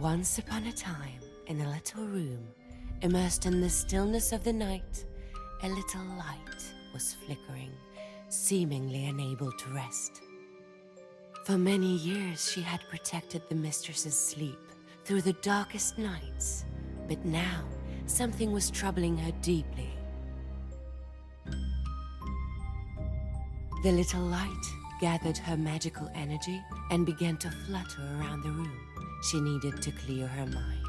Once upon a time, in a little room, immersed in the stillness of the night, a little light was flickering, seemingly unable to rest. For many years she had protected the mistress's sleep through the darkest nights, but now something was troubling her deeply. The little light gathered her magical energy and began to flutter around the room. She needed to clear her mind.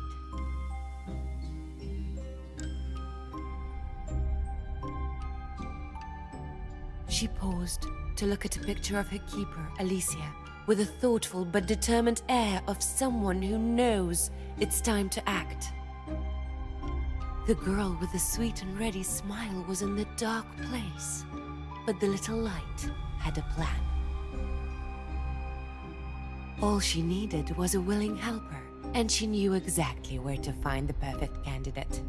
She paused to look at a picture of her keeper, Alicia, with a thoughtful but determined air of someone who knows it's time to act. The girl with the sweet and ready smile was in the dark place, but the little light had a plan. All she needed was a willing helper, and she knew exactly where to find the perfect candidate.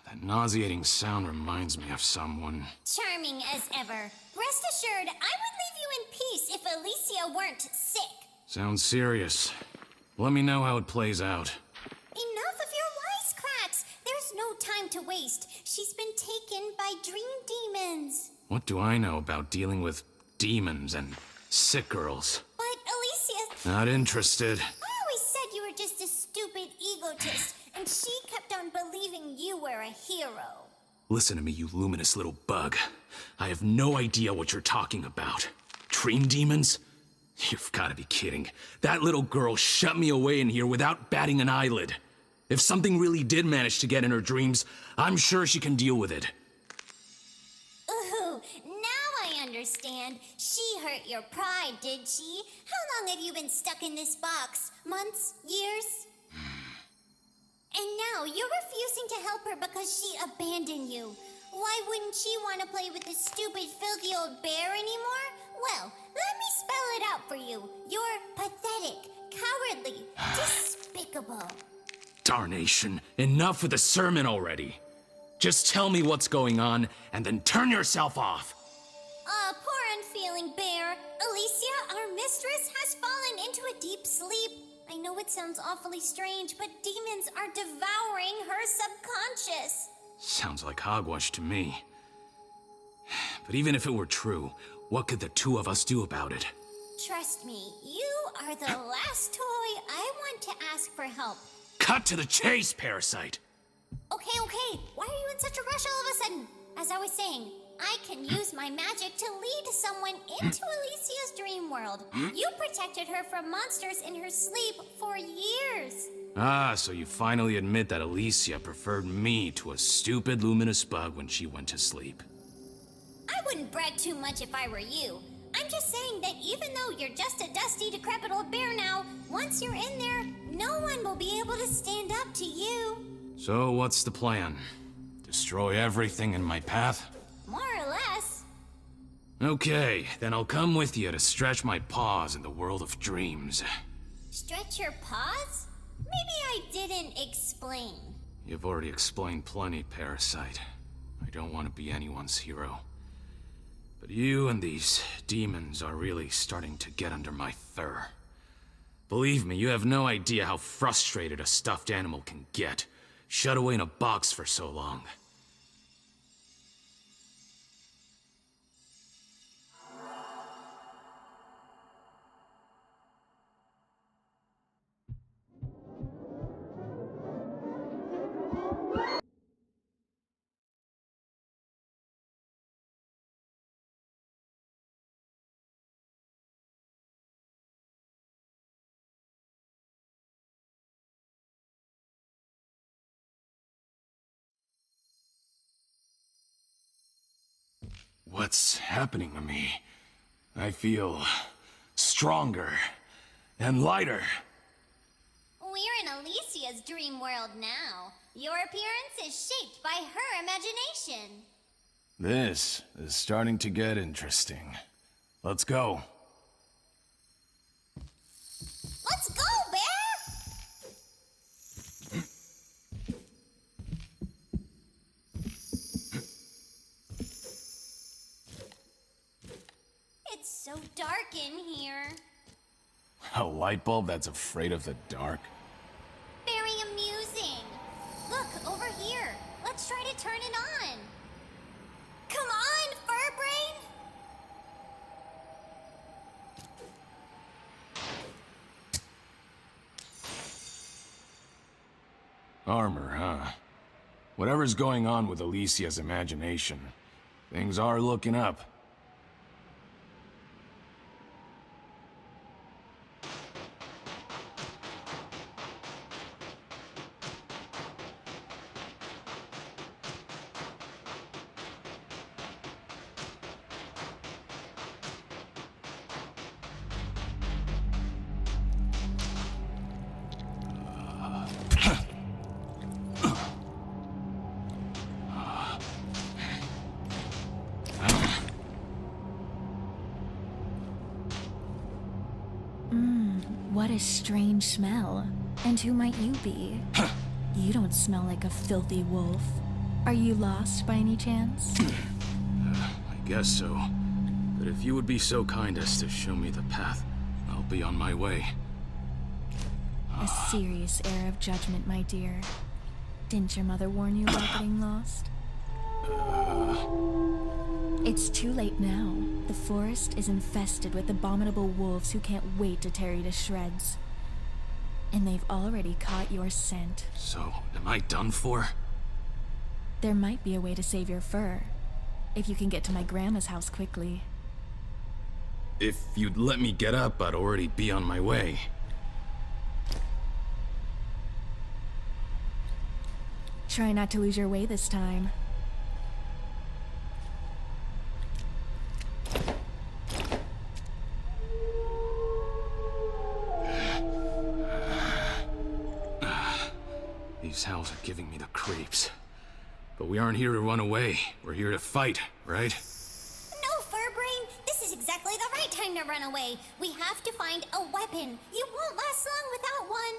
That nauseating sound reminds me of someone. Charming as ever. Rest assured, I would leave you in peace if Alicia weren't sick. Sounds serious. Let me know how it plays out. Enough of your wisecracks! There's no time to waste. She's been taken by dream demons. What do I know about dealing with demons and sick girls? But Alicia... Not interested. I always said you were just a stupid egotist, and she kept on believing you were a hero. Listen to me, you luminous little bug. I have no idea what you're talking about. Dream demons? You've got to be kidding. That little girl shut me away in here without batting an eyelid. If something really did manage to get in her dreams, I'm sure she can deal with it. Ooh, now I understand. She hurt your pride, did she? How long have you been stuck in this box? Months? Years? And now you're refusing to help her because she abandoned you. Why wouldn't she want to play with this stupid, filthy old bear anymore? Well, let me spell it out for you. You're pathetic, cowardly, despicable. Darnation, enough with the sermon already. Just tell me what's going on, and then turn yourself off. Poor unfeeling bear. Alicia, our mistress, has fallen into a deep sleep. I know it sounds awfully strange, but demons are devouring her subconscious. Sounds like hogwash to me. But even if it were true, what could the two of us do about it? Trust me, you are the last toy I want to ask for help. Cut to the chase, parasite! Okay, why are you in such a rush all of a sudden? As I was saying, I can use my magic to lead someone into Alicia's dream world. You protected her from monsters in her sleep for years. Ah, so you finally admit that Alicia preferred me to a stupid luminous bug when she went to sleep. I wouldn't brag too much if I were you. I'm just saying that even though you're just a dusty, decrepit old bear now, once you're in there, no one will be able to stand up to you. So what's the plan? Destroy everything in my path? More or less. Okay, then I'll come with you to stretch my paws in the world of dreams. Stretch your paws? Maybe I didn't explain. You've already explained plenty, Parasite. I don't want to be anyone's hero. But you and these demons are really starting to get under my fur. Believe me, you have no idea how frustrated a stuffed animal can get, shut away in a box for so long. What's happening to me? I feel stronger and lighter. We're in Alicia's dream world now. Your appearance is shaped by her imagination. This is starting to get interesting. Let's go. so dark in here. A light bulb that's afraid of the dark? Very amusing. Look, over here. Let's try to turn it on. Come on, Furbrain! Armor, huh? Whatever's going on with Alicia's imagination, things are looking up. What a strange smell. And who might you be? You don't smell like a filthy wolf. Are you lost by any chance? I guess so. But if you would be so kind as to show me the path, I'll be on my way. A serious air of judgment, my dear. Didn't your mother warn you about getting lost? It's too late now. The forest is infested with abominable wolves who can't wait to tear you to shreds. And they've already caught your scent. So, am I done for? There might be a way to save your fur, if you can get to my grandma's house quickly. If you'd let me get up, I'd already be on my way. Try not to lose your way this time. These howls are giving me the creeps. But we aren't here to run away. We're here to fight, right? No, Furbrain! This is exactly the right time to run away. We have to find a weapon. You won't last long without one.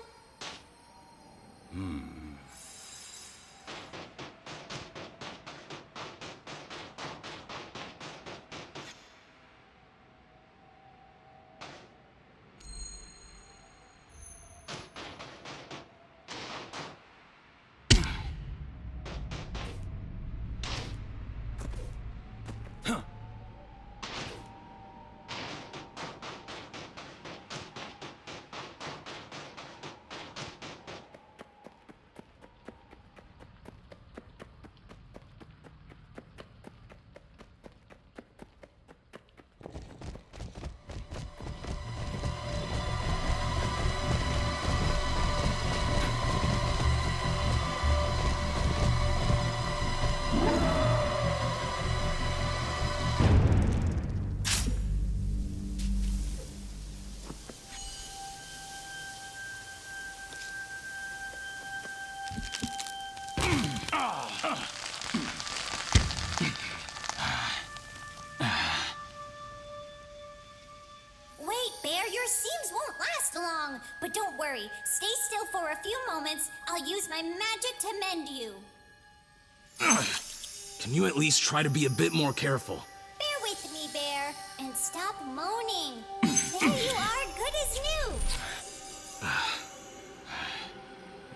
But don't worry, stay still for a few moments. I'll use my magic to mend you. Can you at least try to be a bit more careful? Bear with me, Bear, and stop moaning. There you are, good as new.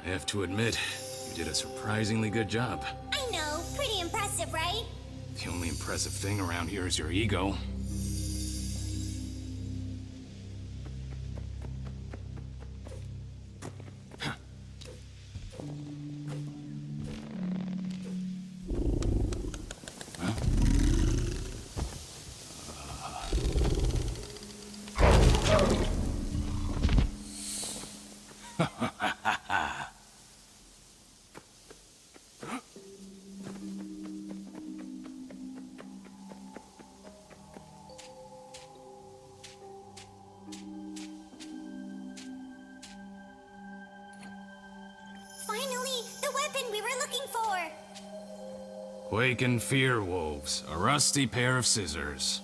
I have to admit, you did a surprisingly good job. I know, pretty impressive, right? The only impressive thing around here is your ego. Finally, the weapon we were looking for. Wake and fear, wolves. A rusty pair of scissors.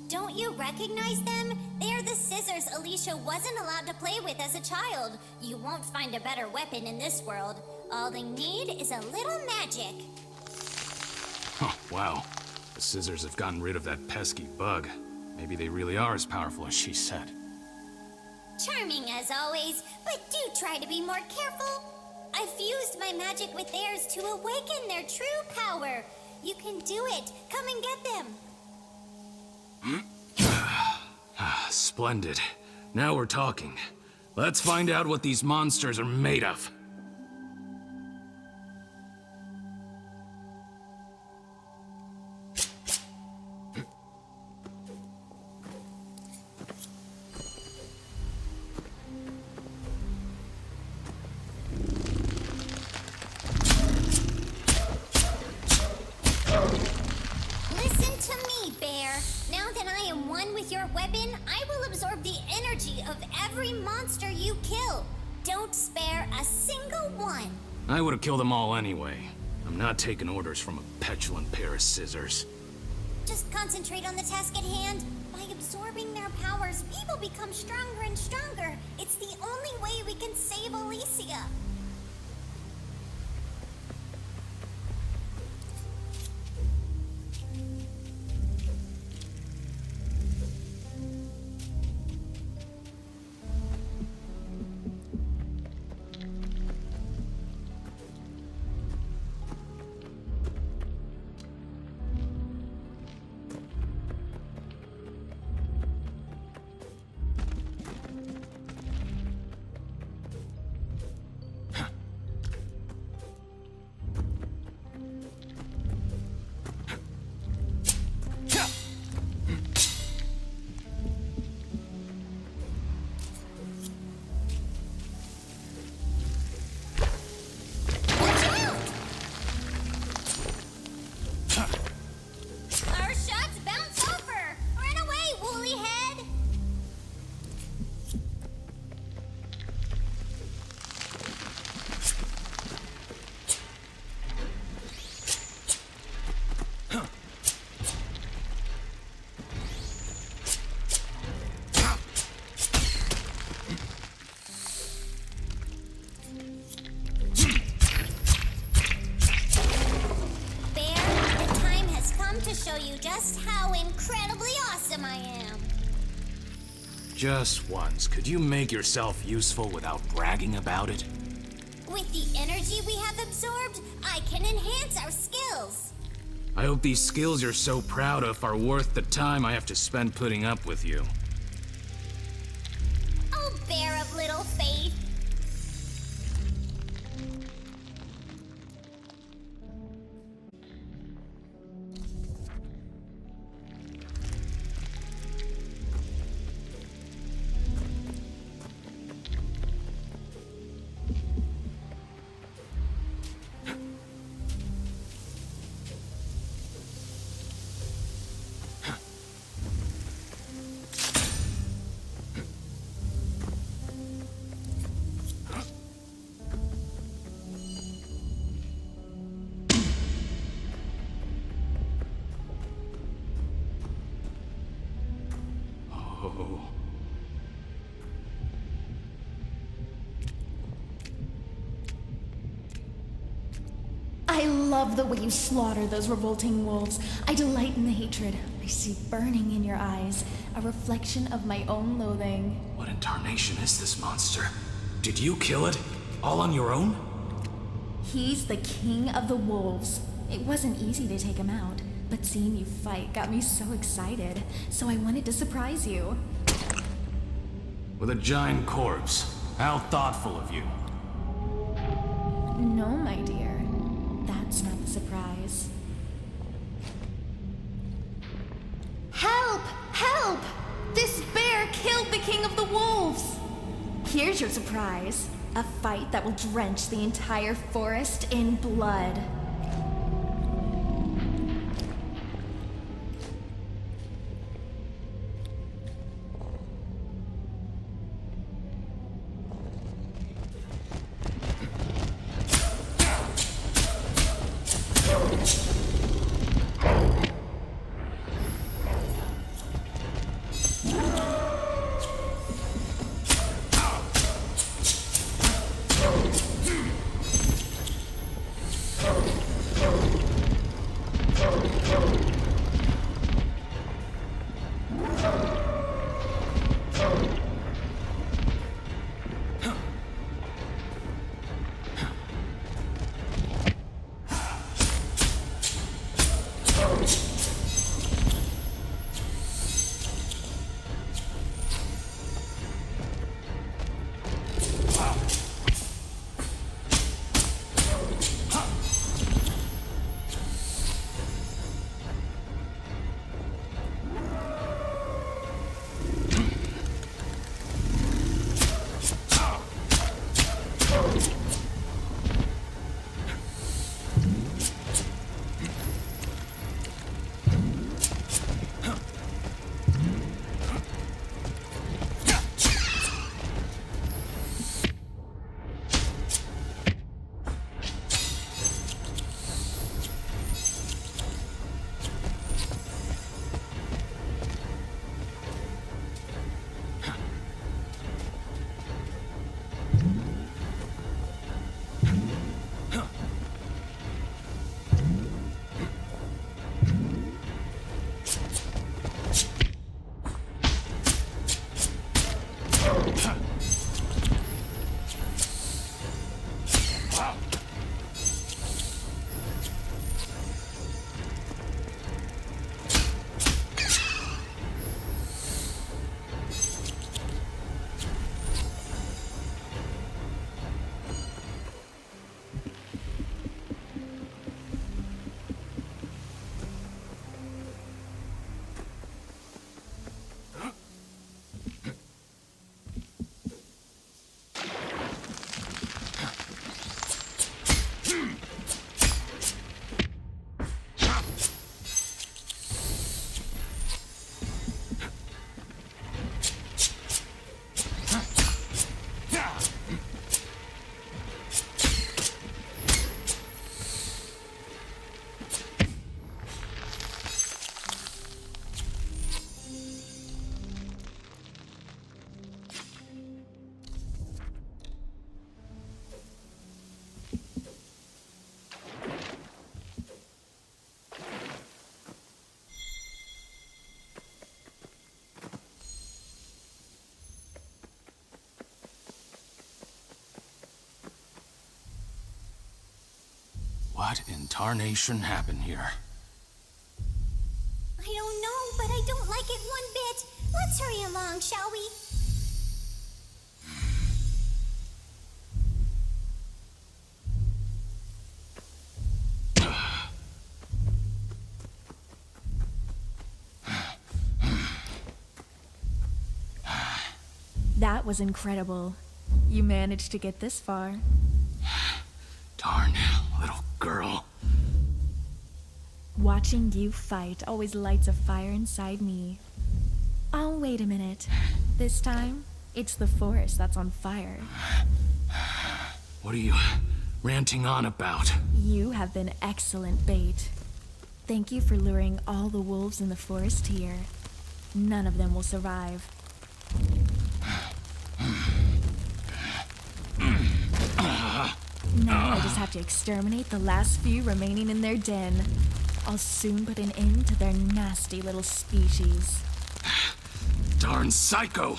Don't you recognize them? They are the scissors Alicia wasn't allowed to play with as a child. You won't find a better weapon in this world. All they need is a little magic. Huh, wow. The scissors have gotten rid of that pesky bug. Maybe they really are as powerful as she said. Charming as always, but do try to be more careful. I fused my magic with theirs to awaken their true power. You can do it. Come and get them. Splendid. Now we're talking. Let's find out what these monsters are made of. Listen to me, Bear. Now that I am one with your weapon, I will absorb the energy of every monster you kill. Don't spare a single one. I would have killed them all anyway. I'm not taking orders from a petulant pair of scissors. Just concentrate on the task at hand. By absorbing their powers, we will become stronger and stronger. It's the only way we can save Elysia. Our shots bounce over! Run away, woolly head! Bear, the time has come to show you just how incredibly awesome I am. Just once, could you make yourself useful without bragging about it? With the energy we have absorbed, I can enhance our skills. I hope these skills you're so proud of are worth the time I have to spend putting up with you. Oh, Bear of little faith. Oh. I love the way you slaughter those revolting wolves. I delight in the hatred. I see burning in your eyes, a reflection of my own loathing. What in tarnation is this monster? Did you kill it? All on your own? He's the king of the wolves. It wasn't easy to take him out, but seeing you fight got me so excited, so I wanted to surprise you. With a giant corpse. How thoughtful of you. No, my dear. That's not the surprise. Help! Help! This bear killed the king of the wolves! Here's your surprise. A fight that will drench the entire forest in blood. What in tarnation happened here? I don't know, but I don't like it one bit. Let's hurry along, shall we? That was incredible. You managed to get this far. Darn little girl. Watching you fight always lights a fire inside me. Oh, wait a minute. This time, it's the forest that's on fire. What are you ranting on about? You have been excellent bait. Thank you for luring all the wolves in the forest here. None of them will survive. Now I just have to exterminate the last few remaining in their den. I'll soon put an end to their nasty little species. Darn psycho!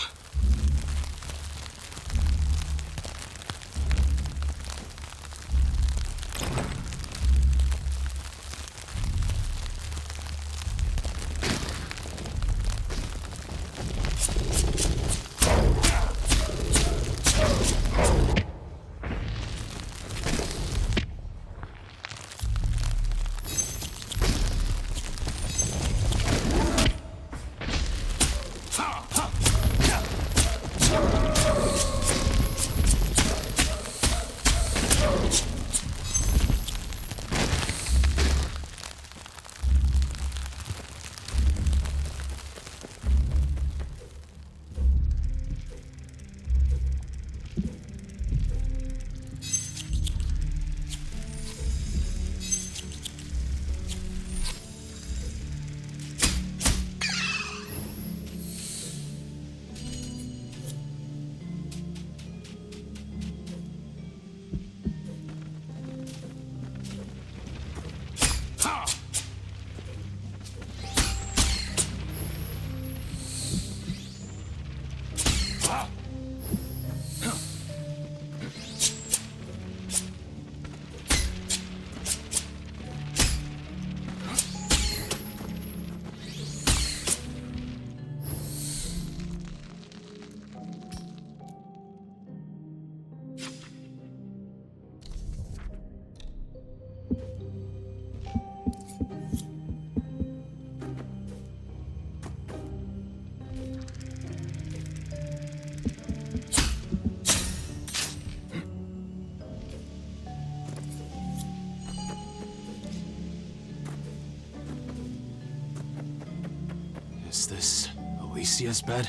Is this Alicia's bed?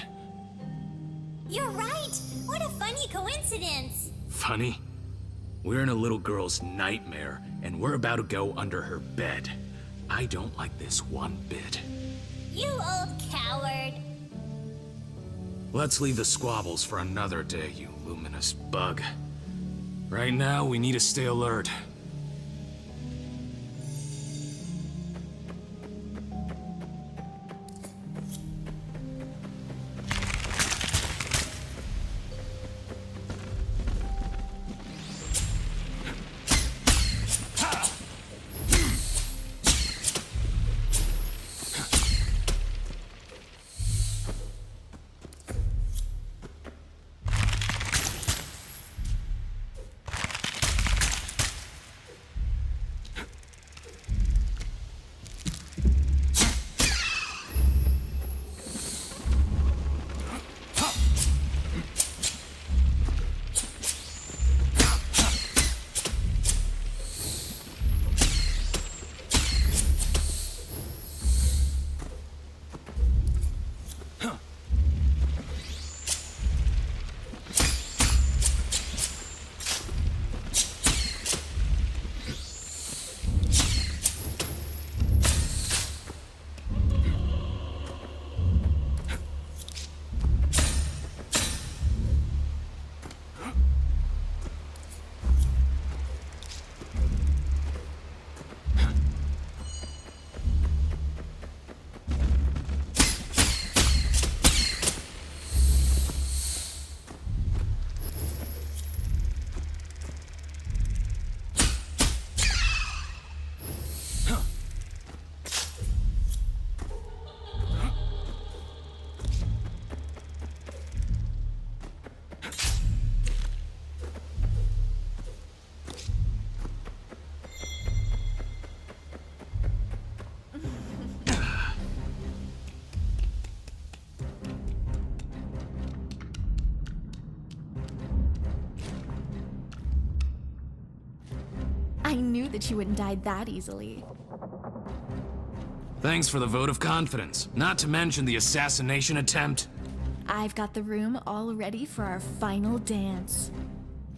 You're right! What a funny coincidence! Funny? We're in a little girl's nightmare, and we're about to go under her bed. I don't like this one bit. You old coward! Let's leave the squabbles for another day, you luminous bug. Right now, we need to stay alert. I knew that you wouldn't die that easily. Thanks for the vote of confidence, not to mention the assassination attempt. I've got the room all ready for our final dance.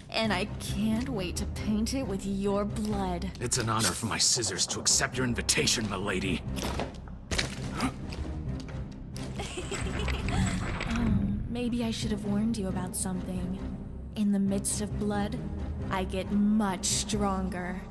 And I can't wait to paint it with your blood. It's an honor for my scissors to accept your invitation, milady. Maybe I should have warned you about something. In the midst of blood, I get much stronger.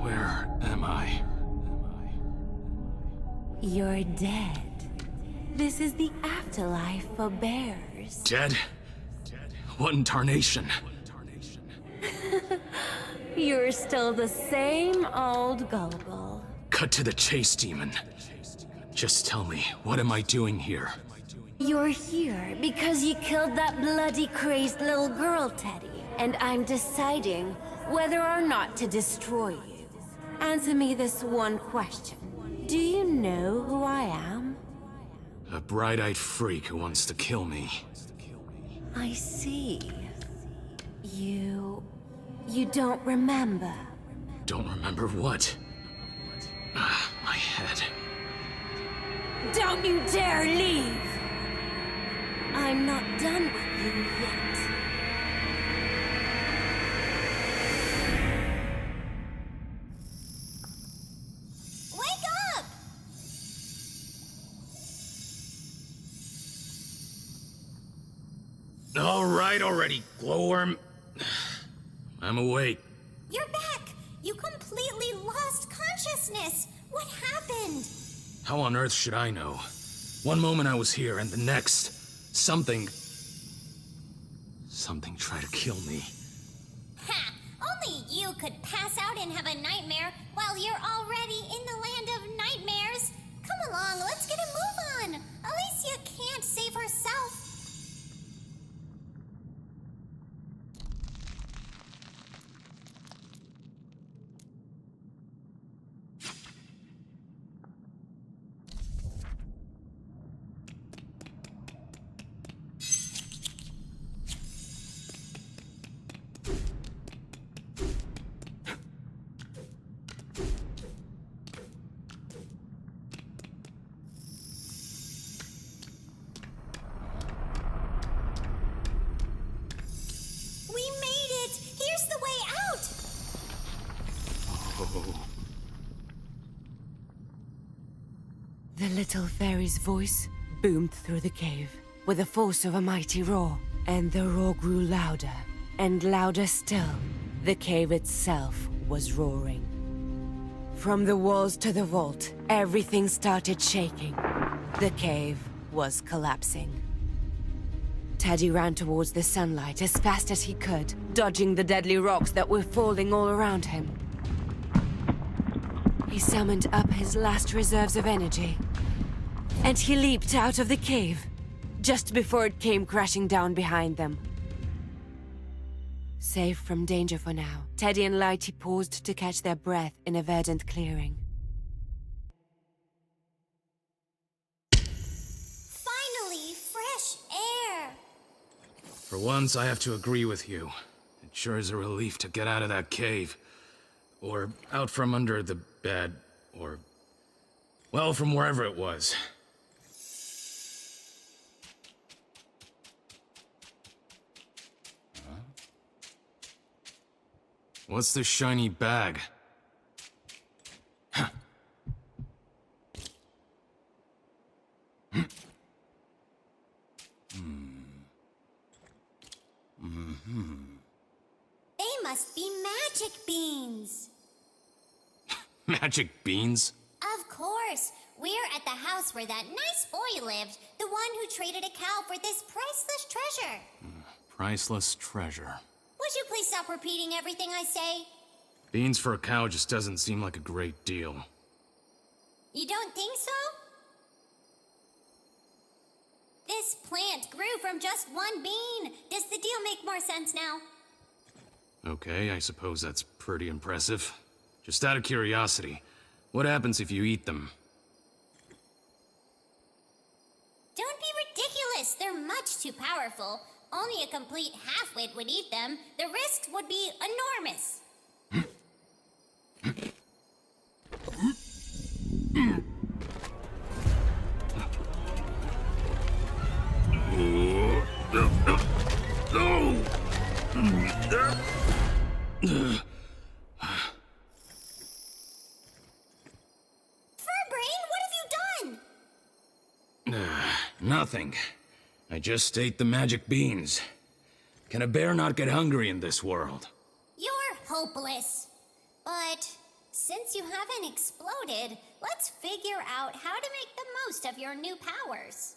Where am I? You're dead. This is the afterlife for bears. Dead? What in tarnation? You're still the same old gullible. Cut to the chase, demon. Just tell me, what am I doing here? You're here because you killed that bloody crazed little girl, Teddy. And I'm deciding whether or not to destroy you. Answer me this one question. Do you know who I am? A bright-eyed freak who wants to kill me. I see. You don't remember. Don't remember what? My head. Don't you dare leave! I'm not done with you yet. Wake up! All right already, glowworm. I'm awake. You're back! You completely lost consciousness! What happened? How on earth should I know? One moment I was here, and the next, something tried to kill me. Ha! Only you could pass out and have a nightmare while you're already in the land of nightmares. Come along, let's get a move on. Alicia can't save herself. The little fairy's voice boomed through the cave with the force of a mighty roar, and the roar grew louder, and louder still. The cave itself was roaring. From the walls to the vault, everything started shaking. The cave was collapsing. Teddy ran towards the sunlight as fast as he could, dodging the deadly rocks that were falling all around him. He summoned up his last reserves of energy, and he leaped out of the cave, just before it came crashing down behind them. Safe from danger for now, Teddy and Lighty paused to catch their breath in a verdant clearing. Finally, fresh air. For once, I have to agree with you. It sure is a relief to get out of that cave. Or out from under the bed, or... well, from wherever it was. What's this shiny bag? They must be magic beans. Magic beans? Of course. We're at the house where that nice boy lived, the one who traded a cow for this priceless treasure. Priceless treasure. Would you please stop repeating everything I say? Beans for a cow just doesn't seem like a great deal. You don't think so? This plant grew from just one bean. Does the deal make more sense now? Okay, I suppose that's pretty impressive. Just out of curiosity, what happens if you eat them? Don't be ridiculous. They're much too powerful. Only a complete half-wit would eat them. The risks would be enormous. Furbrain, what have you done? Nothing. I just ate the magic beans. Can a bear not get hungry in this world? You're hopeless. But since you haven't exploded, let's figure out how to make the most of your new powers.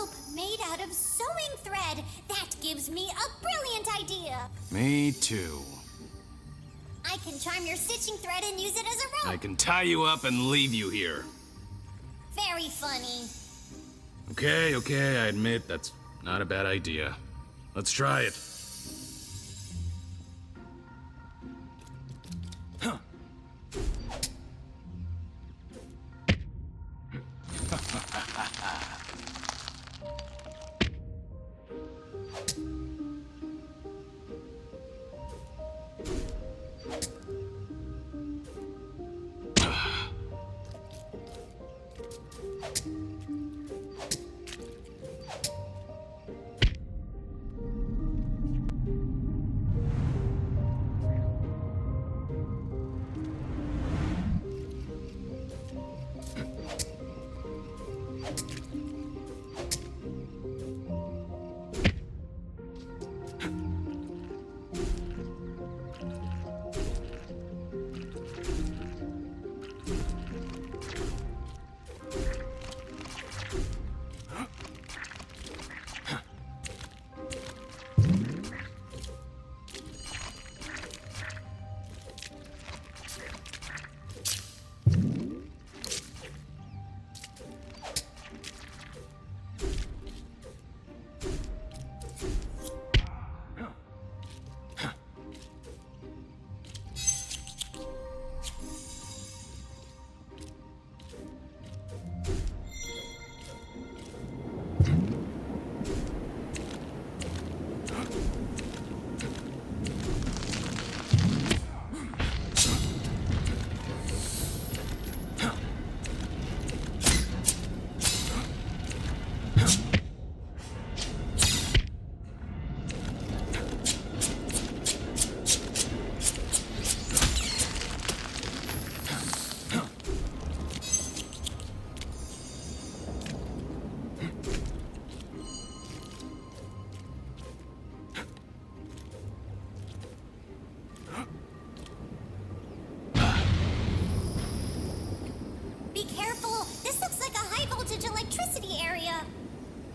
rope made out of sewing thread. That gives me a brilliant idea. Me too. I can charm your stitching thread and use it as a rope. I can tie you up and leave you here. Very funny. Okay, I admit that's not a bad idea. Let's try it.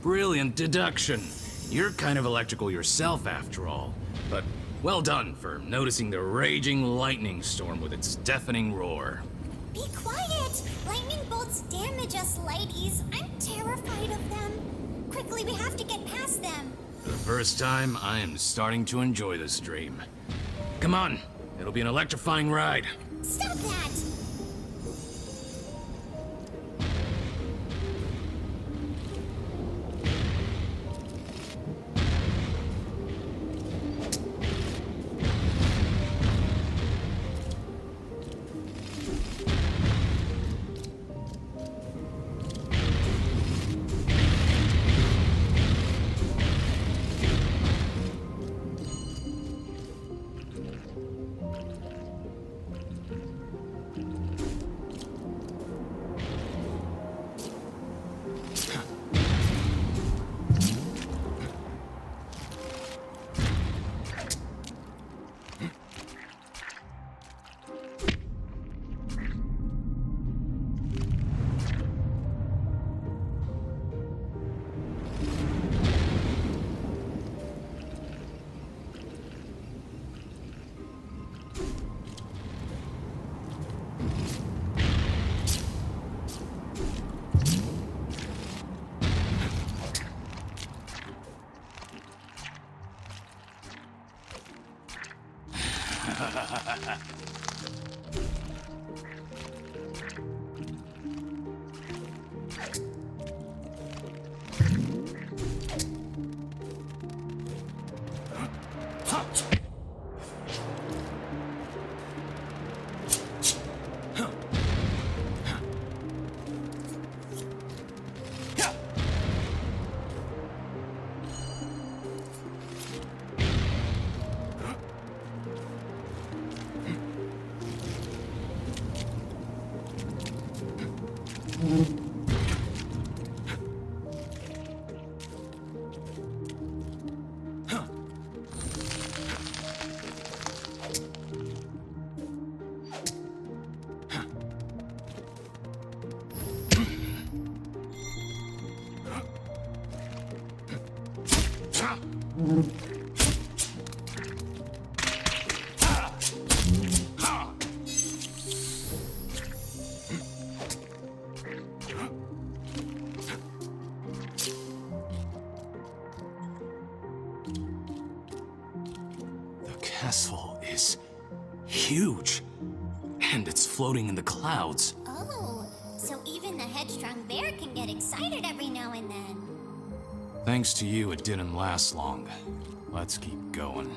Brilliant deduction. You're kind of electrical yourself, after all. But well done for noticing the raging lightning storm with its deafening roar. Be quiet! Lightning bolts damage us, lighties. I'm terrified of them. Quickly, we have to get past them. For the first time, I am starting to enjoy this dream. Come on, it'll be an electrifying ride. Stop that! The castle is huge, and it's floating in the clouds. Oh, so even the headstrong bear can get excited every now and then. Thanks to you, it didn't last long. Let's keep going.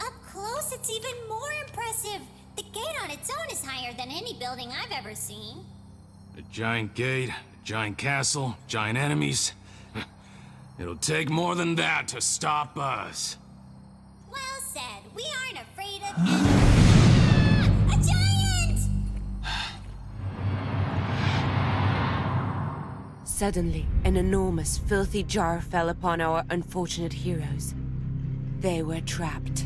Up close, it's even more impressive. The gate on its own is higher than any building I've ever seen. A giant gate, a giant castle, giant enemies. It'll take more than that to stop us. Well said. We aren't afraid of anything. A giant! Suddenly, an enormous, filthy jar fell upon our unfortunate heroes. They were trapped.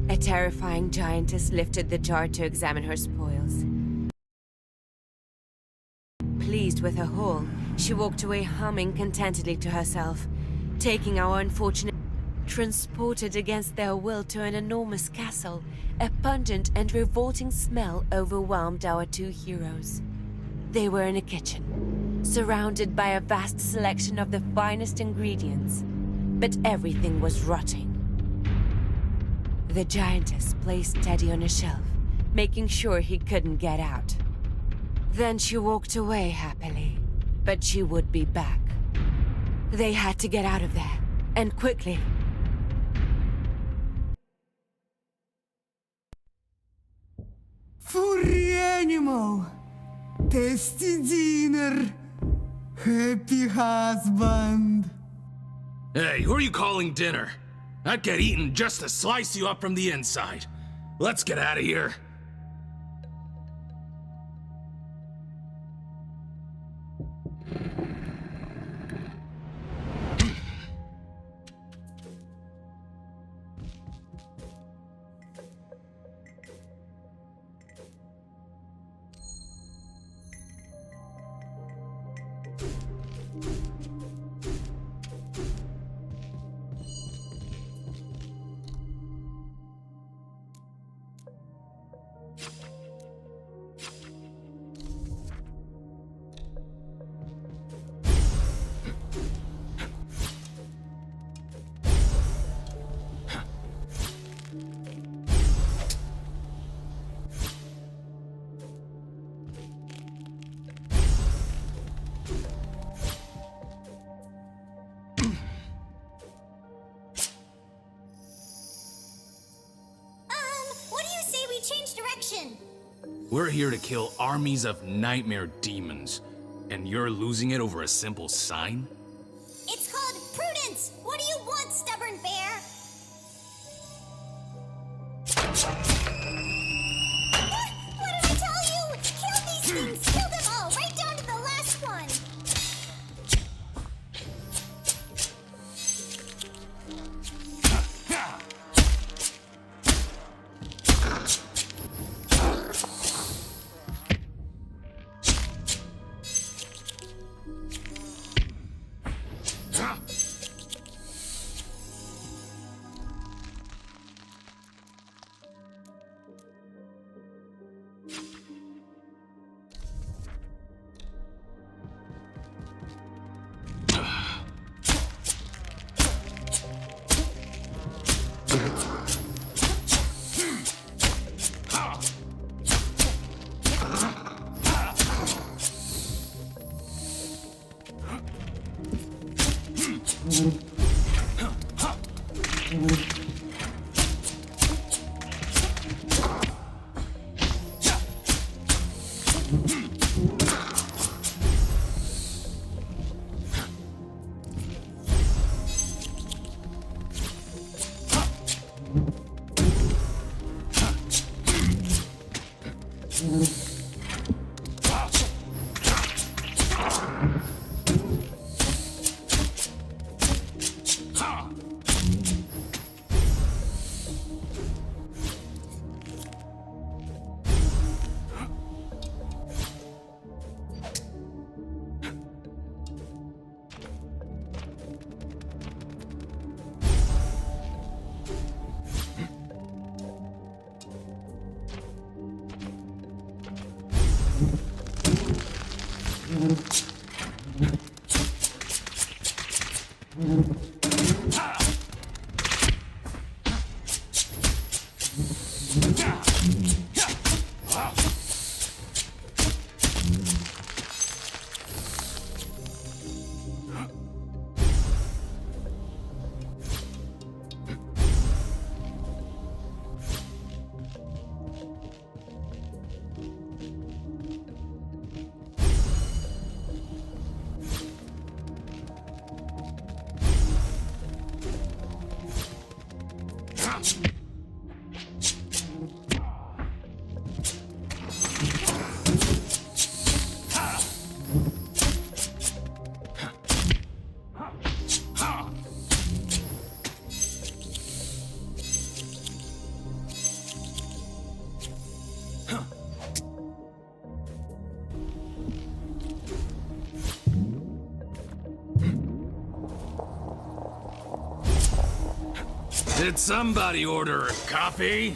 A terrifying giantess lifted the jar to examine her spoils. Pleased with her haul, she walked away humming contentedly to herself, taking our unfortunate transported against their will to an enormous castle. A pungent and revolting smell overwhelmed our two heroes. They were in a kitchen, surrounded by a vast selection of the finest ingredients, but everything was rotting. The giantess placed Teddy on a shelf, making sure he couldn't get out. Then she walked away happily, but she would be back. They had to get out of there, and quickly. Furry animal, tasty dinner, happy husband. Hey, who are you calling dinner? I'd get eaten just to slice you up from the inside. Let's get out of here. What do you say we change direction? We're here to kill armies of nightmare demons, and you're losing it over a simple sign? It's called prudence. What do you want, stubborn bear? What did I tell you? Kill these things. Kill them all, right down to the last one. Did somebody order a coffee?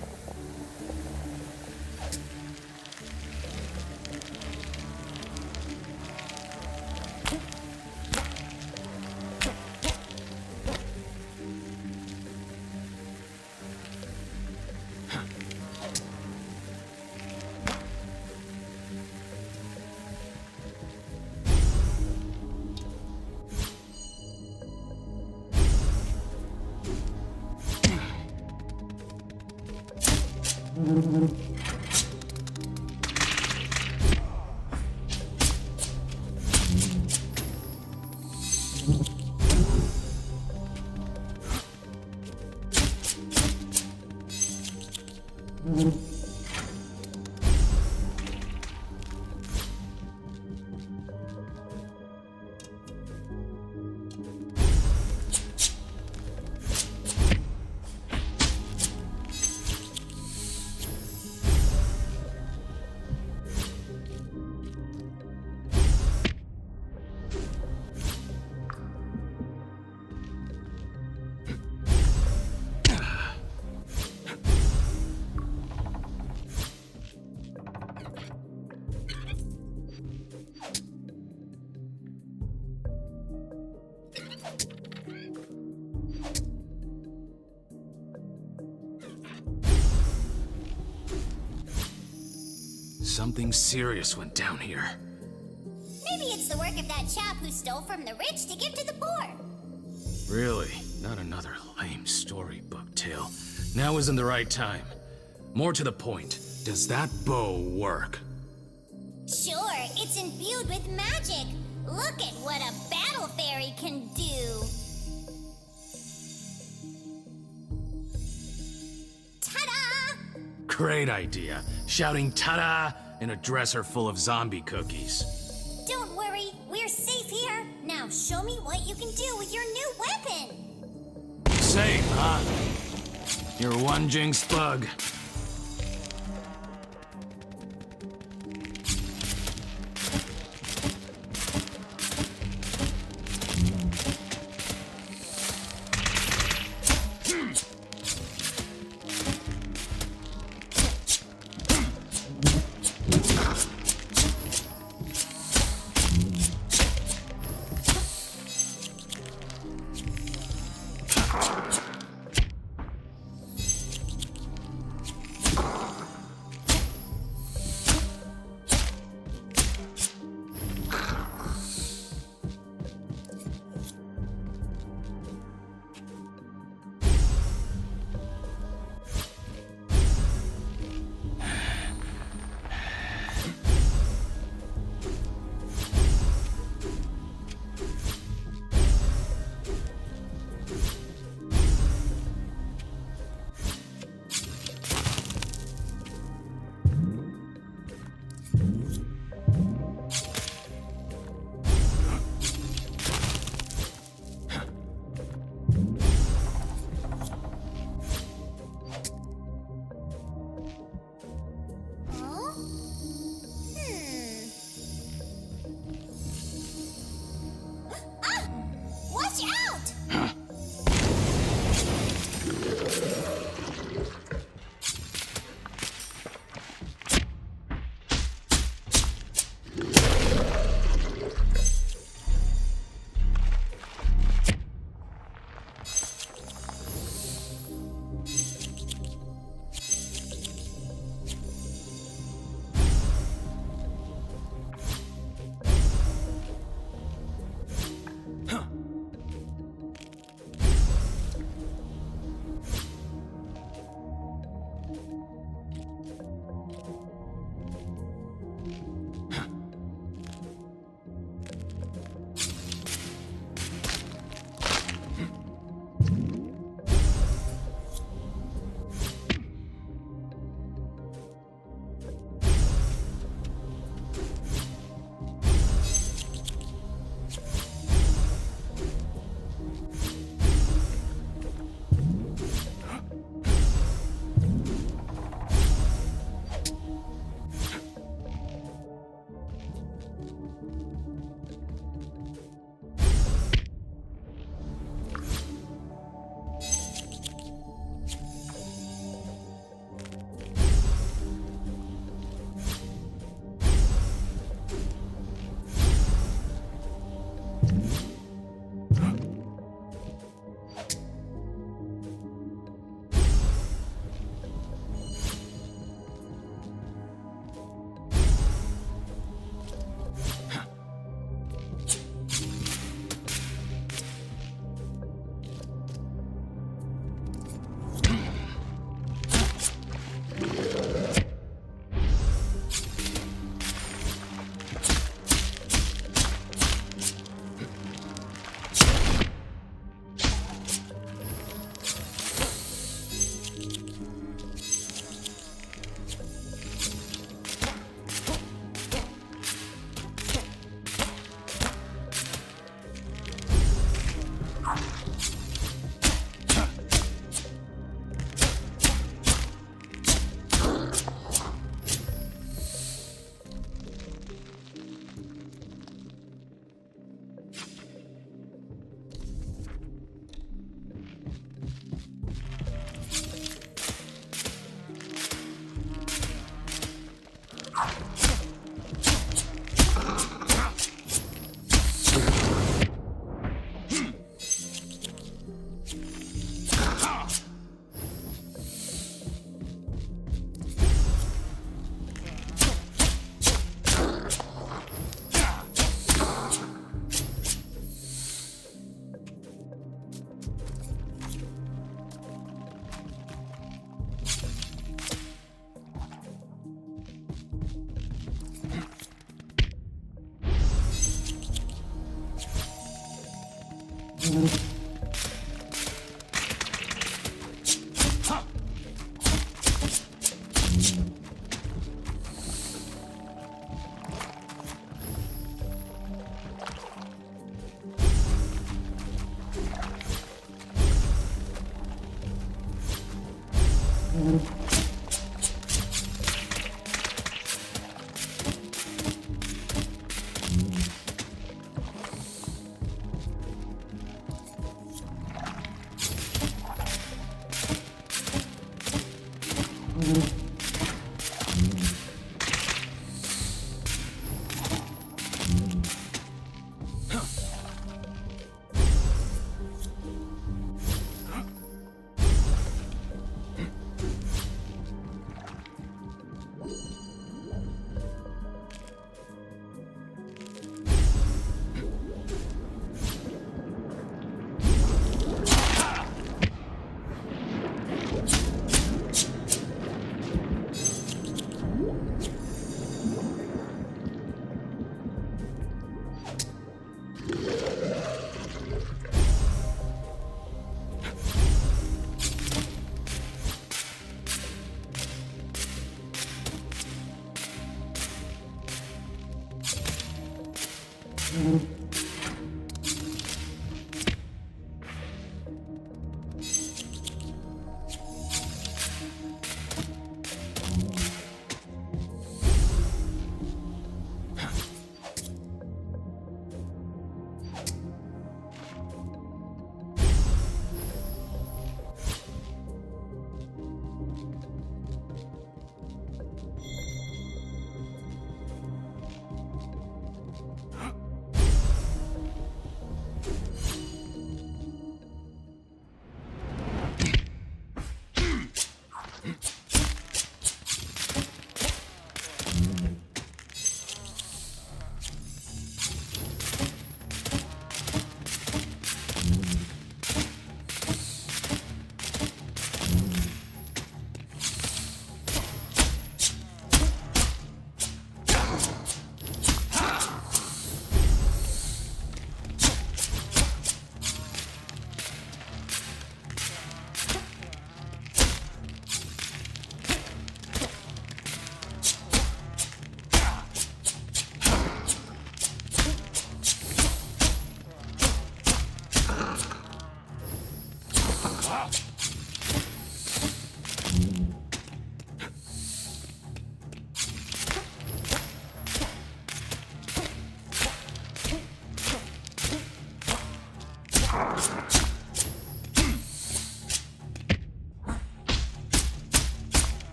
Something serious went down here. Maybe it's the work of that chap who stole from the rich to give to the poor. Really? Not another lame storybook tale. Now isn't the right time. More to the point, does that bow work? Sure, it's imbued with magic. Look at what a battle fairy can do. Ta-da! Great idea. Shouting ta-da in a dresser full of zombie cookies. Don't worry, we're safe here. Now show me what you can do with your new weapon. Safe, huh? You're one jinx bug.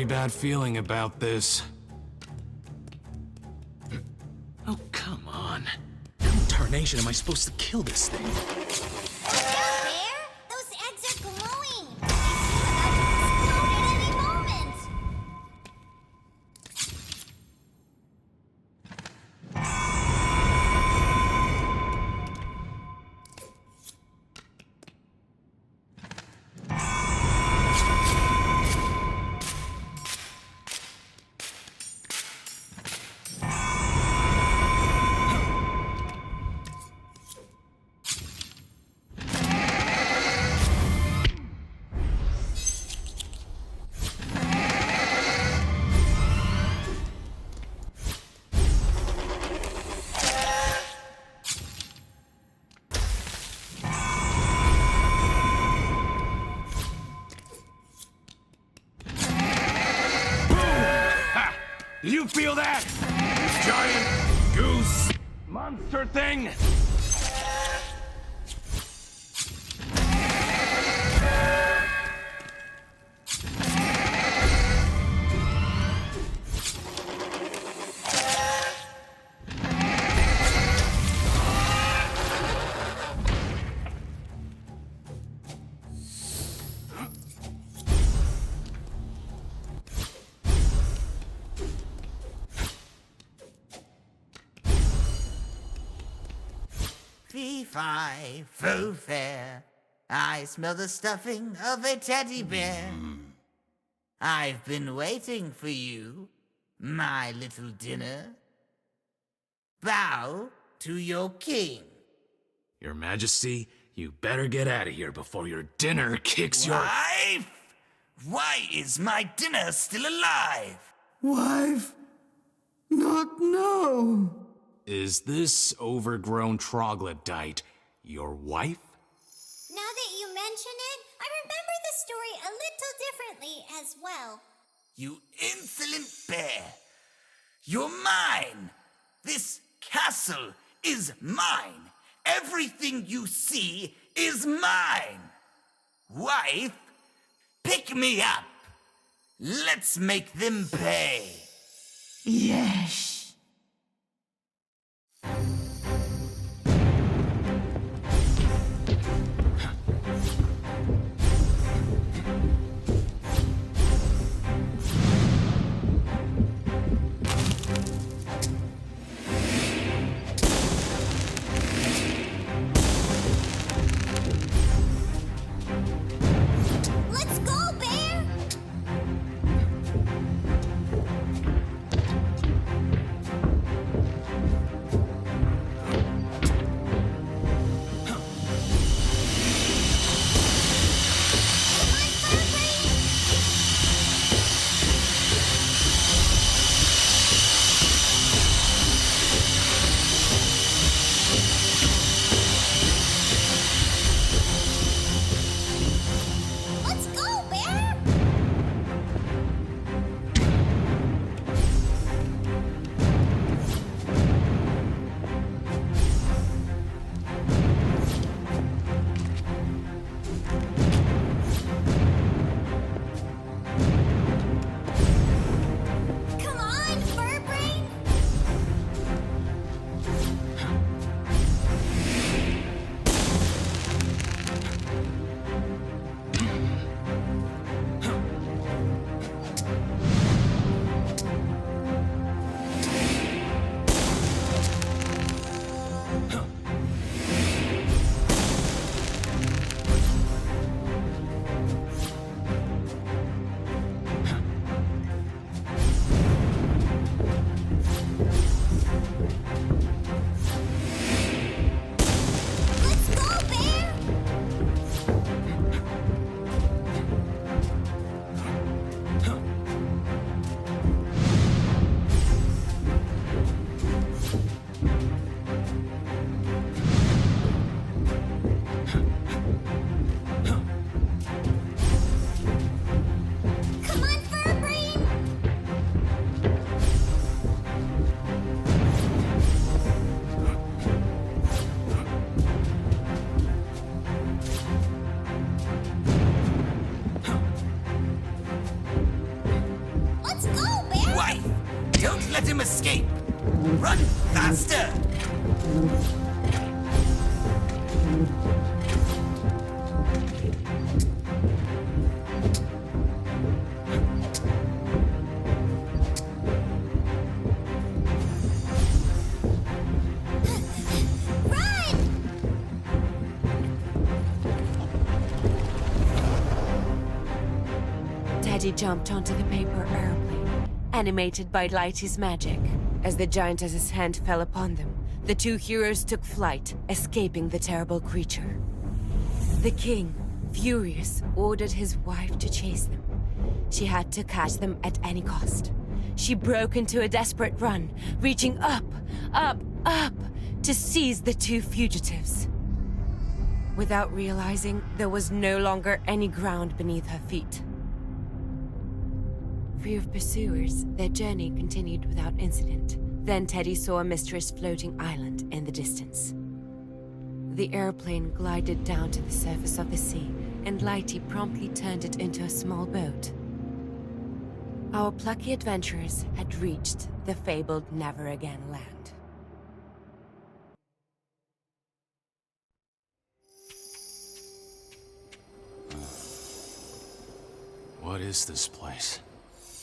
Bad feeling about this. Oh, come on. How in tarnation am I supposed to kill this thing? Bear? Those eggs are glowing! They seem about to explode at any moment! Did you feel that? Giant goose monster thing? Fee-fi, fo-fair. I smell the stuffing of a teddy bear. I've been waiting for you, my little dinner. Bow to your king. Your Majesty, you better get out of here before your dinner kicks your... Wife? Why is my dinner still alive? Wife? Not no. Is this overgrown troglodyte your wife? Now that you mention it, I remember the story a little differently as well. You insolent bear! You're mine! This castle is mine! Everything you see is mine! Wife, pick me up! Let's make them pay! Yes. Let's go, Bear! Let's go, Bear! Come on, Furbrain! Let's go, Bear! Come on, Furbrain! Let's go, Bear! Wife, don't let him escape! Run faster! Run! Teddy jumped onto the paper airplane, animated by Lighty's magic. As the giantess's hand fell upon them, the two heroes took flight, escaping the terrible creature. The king, furious, ordered his wife to chase them. She had to catch them at any cost. She broke into a desperate run, reaching up, up, up, to seize the two fugitives. Without realizing, there was no longer any ground beneath her feet. Free of pursuers, their journey continued without incident. Then Teddy saw a mysterious floating island in the distance. The airplane glided down to the surface of the sea, and Lighty promptly turned it into a small boat. Our plucky adventurers had reached the fabled Never Again land. What is this place?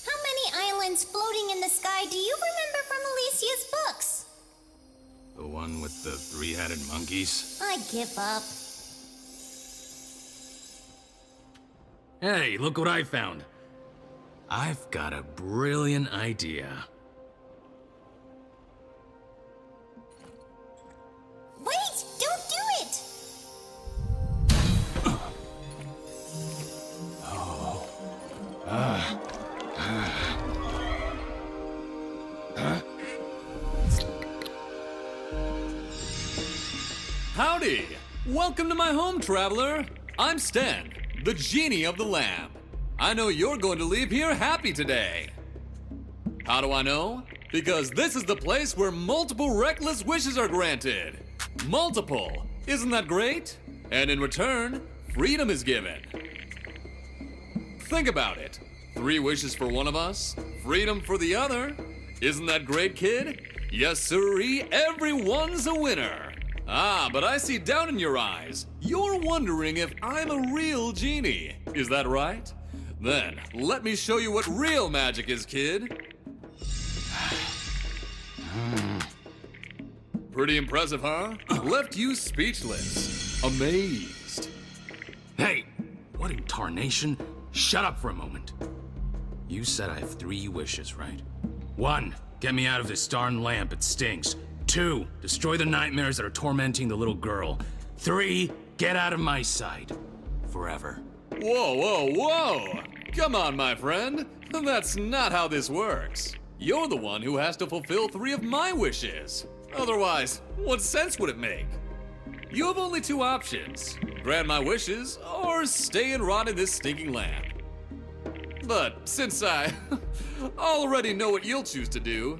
How many islands floating in the sky do you remember from Alicia's books? The one with the three-headed monkeys? I give up. Hey, look what I found. I've got a brilliant idea. Wait! Don't do it! Howdy! Welcome to my home, traveler. I'm Stan, the Genie of the Lamp. I know you're going to leave here happy today. How do I know? Because this is the place where multiple reckless wishes are granted. Multiple! Isn't that great? And in return, freedom is given. Think about it. 3 wishes for one of us, freedom for the other. Isn't that great, kid? Yes, sirree, everyone's a winner. Ah, but I see doubt in your eyes. You're wondering if I'm a real genie. Is that right? Then, let me show you what real magic is, kid. Pretty impressive, huh? Left you speechless. Amazed. Hey, what in tarnation? Shut up for a moment. You said I have 3 wishes, right? 1, get me out of this darn lamp, it stinks. 2, destroy the nightmares that are tormenting the little girl. 3, get out of my sight. Forever. Whoa, whoa, whoa! Come on, my friend. That's not how this works. You're the one who has to fulfill 3 of my wishes. Otherwise, what sense would it make? You have only 2 options. Grant my wishes, or stay and rot in this stinking lamp. But since I already know what you'll choose to do,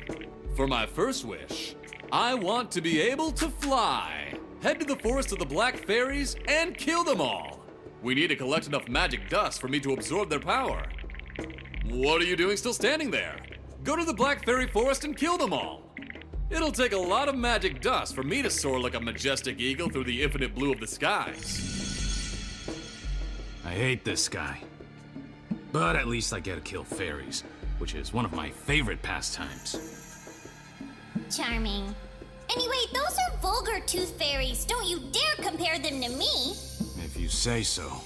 for my first wish, I want to be able to fly. Head to the forest of the Black Fairies and kill them all. We need to collect enough magic dust for me to absorb their power. What are you doing still standing there? Go to the Black Fairy Forest and kill them all. It'll take a lot of magic dust for me to soar like a majestic eagle through the infinite blue of the skies. I hate this guy. But at least I get to kill fairies, which is one of my favorite pastimes. Charming. Anyway, those are vulgar tooth fairies. Don't you dare compare them to me. If you say so.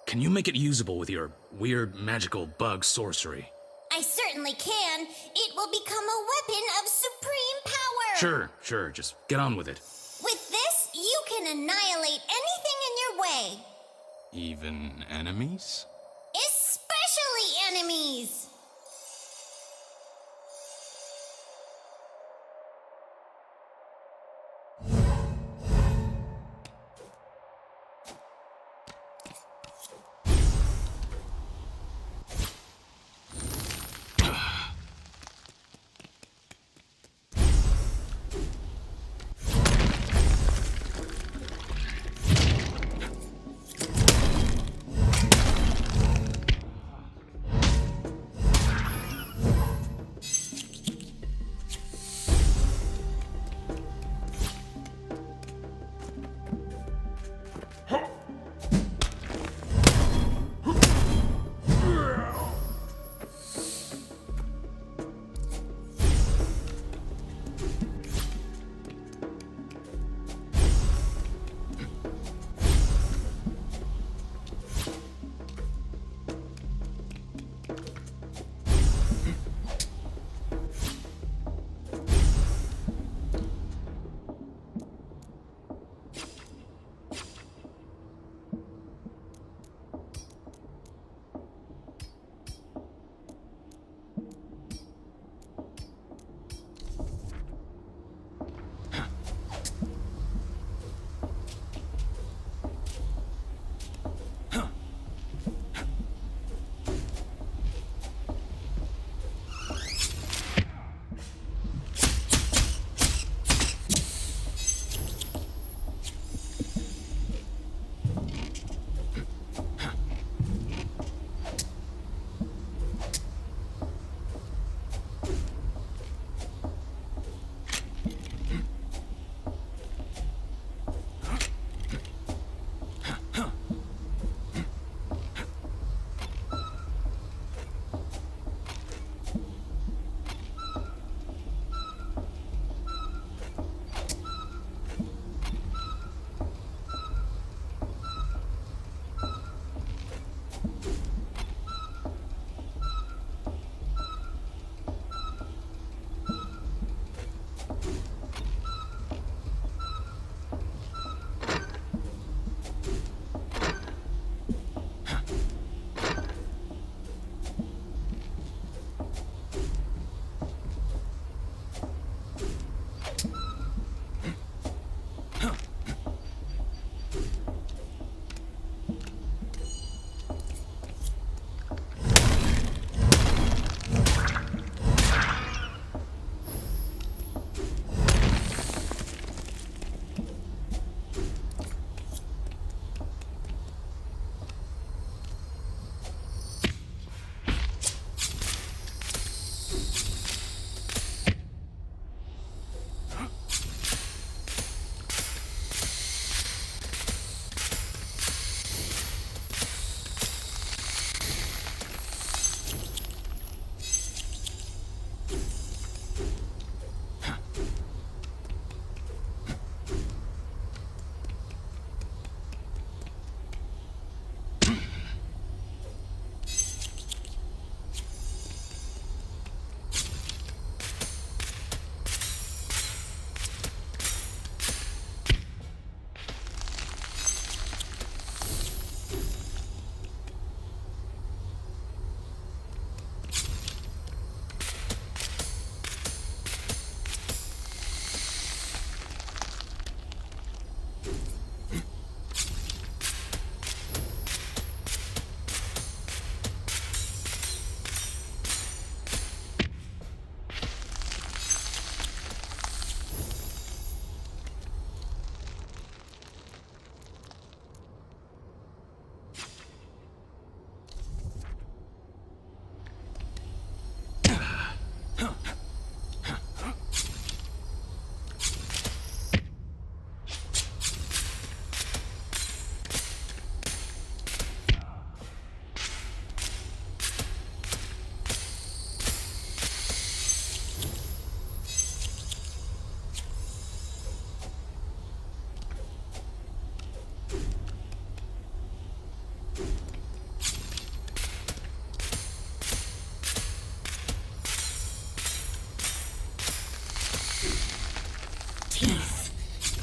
Can you make it usable with your weird magical bug sorcery? I certainly can. It will become a weapon of supreme power. Sure, just get on with it. With this, you can annihilate anything in your way. Even enemies? Especially enemies.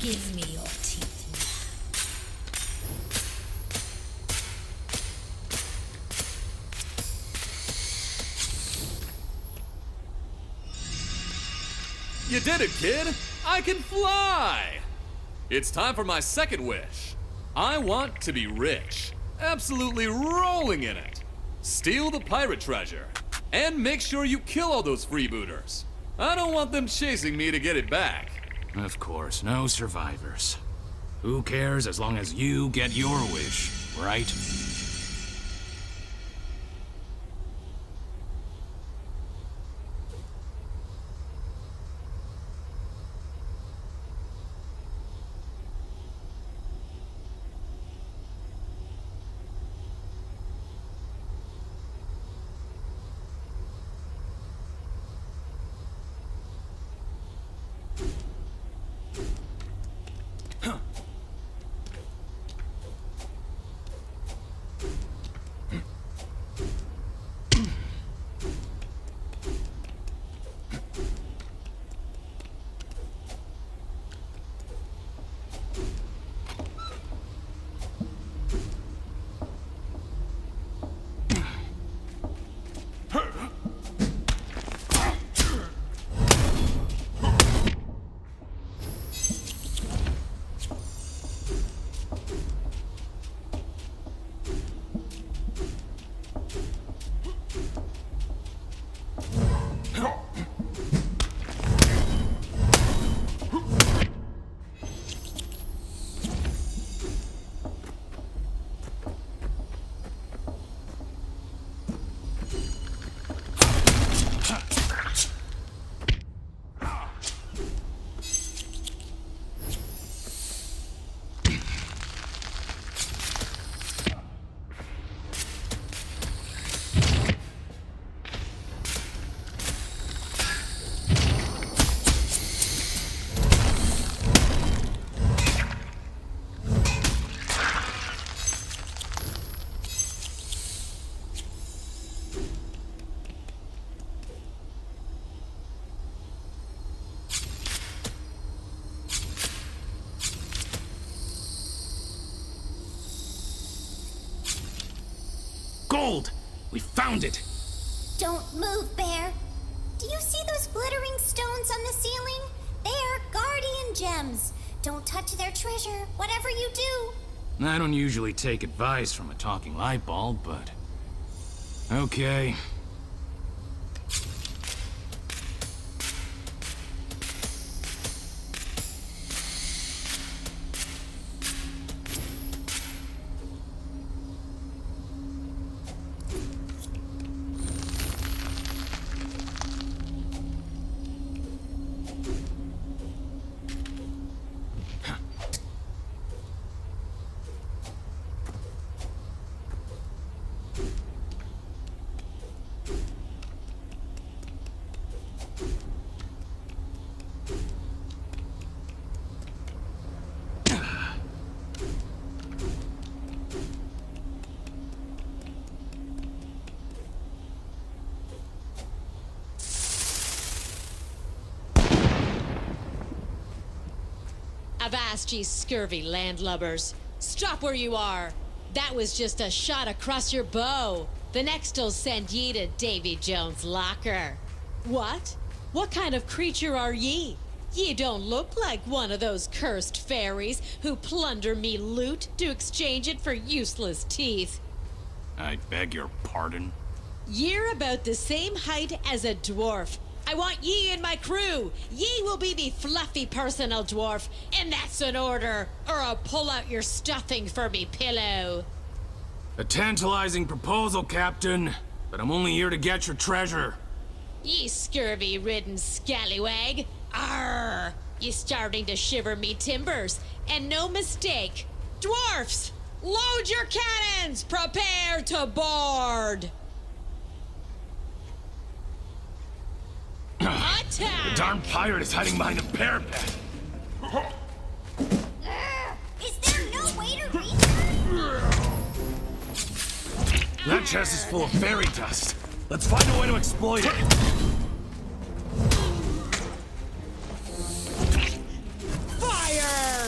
Give me your teeth You did it, kid! I can fly! It's time for my second wish. I want to be rich. Absolutely rolling in it. Steal the pirate treasure. And make sure you kill all those freebooters. I don't want them chasing me to get it back. Of course, no survivors. Who cares as long as you get your wish, right? Gold! We found it! Don't move, Bear. Do you see those glittering stones on the ceiling? They are guardian gems. Don't touch their treasure, whatever you do. I don't usually take advice from a talking light bulb, but... okay. Avast, ye scurvy landlubbers. Stop where you are. That was just a shot across your bow. The next'll send ye to Davy Jones' locker. What? What kind of creature are ye? Ye don't look like one of those cursed fairies who plunder me loot to exchange it for useless teeth. I beg your pardon? Ye're about the same height as a dwarf. I want ye in my crew. Ye will be me fluffy personal dwarf, and that's an order, or I'll pull out your stuffing for me pillow. A tantalizing proposal, Captain, but I'm only here to get your treasure. Ye scurvy-ridden scallywag. Arr! Ye starting to shiver me timbers, and no mistake. Dwarfs, load your cannons! Prepare to board! The darn pirate is hiding behind a parapet. Is there no way to reach her? That chest is full of fairy dust. Let's find a way to exploit it. Fire!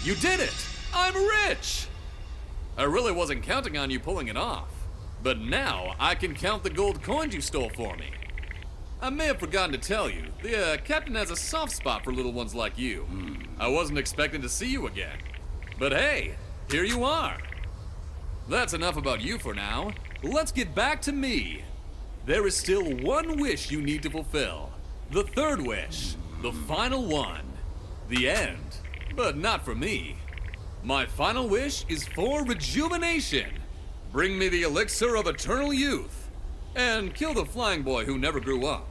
You did it! I'm rich! I really wasn't counting on you pulling it off. But now I can count the gold coins you stole for me. I may have forgotten to tell you, the captain has a soft spot for little ones like you. I wasn't expecting to see you again. But hey, here you are. That's enough about you for now. Let's get back to me. There is still one wish you need to fulfill. The third wish. The final one. The end. But not for me. My final wish is for rejuvenation. Bring me the elixir of eternal youth. And kill the flying boy who never grew up.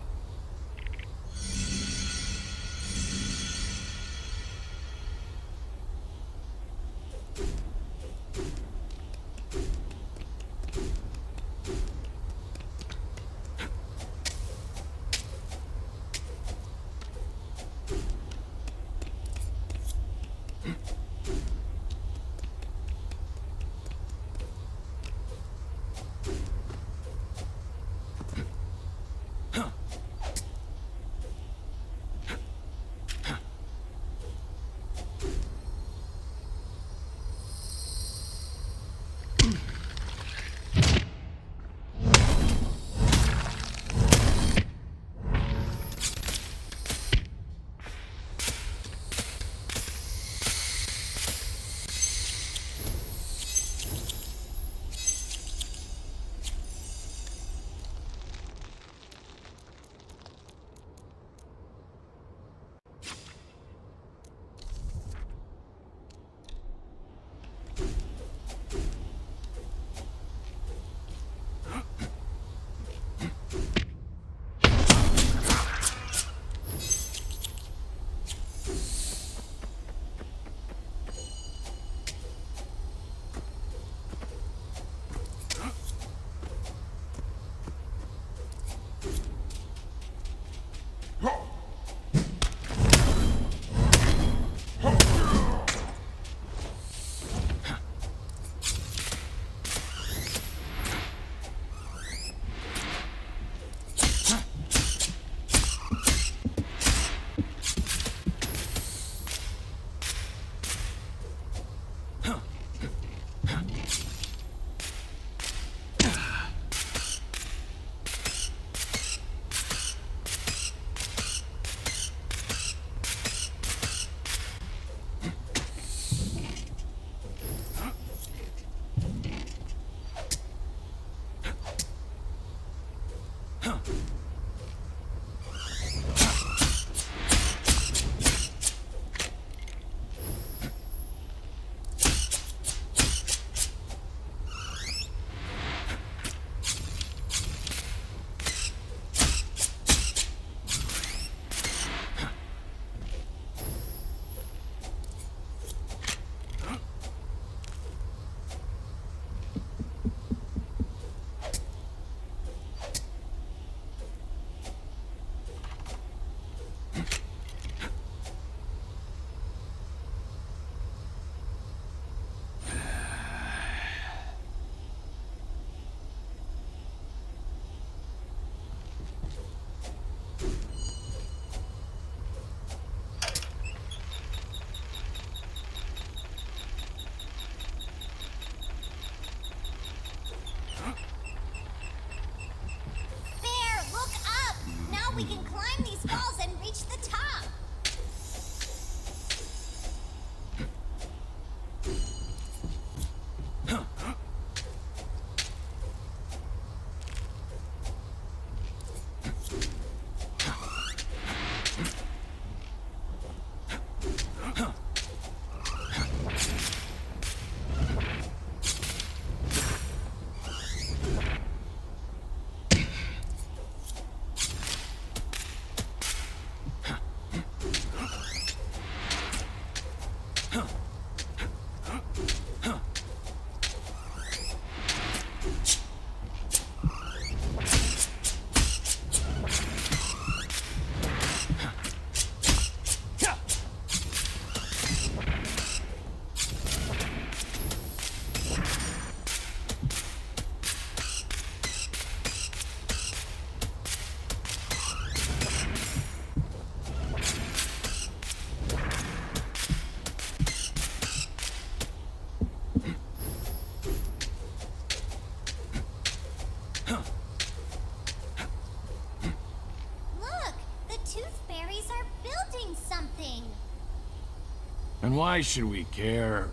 And why should we care?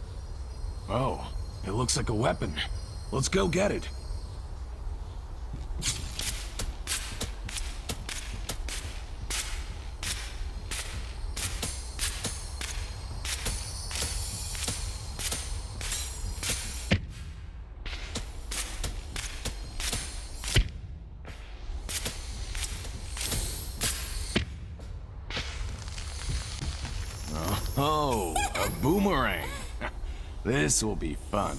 Oh, it looks like a weapon. Let's go get it. Oh, a boomerang. This will be fun.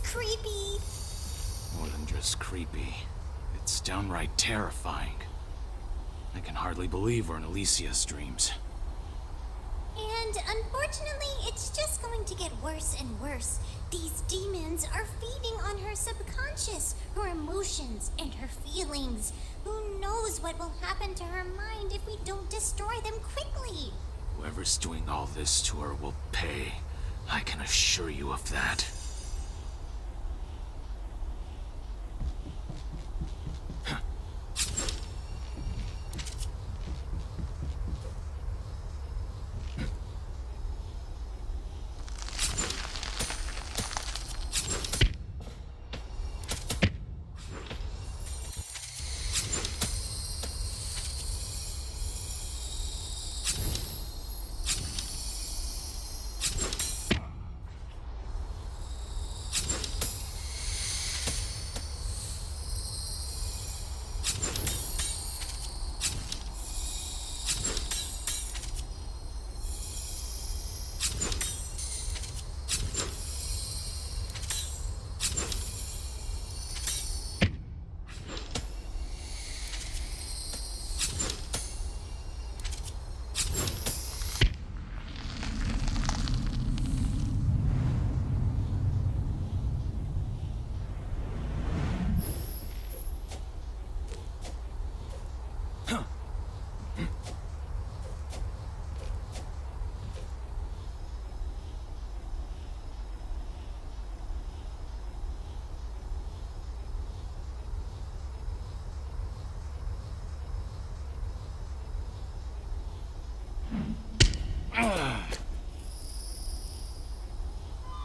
Creepy. More than just creepy. It's downright terrifying. I can hardly believe we're in Alicia's dreams. And unfortunately, it's just going to get worse and worse. These demons are feeding on her subconscious, her emotions, and her feelings. Who knows what will happen to her mind if we don't destroy them quickly? Whoever's doing all this to her will pay. I can assure you of that.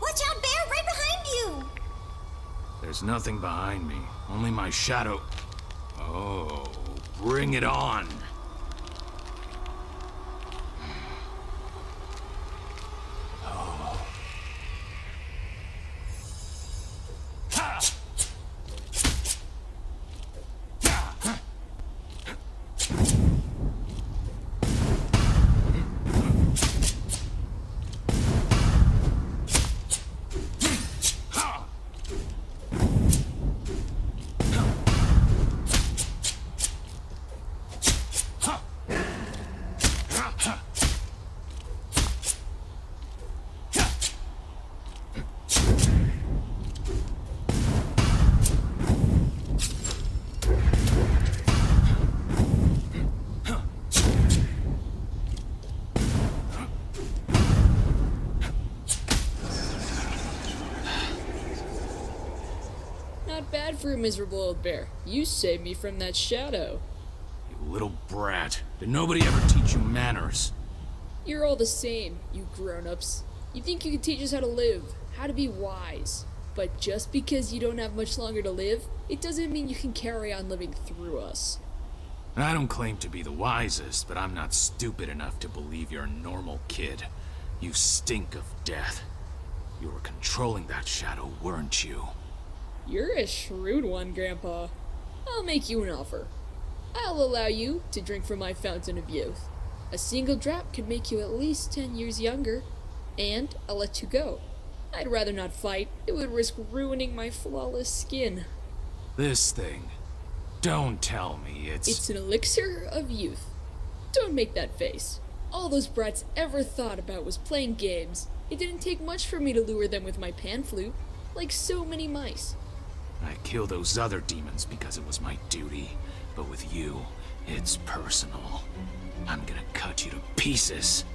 Watch out, Bear! Right behind you! There's nothing behind me. Only my shadow. Oh, bring it on! Not bad for a miserable old bear. You saved me from that shadow. You little brat. Did nobody ever teach you manners? You're all the same, you grown-ups. You think you can teach us how to live, how to be wise. But just because you don't have much longer to live, it doesn't mean you can carry on living through us. I don't claim to be the wisest, but I'm not stupid enough to believe you're a normal kid. You stink of death. You were controlling that shadow, weren't you? You're a shrewd one, Grandpa. I'll make you an offer. I'll allow you to drink from my fountain of youth. A single drop could make you at least 10 years younger. And I'll let you go. I'd rather not fight. It would risk ruining my flawless skin. This thing. Don't tell me It's an elixir of youth. Don't make that face. All those brats ever thought about was playing games. It didn't take much for me to lure them with my pan flute, like so many mice. I killed those other demons because it was my duty. But with you, it's personal. I'm gonna cut you to pieces.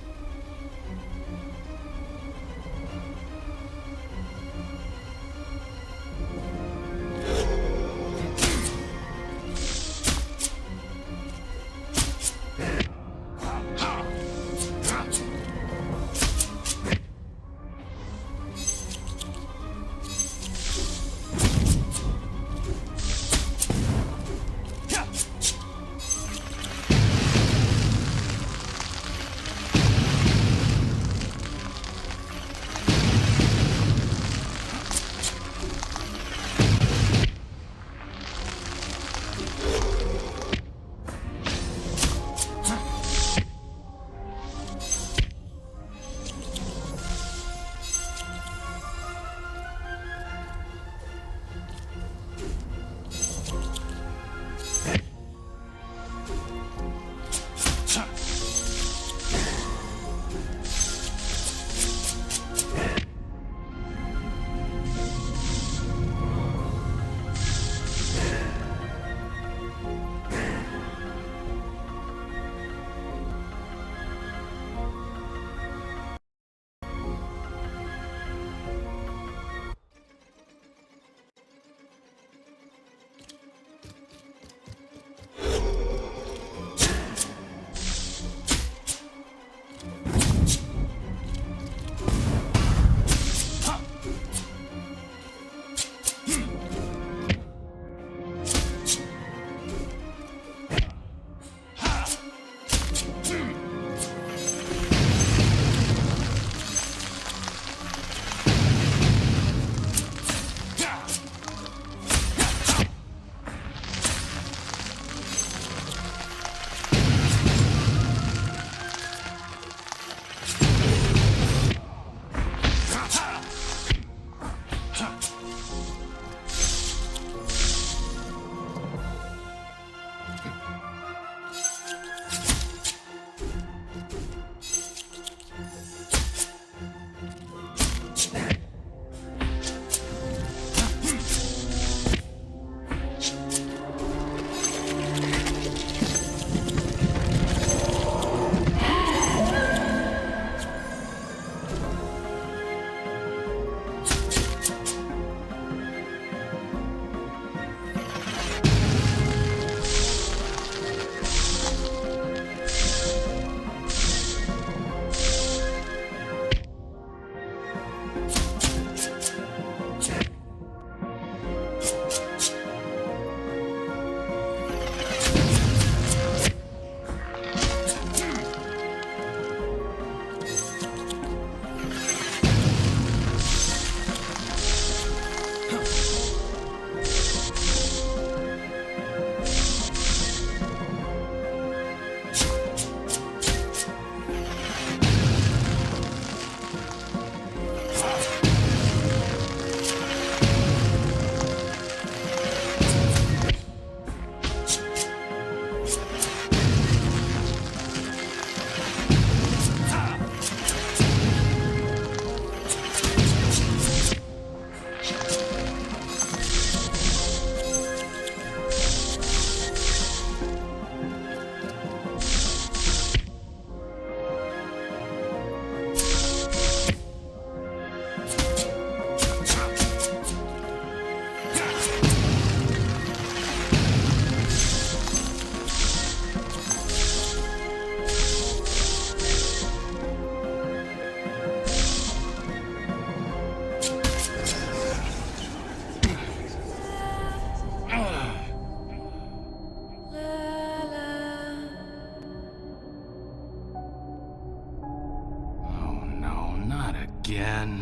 again.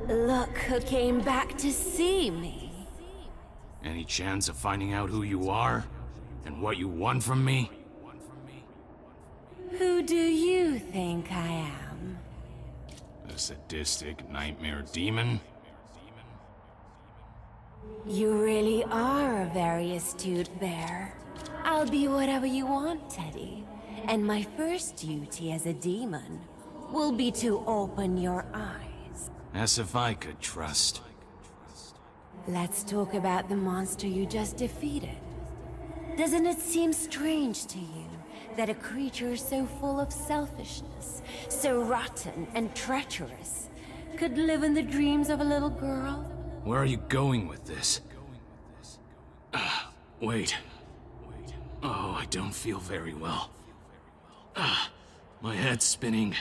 Look who came back to see me. Any chance of finding out who you are? And what you want from me? Who do you think I am? A sadistic nightmare demon? You really are a very astute bear. I'll be whatever you want, Teddy. And my first duty as a demon will be to open your eyes. As if I could trust. Let's talk about the monster you just defeated. Doesn't it seem strange to you that a creature so full of selfishness, so rotten and treacherous, could live in the dreams of a little girl? Where are you going with this? Wait. Oh, I don't feel very well. My head's spinning.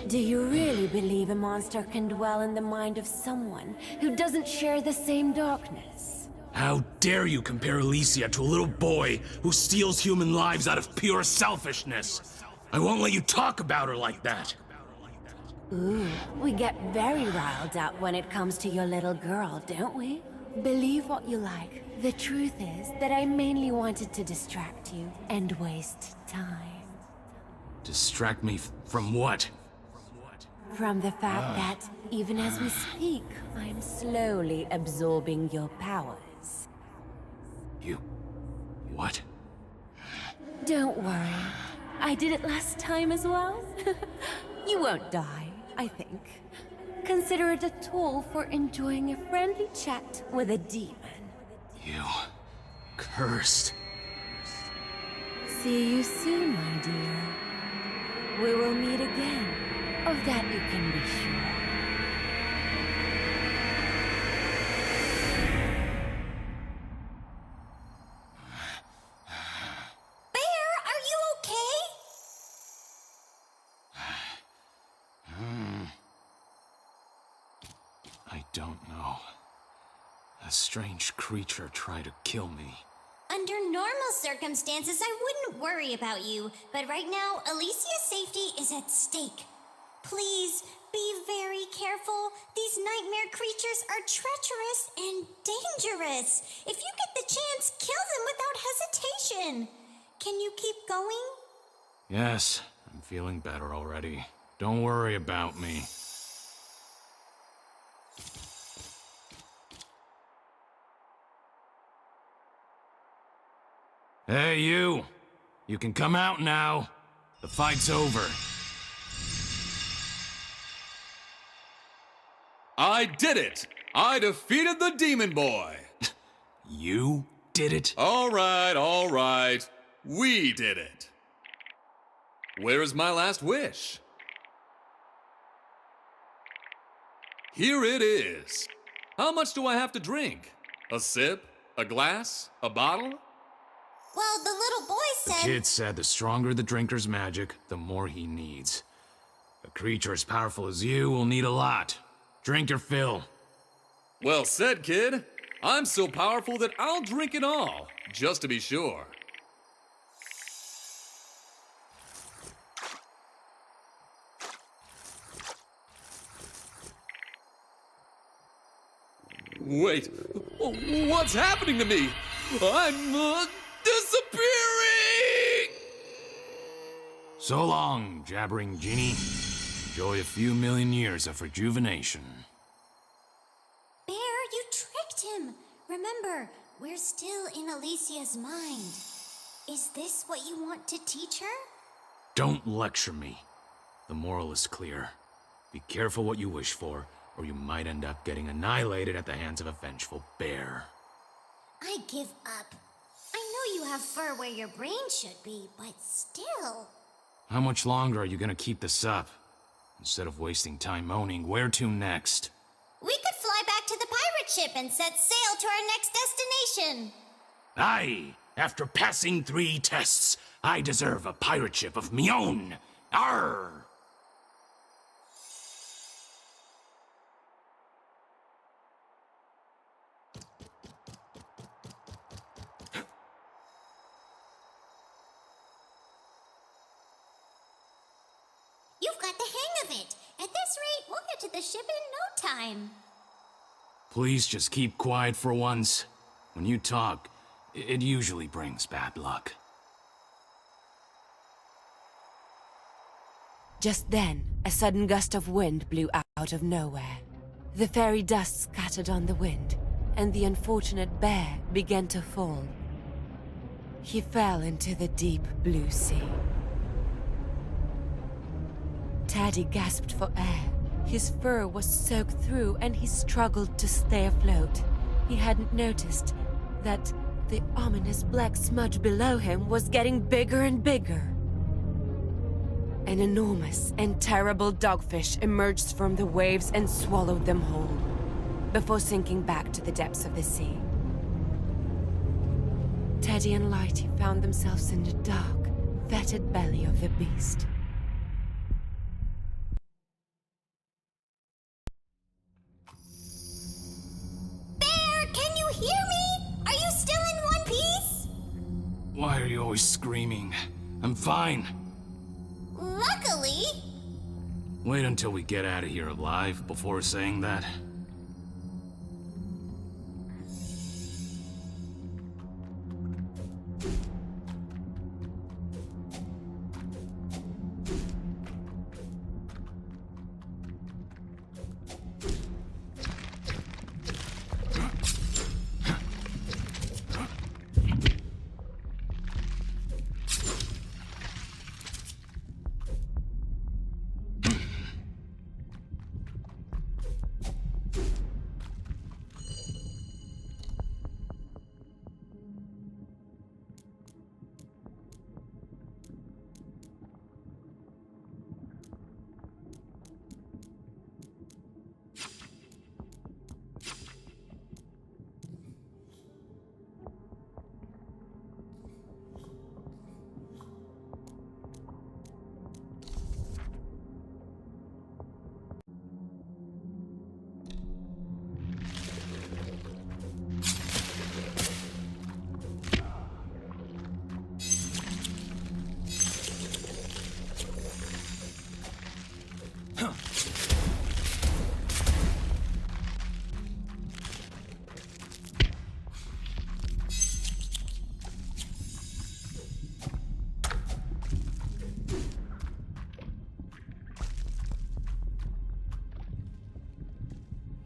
Do you really believe a monster can dwell in the mind of someone who doesn't share the same darkness? How dare you compare Alicia to a little boy who steals human lives out of pure selfishness? I won't let you talk about her like that. Ooh, we get very riled up when it comes to your little girl, don't we? Believe what you like. The truth is that I mainly wanted to distract you and waste time. Distract me from what? From the fact that, even as we speak, I'm slowly absorbing your powers. You... what? Don't worry. I did it last time as well. You won't die, I think. Consider it a tool for enjoying a friendly chat with a demon. You... cursed. See you soon, my dear. We will meet again. Of that you can be sure. Bear, are you okay? I don't know. A strange creature tried to kill me. Under normal circumstances, I wouldn't worry about you, but right now, Alicia's safety is at stake. Please, be very careful. These nightmare creatures are treacherous and dangerous. If you get the chance, kill them without hesitation. Can you keep going? Yes, I'm feeling better already. Don't worry about me. Hey, you! You can come out now. The fight's over. I did it! I defeated the demon boy! You did it? All right. We did it. Where is my last wish? Here it is. How much do I have to drink? A sip? A glass? A bottle? Well, the little boy The said... kid said the stronger the drinker's magic, the more he needs. A creature as powerful as you will need a lot. Drink your fill. Well said, kid. I'm so powerful that I'll drink it all, just to be sure. Wait, what's happening to me? I'm disappearing! So long, jabbering genie. Enjoy a few million years of rejuvenation. Bear, you tricked him. Remember, we're still in Alicia's mind. Is this what you want to teach her? Don't lecture me. The moral is clear. Be careful what you wish for, or you might end up getting annihilated at the hands of a vengeful bear. I give up. I know you have fur where your brain should be, but still. How much longer are you gonna keep this up? Instead of wasting time moaning, where to next? We could fly back to the pirate ship and set sail to our next destination. Aye! After passing 3 tests, I deserve a pirate ship of me own! Arr! time. Please just keep quiet for once. When you talk, it usually brings bad luck. Just then, a sudden gust of wind blew out of nowhere. The fairy dust scattered on the wind, and the unfortunate bear began to fall. He fell into the deep blue sea. Teddy gasped for air. His fur was soaked through and he struggled to stay afloat. He hadn't noticed that the ominous black smudge below him was getting bigger and bigger. An enormous and terrible dogfish emerged from the waves and swallowed them whole, before sinking back to the depths of the sea. Teddy and Lighty found themselves in the dark, fetid belly of the beast. Bear, can you hear me? Are you still in one piece? Why are you always screaming? I'm fine. Luckily. Wait until we get out of here alive before saying that.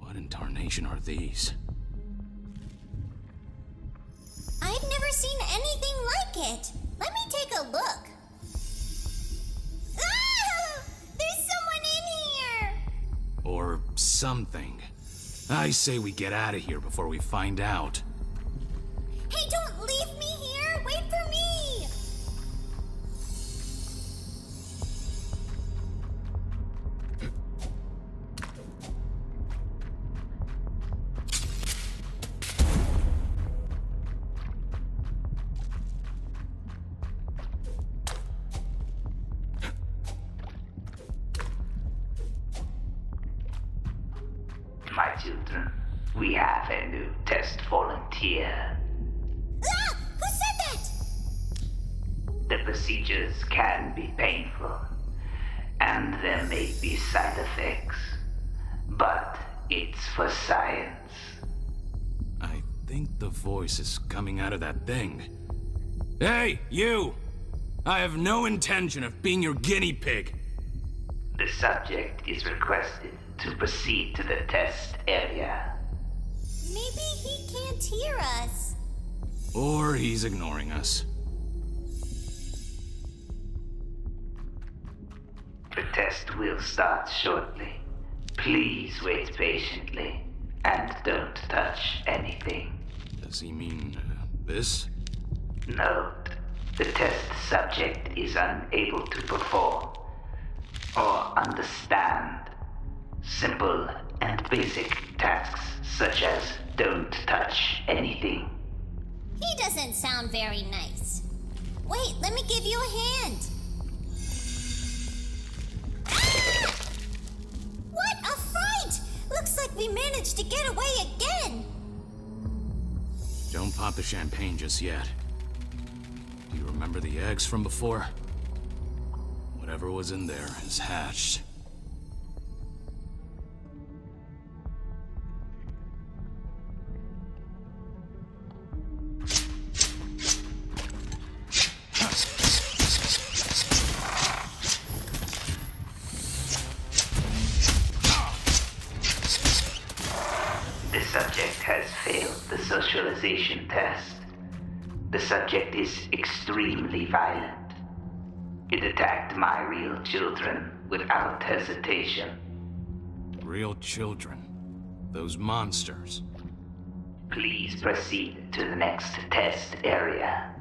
What in tarnation are these? I've never seen anything like it. Let me take a look. Ah! There's someone in here! Or something. I say we get out of here before we find out. Hey, don't leave me here! Wait for me! My children, we have a new test volunteer. Ah! Who said that? The procedures can be painful, and there may be side effects, but it's for science. I think the voice is coming out of that thing. Hey, you! I have no intention of being your guinea pig. The subject is requested to proceed to the test area. Maybe he can't hear us. Or he's ignoring us. The test will start shortly. Please wait patiently, and don't touch anything. Does he mean this? Note, the test subject is unable to perform or understand simple and basic tasks such as don't touch anything. He doesn't sound very nice. Wait, let me give you a hand. Ah! What a fight! Looks like we managed to get away again. Don't pop the champagne just yet. Do you remember the eggs from before? Whatever was in there has hatched. has failed the socialization test. The subject is extremely violent. It attacked my real children without hesitation. Real children. Those monsters. Please proceed to the next test area.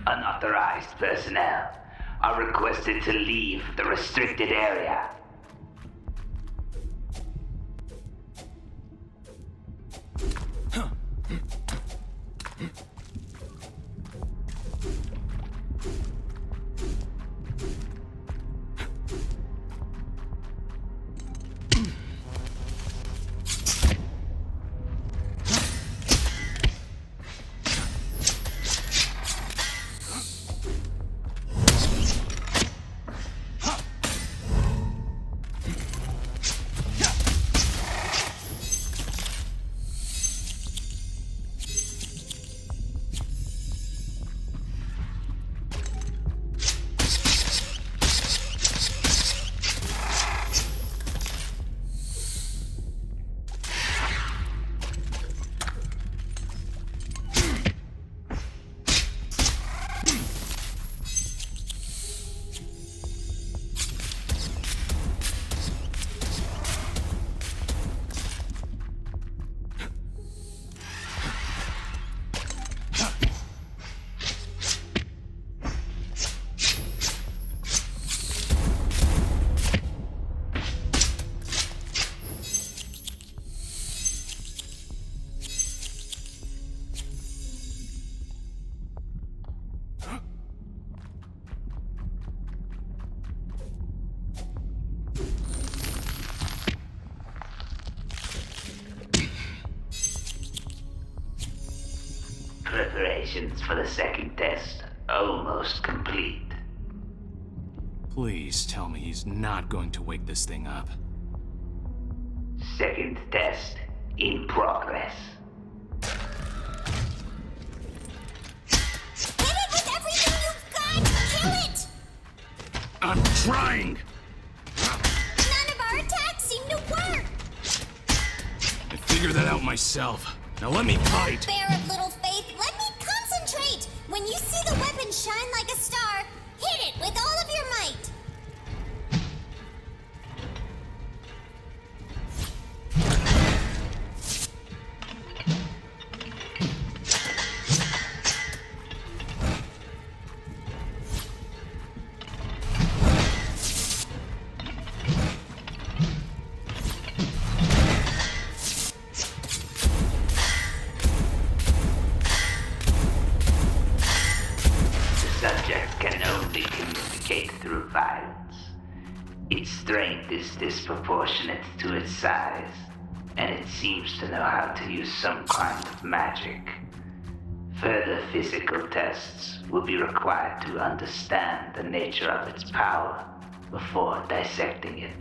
Unauthorized personnel are requested to leave the restricted area. Preparations for the second test almost complete. Please tell me he's not going to wake this thing up. Second test in progress. Hit it with everything you've got! Kill it! I'm trying! None of our attacks seem to work! I figured that out myself. Now let me fight! Bear of little faith, let me concentrate! When you see the weapon shine like a star, hit it with all of your might! Through violence. Its strength is disproportionate to its size, and it seems to know how to use some kind of magic. Further physical tests will be required to understand the nature of its power before dissecting it.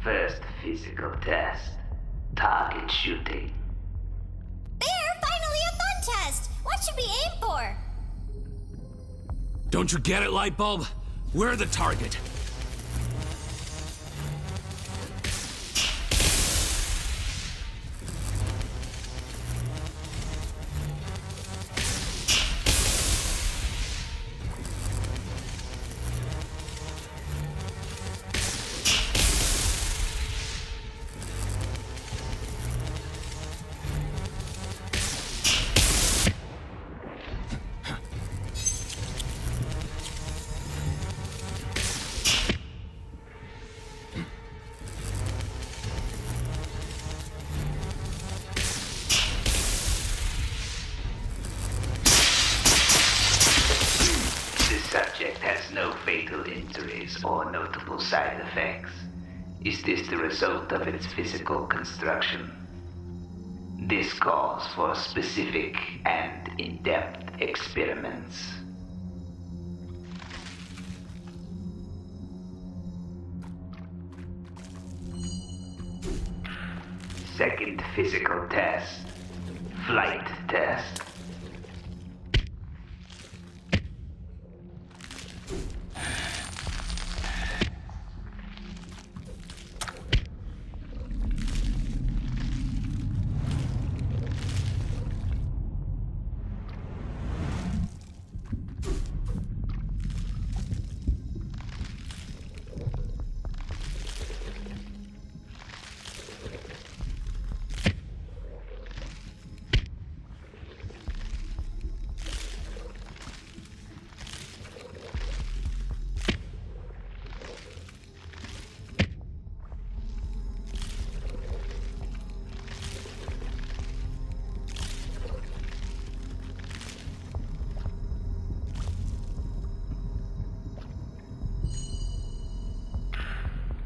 First physical test. Target shooting. Bear, finally a fun test! What should we aim for? Don't you get it, Lightbulb? We're the target. Subject has no fatal injuries or notable side effects. Is this the result of its physical construction? This calls for specific and in-depth experiments. Second physical test. Flight test.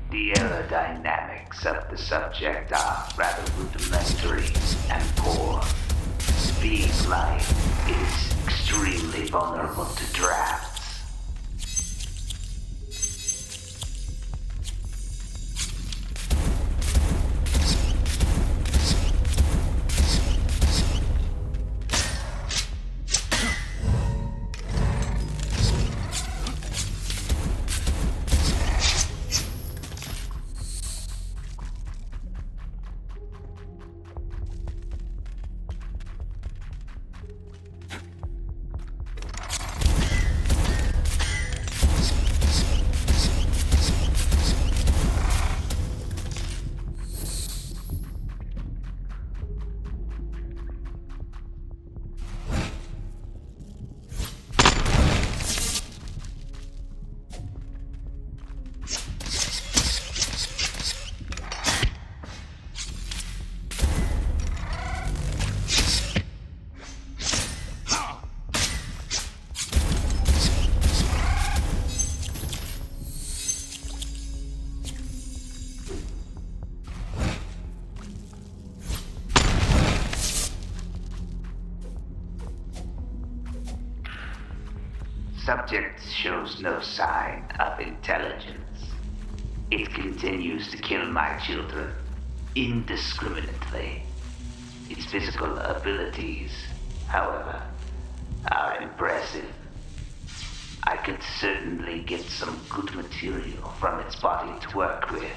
The aerodynamics of the subject are rather rudimentary and poor. Being light, it is extremely vulnerable to drafts. subject shows no sign of intelligence. It continues to kill my children indiscriminately. Its physical abilities, however, are impressive. I could certainly get some good material from its body to work with.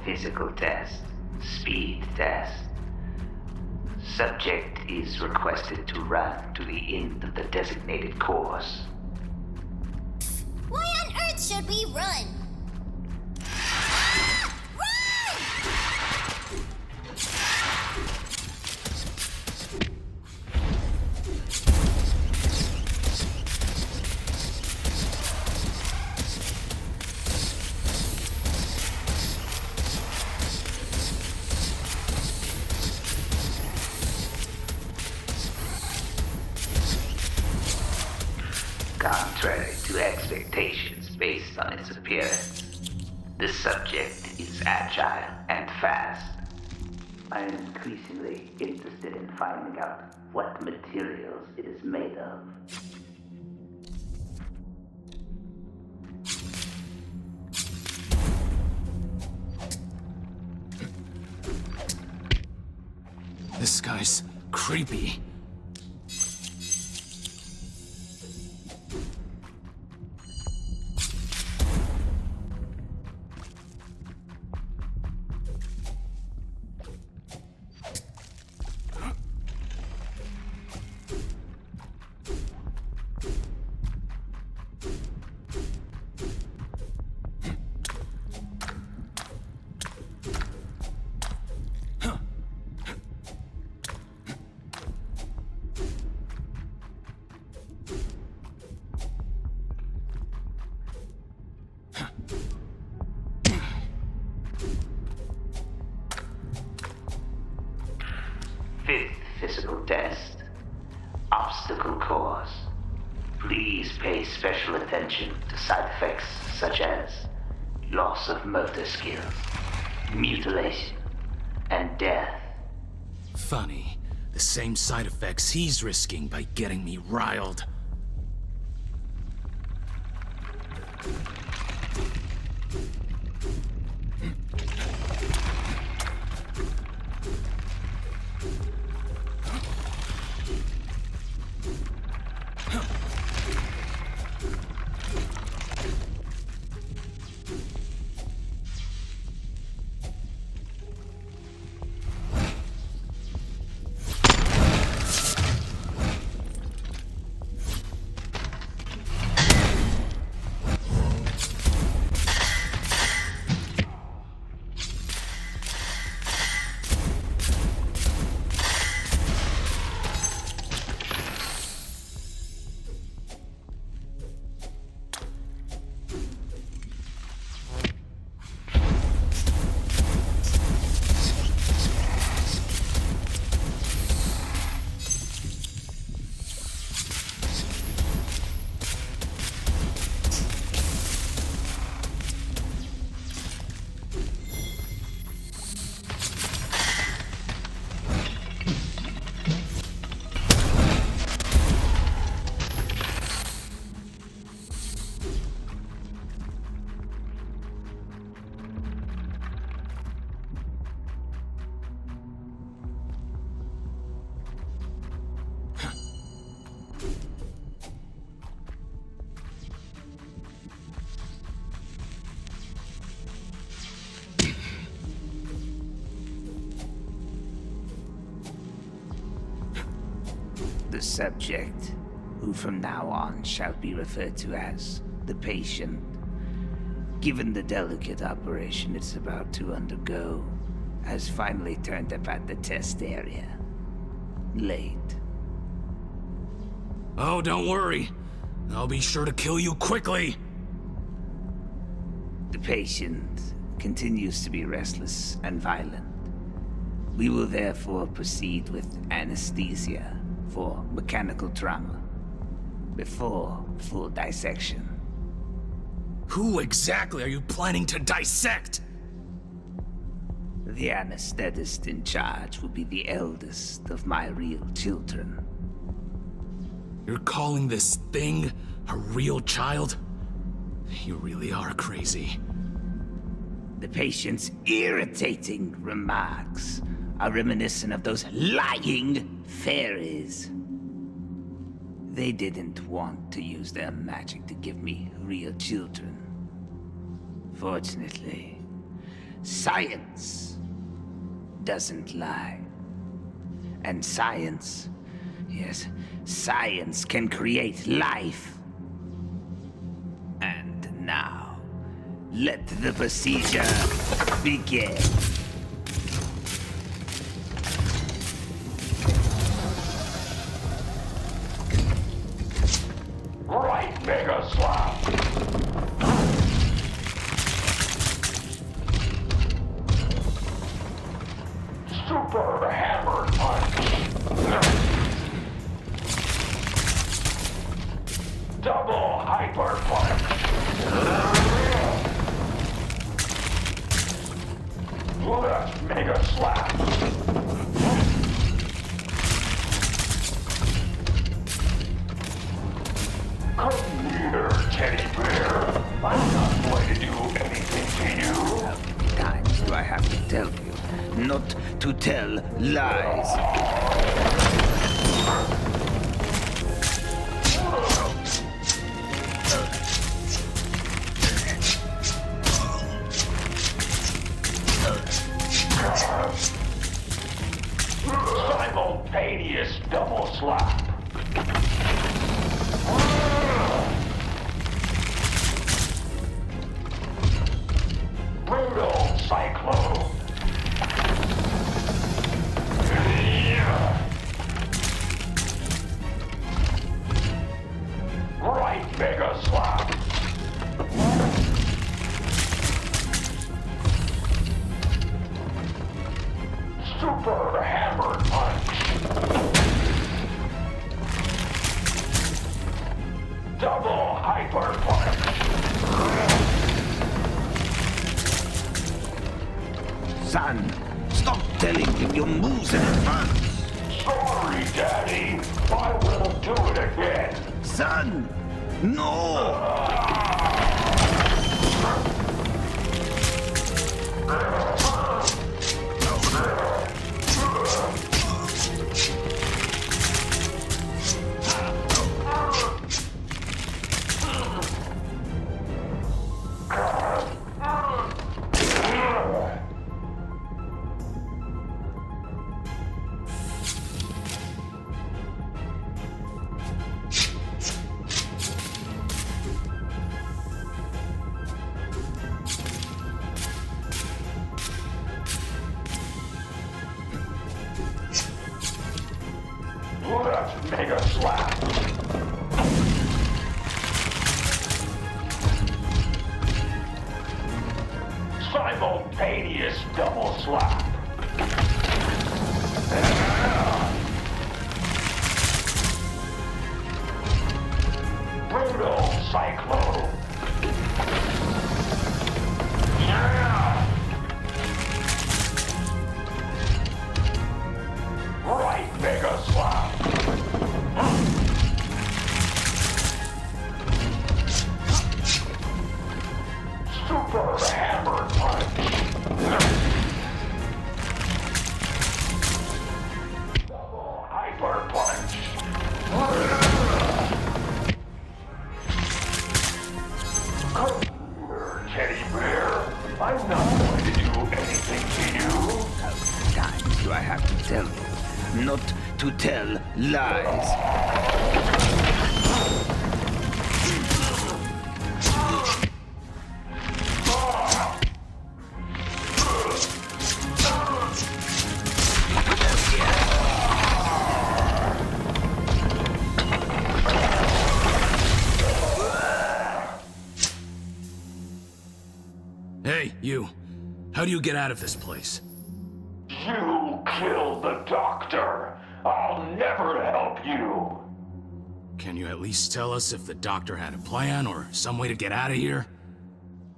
Physical test. Speed test. Subject is requested to run to the end of the designated course. Why on earth should we run? Contrary to expectations based on its appearance, the subject is agile and fast. I am increasingly interested in finding out what materials it is made of. This guy's creepy. physical test. Obstacle course. Please pay special attention to side effects such as loss of motor skills, mutilation, and death. Funny. The same side effects he's risking by getting me riled. The subject, who from now on shall be referred to as the patient, given the delicate operation it's about to undergo, has finally turned up at the test area. Late. Oh, don't worry. I'll be sure to kill you quickly. The patient continues to be restless and violent. We will therefore proceed with anesthesia for mechanical trauma before full dissection. Who exactly are you planning to dissect? The anesthetist in charge will be the eldest of my real children. You're calling this thing a real child? You really are crazy. The patient's irritating remarks are reminiscent of those lying fairies. They didn't want to use their magic to give me real children. Fortunately, science doesn't lie. And science, yes, science can create life. And now, let the procedure begin. Right, Mega Slap! Super Hammer Punch! Double Hyper Punch! Left Mega Slap! Come here, teddy bear. I'm not going to do anything to you. How many times do I have to tell you not to tell lies? Simultaneous double slap. Brutal Cyclone. Right Mega Slap. Super Hammer Punch. son. Stop telling him your moves in advance. Sorry, Daddy. I won't do it again. Son! No! Let's make a slap. Simultaneous double slap. Brutal cyclone. Right mega slap. Super hammer punch. Double hyper punch. Come here, teddy bear. I'm not going to do anything to you. How many times do I have to tell you not to tell lies? Hey, you. How do you get out of this place? You killed the doctor. I'll never help you. Can you at least tell us if the doctor had a plan or some way to get out of here?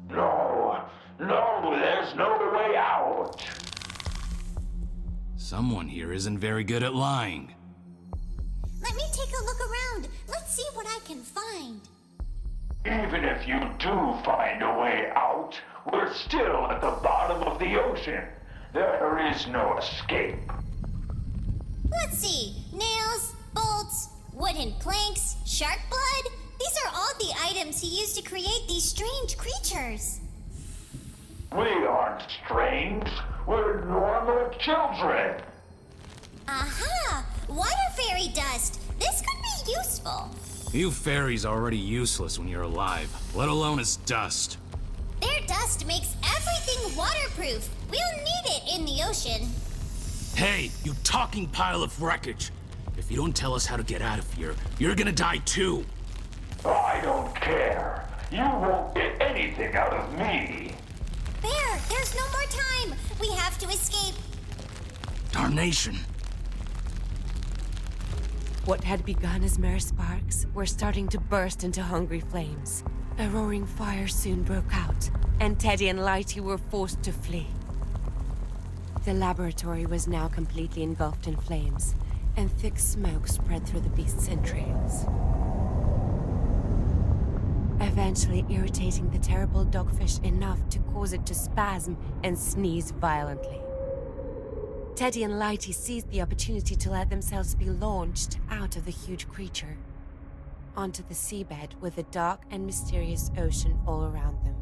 No, there's no way out. Someone here isn't very good at lying. Let me take a look around. Let's see what I can find. Even if you do find a way out, we're still at the bottom of the ocean. There is no escape. Let's see. Nails, bolts, wooden planks, shark blood. These are all the items he used to create these strange creatures. We aren't strange. We're normal children. Aha! Water fairy dust. This could be useful. You fairies are already useless when you're alive, let alone as dust. Their dust makes everything waterproof. We'll need it in the ocean. Hey, you talking pile of wreckage! If you don't tell us how to get out of here, you're gonna die too! I don't care. You won't get anything out of me. Bear, there's no more time. We have to escape. Darnation! What had begun as mere sparks were starting to burst into hungry flames. A roaring fire soon broke out, and Teddy and Lighty were forced to flee. The laboratory was now completely engulfed in flames, and thick smoke spread through the beast's entrails, eventually irritating the terrible dogfish enough to cause it to spasm and sneeze violently. Teddy and Lighty seized the opportunity to let themselves be launched out of the huge creature, onto the seabed with the dark and mysterious ocean all around them.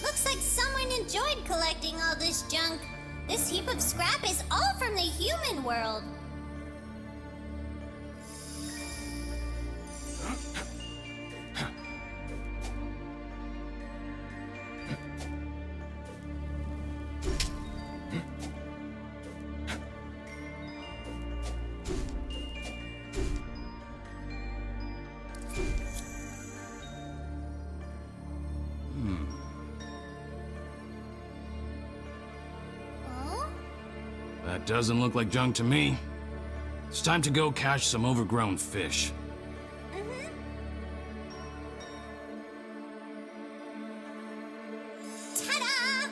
Looks like someone enjoyed collecting all this junk. This heap of scrap is all from the human world. That doesn't look like junk to me. It's time to go catch some overgrown fish. Ta-da!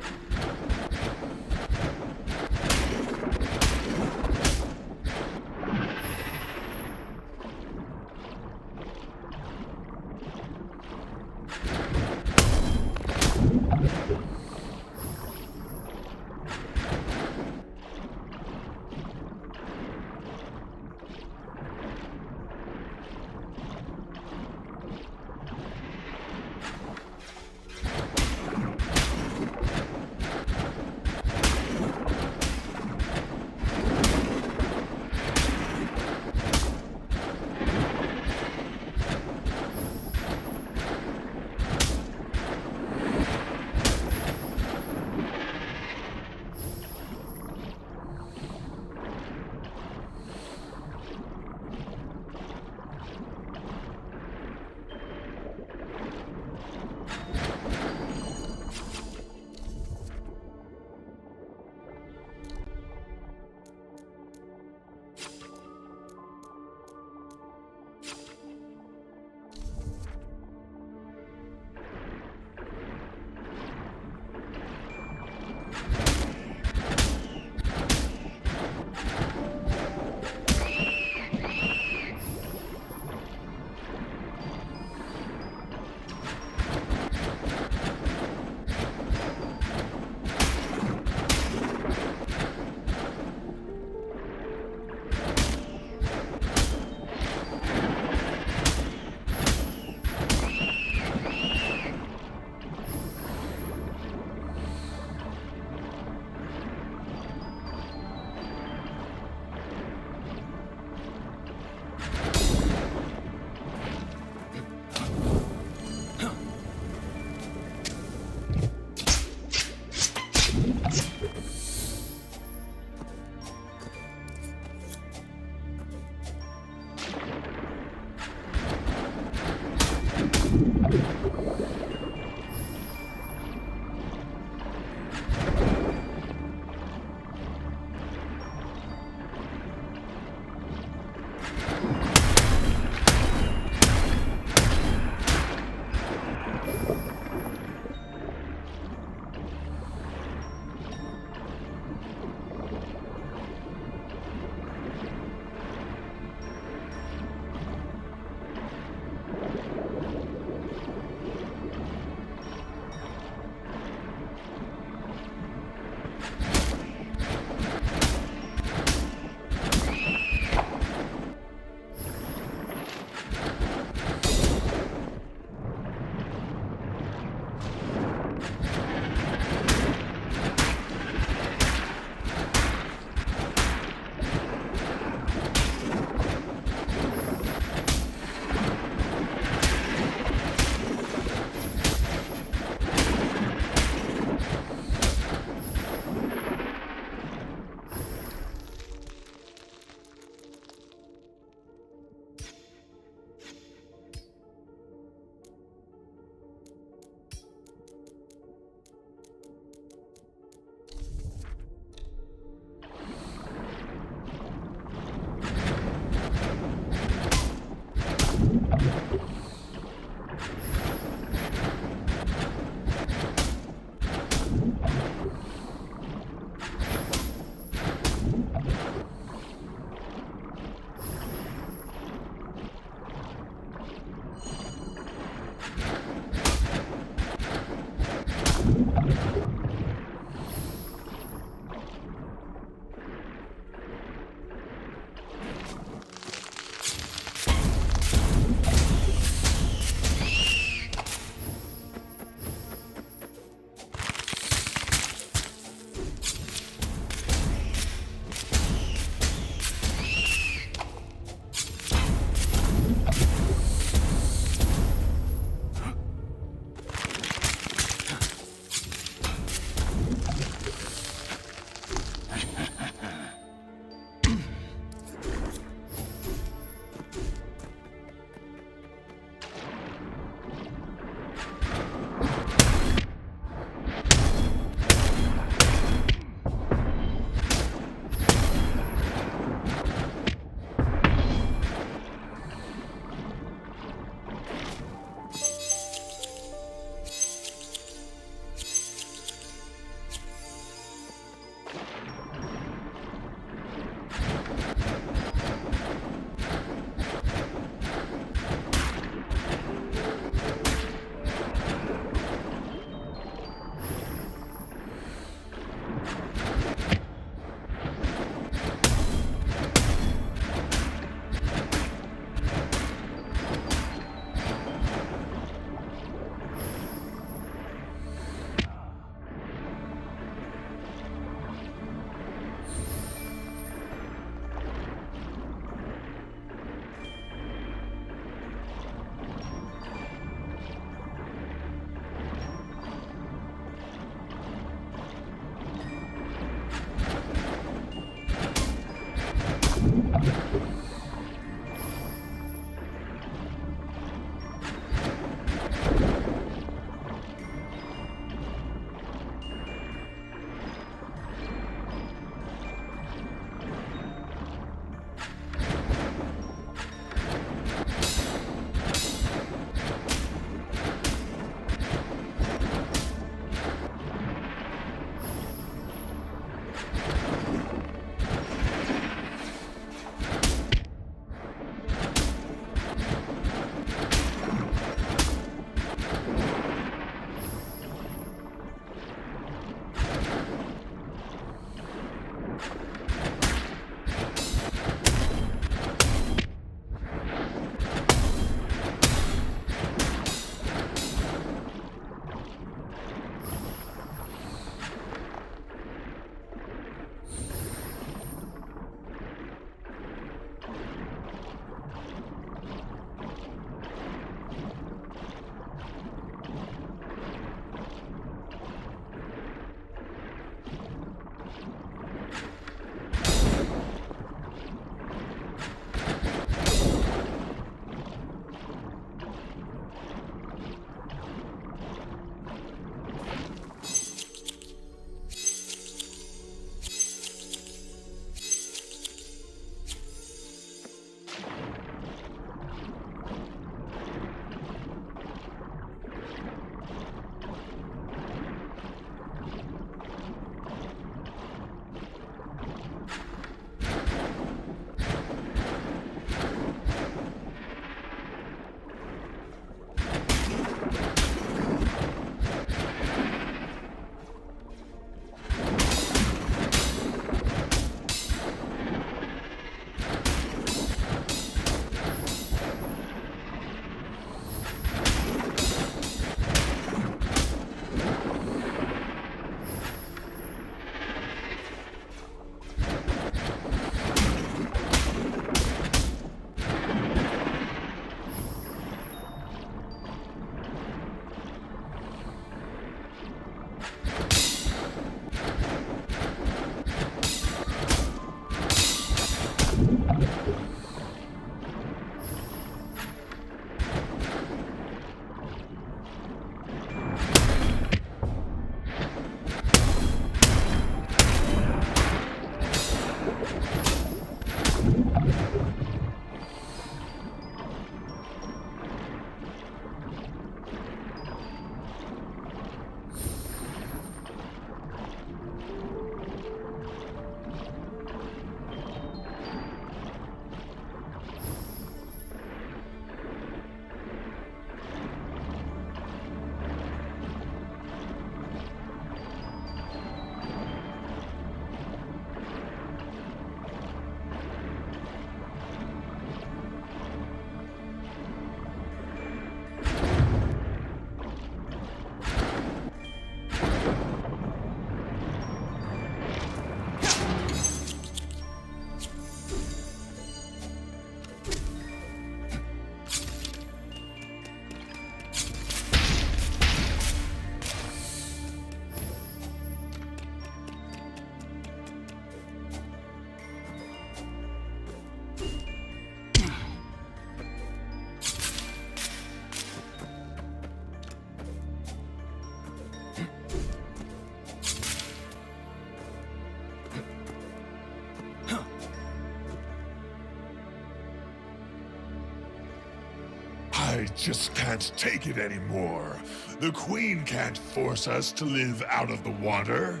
I just can't take it anymore. The Queen can't force us to live out of the water.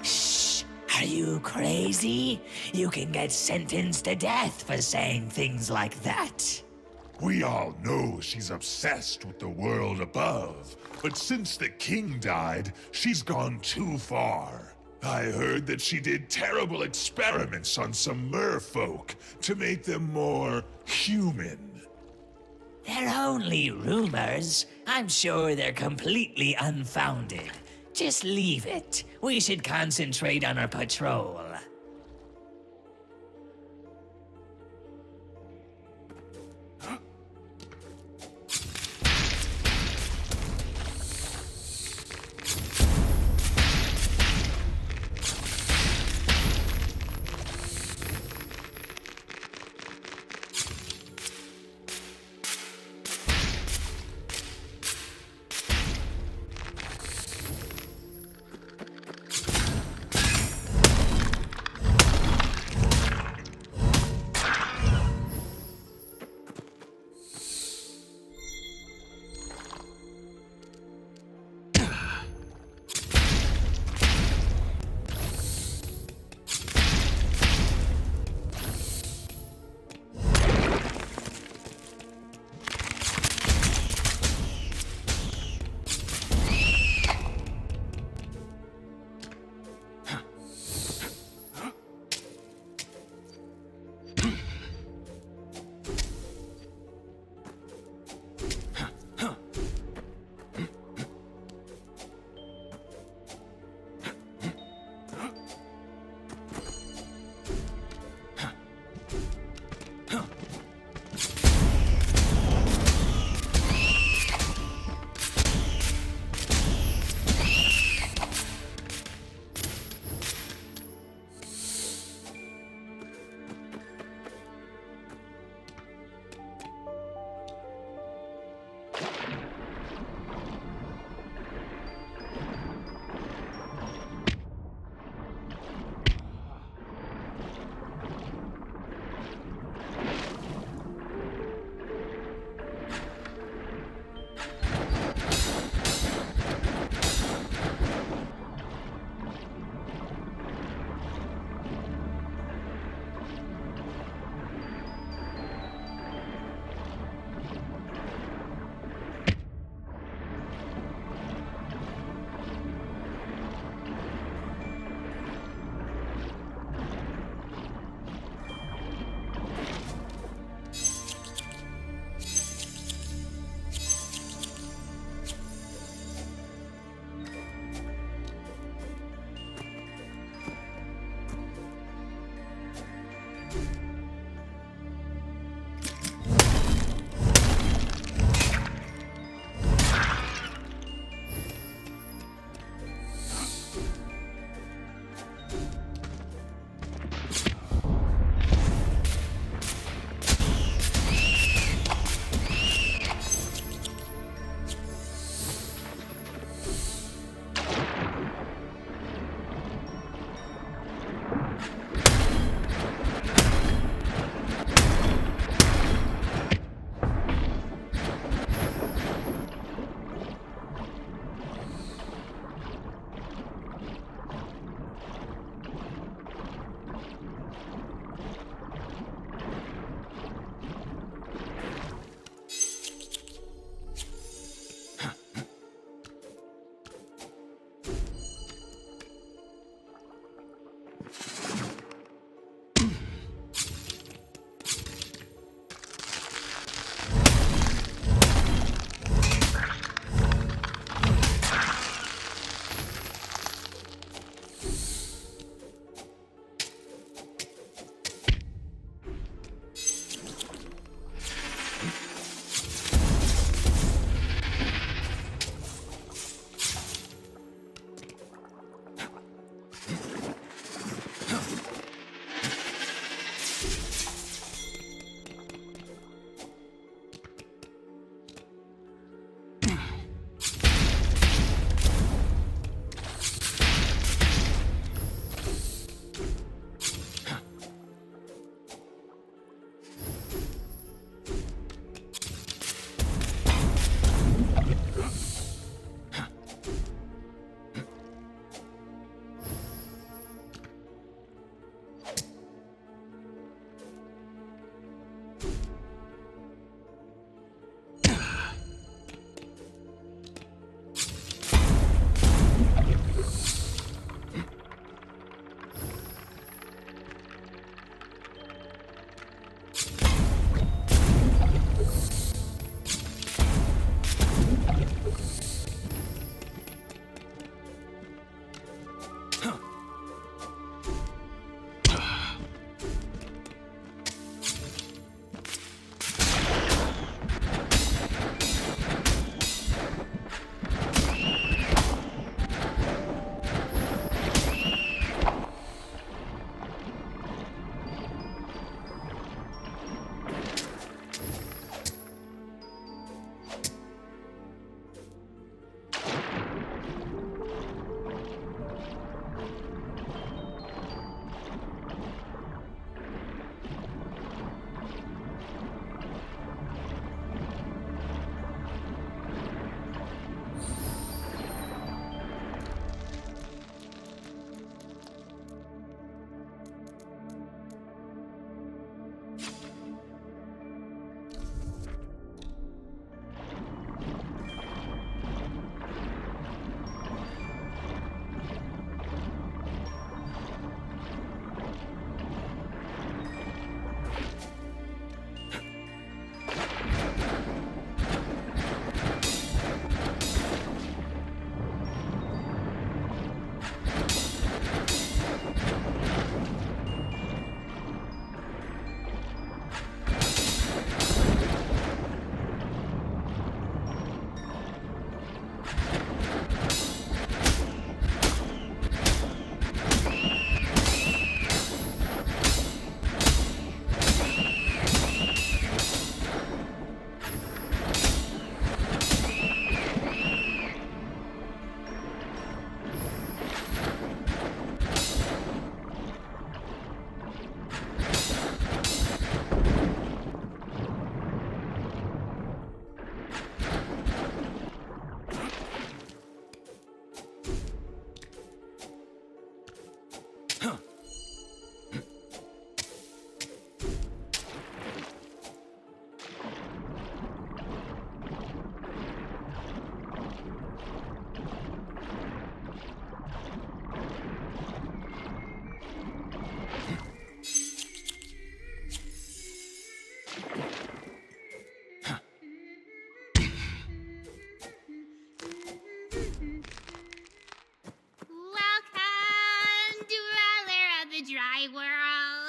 Shh! Are you crazy? You can get sentenced to death for saying things like that. We all know she's obsessed with the world above, but since the king died, she's gone too far. I heard that she did terrible experiments on some merfolk to make them more human. They're only rumors. I'm sure they're completely unfounded. Just leave it. We should concentrate on our patrol.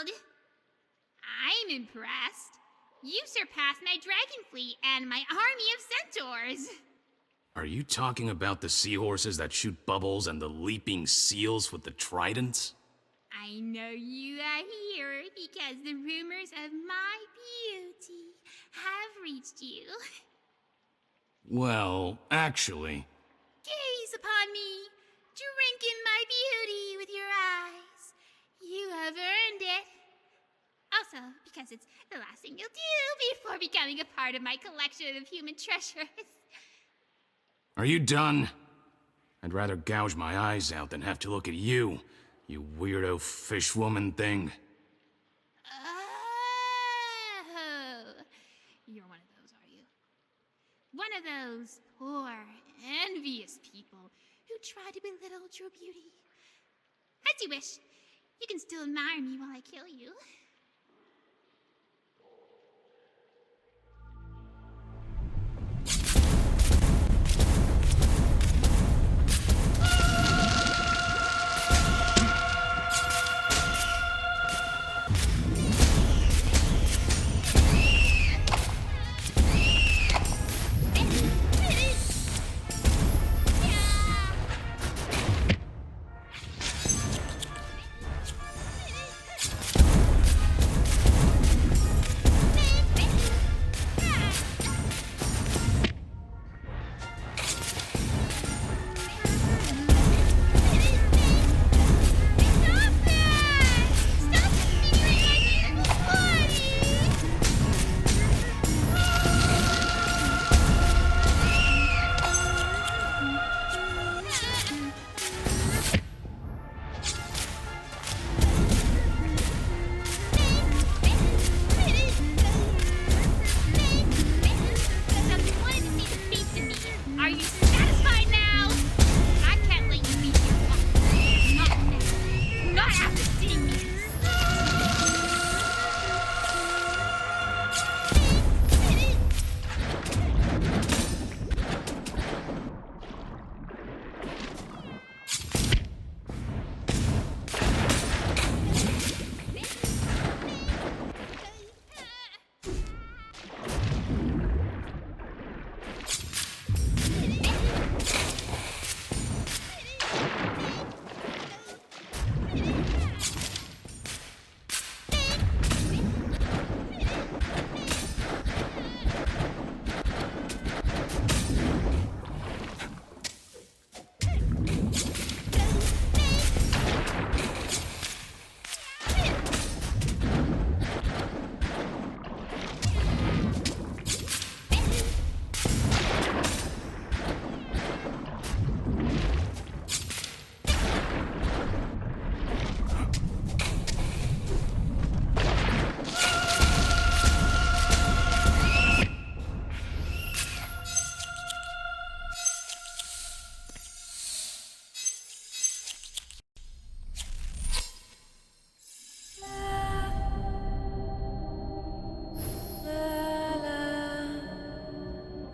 world. I'm impressed. You surpassed my dragon fleet and my army of centaurs. Are you talking about the seahorses that shoot bubbles and the leaping seals with the tridents? I know you are here because the rumors of my beauty have reached you. Well, actually... Gaze upon me. Drink in my beauty with your eyes. You have earned it. Also, because it's the last thing you'll do before becoming a part of my collection of human treasures. Are you done? I'd rather gouge my eyes out than have to look at you, you weirdo fish woman thing. Oh, you're one of those, are you? One of those poor, envious people who try to belittle true beauty. As you wish. You can still admire me while I kill you.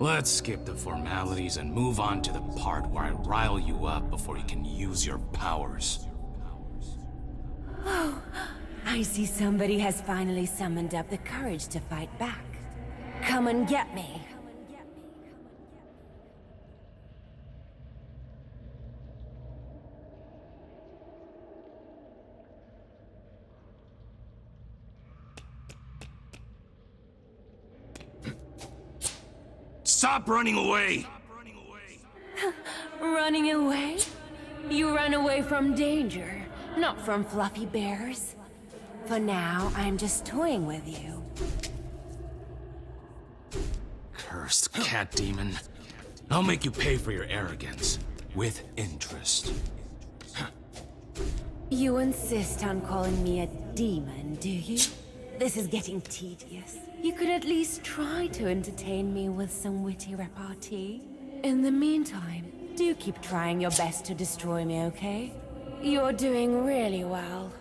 Let's skip the formalities and move on to the part where I rile you up before you can use your powers. Oh, I see somebody has finally summoned up the courage to fight back. Come and get me. Stop running away! Running away? You run away from danger, not from fluffy bears. For now, I'm just toying with you. Cursed cat demon. I'll make you pay for your arrogance. With interest. You insist on calling me a demon, do you? This is getting tedious. You could at least try to entertain me with some witty repartee. In the meantime, do keep trying your best to destroy me, okay? You're doing really well.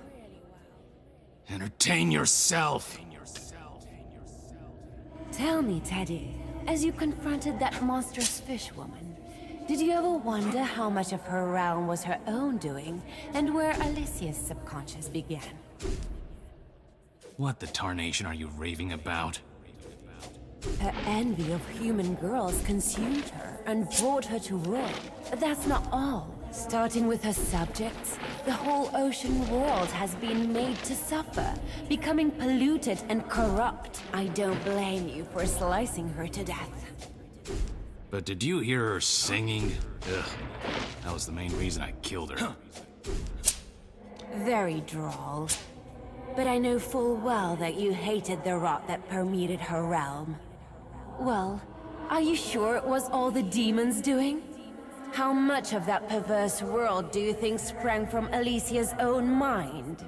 Entertain yourself! Tell me, Teddy, as you confronted that monstrous fish woman, did you ever wonder how much of her realm was her own doing, and where Alicia's subconscious began? What the tarnation are you raving about? Her envy of human girls consumed her and brought her to rule. But that's not all. Starting with her subjects, the whole ocean world has been made to suffer, becoming polluted and corrupt. I don't blame you for slicing her to death. But did you hear her singing? Ugh. That was the main reason I killed her. Very droll. But I know full well that you hated the rot that permeated her realm. Well, are you sure it was all the demons doing? How much of that perverse world do you think sprang from Alicia's own mind?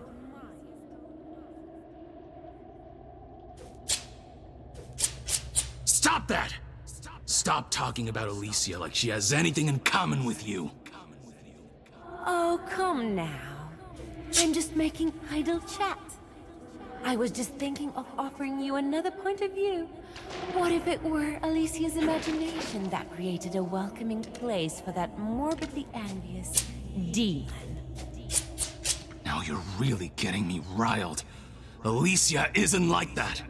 Stop that! Stop talking about Alicia like she has anything in common with you. Oh, come now. I'm just making idle chat. I was just thinking of offering you another point of view. What if it were Alicia's imagination that created a welcoming place for that morbidly envious demon? Now you're really getting me riled. Alicia isn't like that.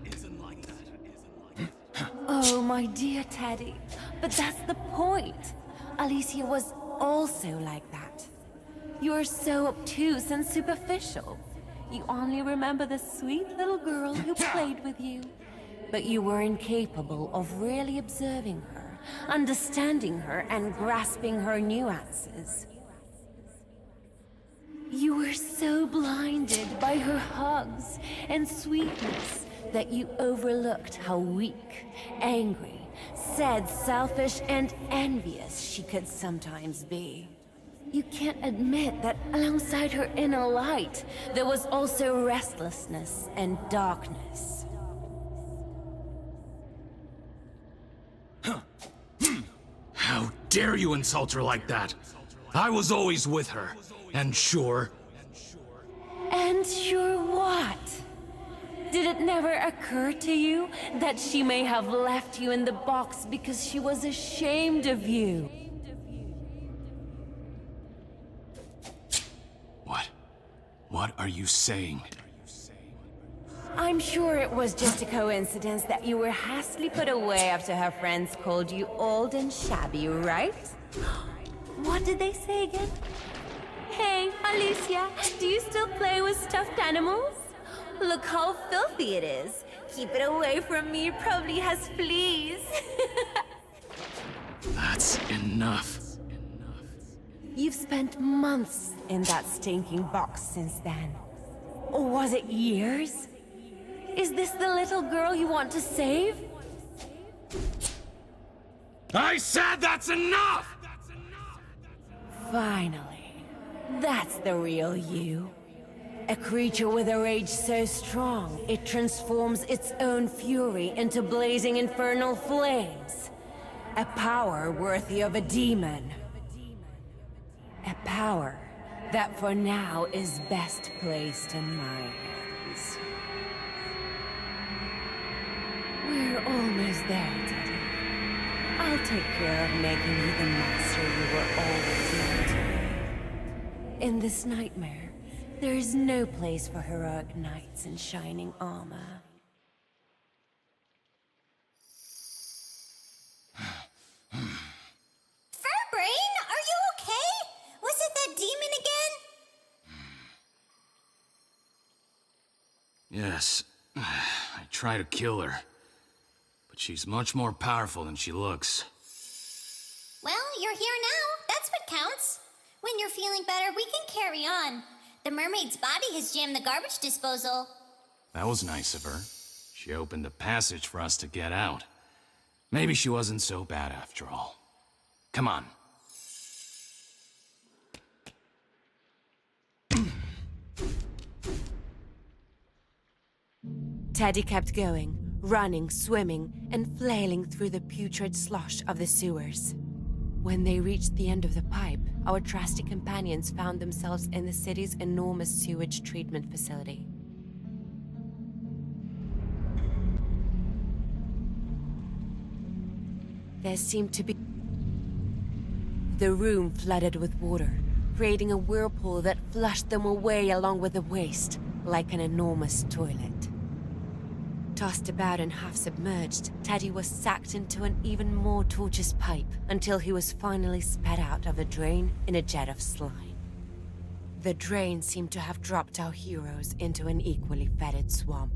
Oh, my dear Teddy, but that's the point. Alicia was also like that. You're so obtuse and superficial. You only remember the sweet little girl who played with you. But you were incapable of really observing her, understanding her, and grasping her nuances. You were so blinded by her hugs and sweetness that you overlooked how weak, angry, sad, selfish, and envious she could sometimes be. You can't admit that alongside her inner light, there was also restlessness and darkness. How dare you insult her like that? I was always with her, and sure... And sure what? Did it never occur to you that she may have left you in the box because she was ashamed of you? What are you saying? I'm sure it was just a coincidence that you were hastily put away after her friends called you old and shabby, right? What did they say again? Hey, Alicia, do you still play with stuffed animals? Look how filthy it is. Keep it away from me, it probably has fleas. That's enough. You've spent months in that stinking box since then. Or was it years? Is this the little girl you want to save? I said that's enough! Finally. That's the real you. A creature with a rage so strong, it transforms its own fury into blazing infernal flames. A power worthy of a demon. A power that for now is best placed in my hands. We're almost there, Teddy. I'll take care of making you the master you were always meant to be. In this nightmare, there is no place for heroic knights in shining armor. Furbrain, are you okay? Was it that demon again? Yes, I try to kill her. But she's much more powerful than she looks. Well, you're here now. That's what counts. When you're feeling better, we can carry on. The mermaid's body has jammed the garbage disposal. That was nice of her. She opened a passage for us to get out. Maybe she wasn't so bad after all. Come on. Teddy kept going, running, swimming, and flailing through the putrid slush of the sewers. When they reached the end of the pipe, our trusty companions found themselves in the city's enormous sewage treatment facility. There seemed to be the room flooded with water, creating a whirlpool that flushed them away along with the waste, like an enormous toilet. Tossed about and half submerged, Teddy was sacked into an even more tortuous pipe until he was finally spat out of the drain in a jet of slime. The drain seemed to have dropped our heroes into an equally fetid swamp.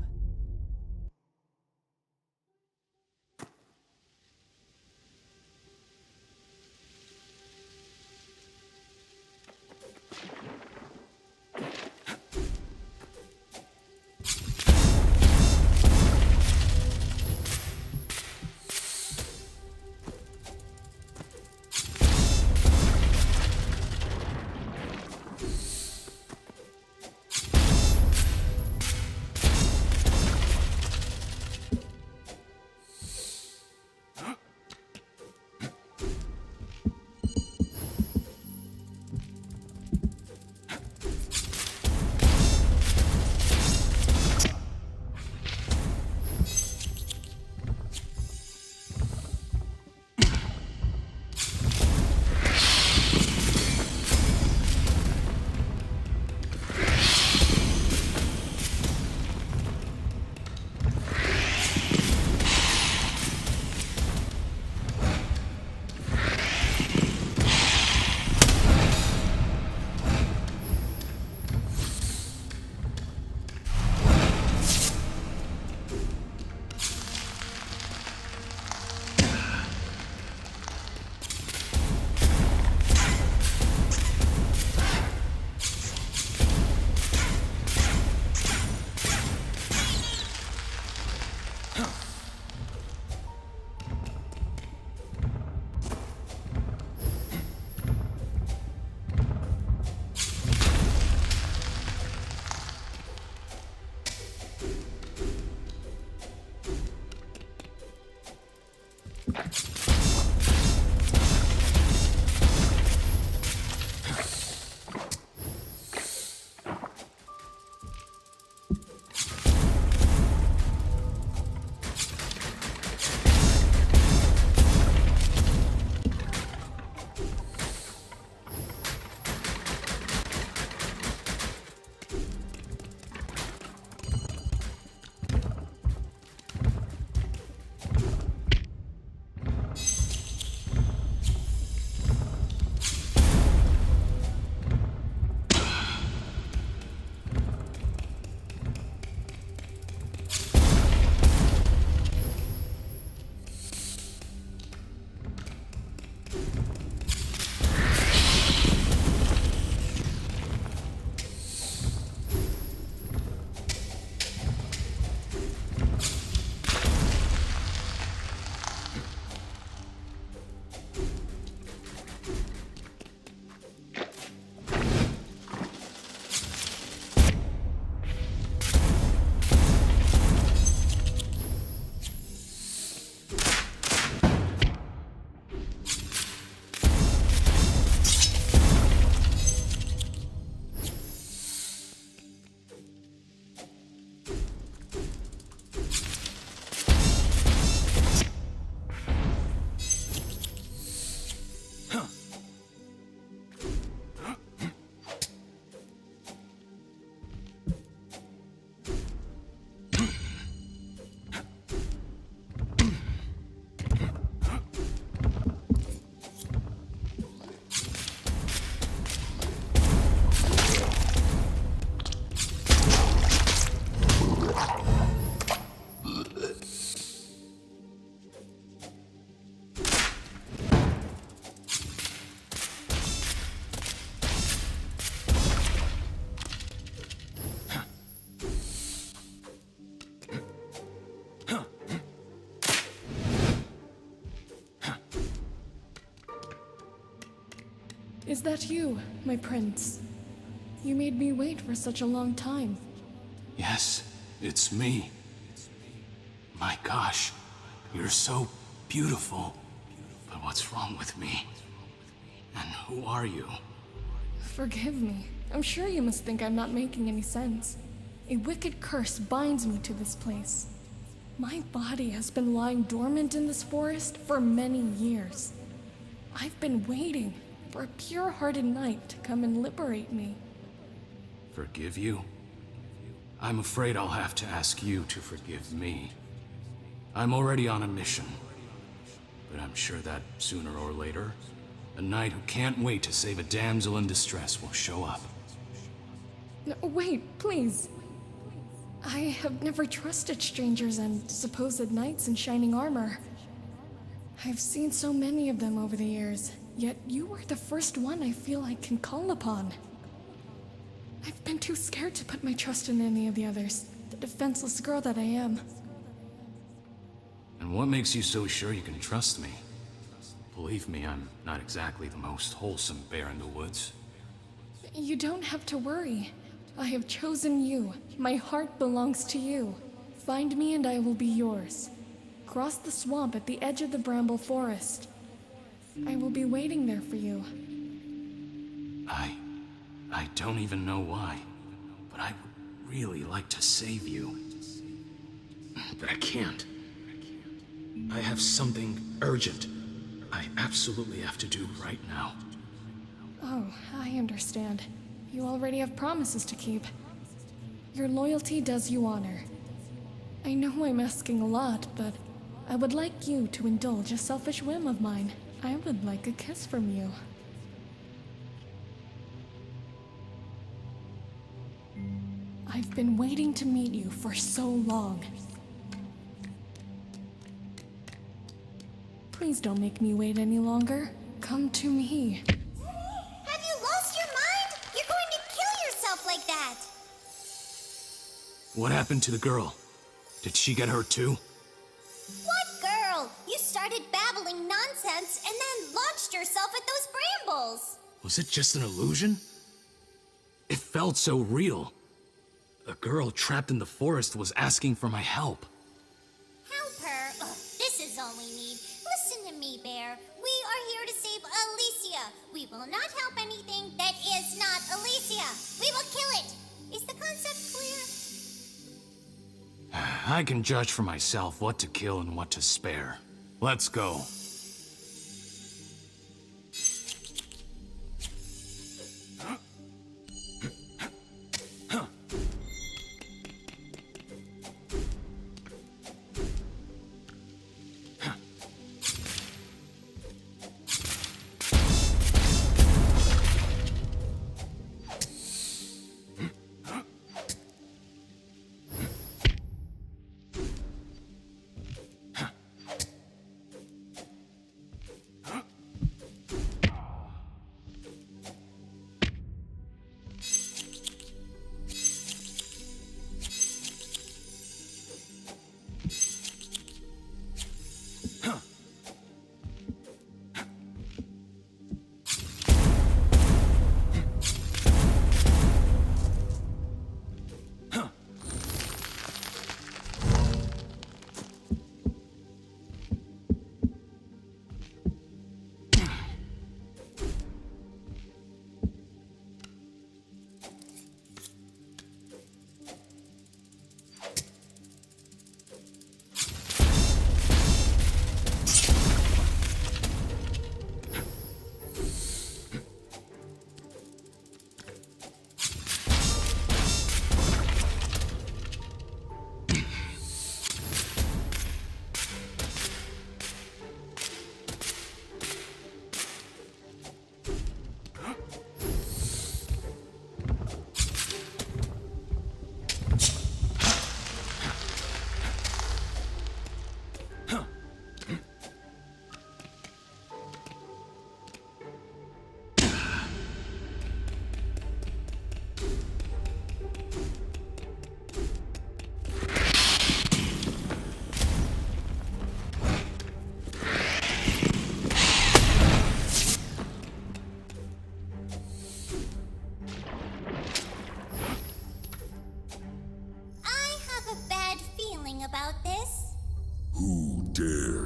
Is that you, my prince? You made me wait for such a long time. Yes, it's me. My gosh, you're so beautiful. But what's wrong with me? And who are you? Forgive me. I'm sure you must think I'm not making any sense. A wicked curse binds me to this place. My body has been lying dormant in this forest for many years. I've been waiting for a pure-hearted knight to come and liberate me. Forgive you? I'm afraid I'll have to ask you to forgive me. I'm already on a mission. But I'm sure that sooner or later, a knight who can't wait to save a damsel in distress will show up. No, wait, please. I have never trusted strangers and supposed knights in shining armor. I've seen so many of them over the years, yet you were the first one I feel I can call upon. I've been too scared to put my trust in any of the others, the defenseless girl that I am. And what makes you so sure you can trust me? Believe me, I'm not exactly the most wholesome bear in the woods. You don't have to worry. I have chosen you. My heart belongs to you. Find me and I will be yours. Cross the swamp at the edge of the bramble forest. I will be waiting there for you. I don't even know why, but I would really like to save you. But I can't. I have something urgent I absolutely have to do right now. Oh, I understand. You already have promises to keep. Your loyalty does you honor. I know I'm asking a lot, but I would like you to indulge a selfish whim of mine. I would like a kiss from you. I've been waiting to meet you for so long. Please don't make me wait any longer. Come to me. Have you lost your mind? You're going to kill yourself like that! What happened to the girl? Did she get hurt too? What girl? You started babbling nonsense and then launched yourself at those brambles! Was it just an illusion? It felt so real. A girl trapped in the forest was asking for my help. Help her? Ugh, this is all we need. Listen to me, Bear. We are here to save Alicia. We will not help anything that is not Alicia. We will kill it. Is the concept clear? I can judge for myself what to kill and what to spare. Let's go.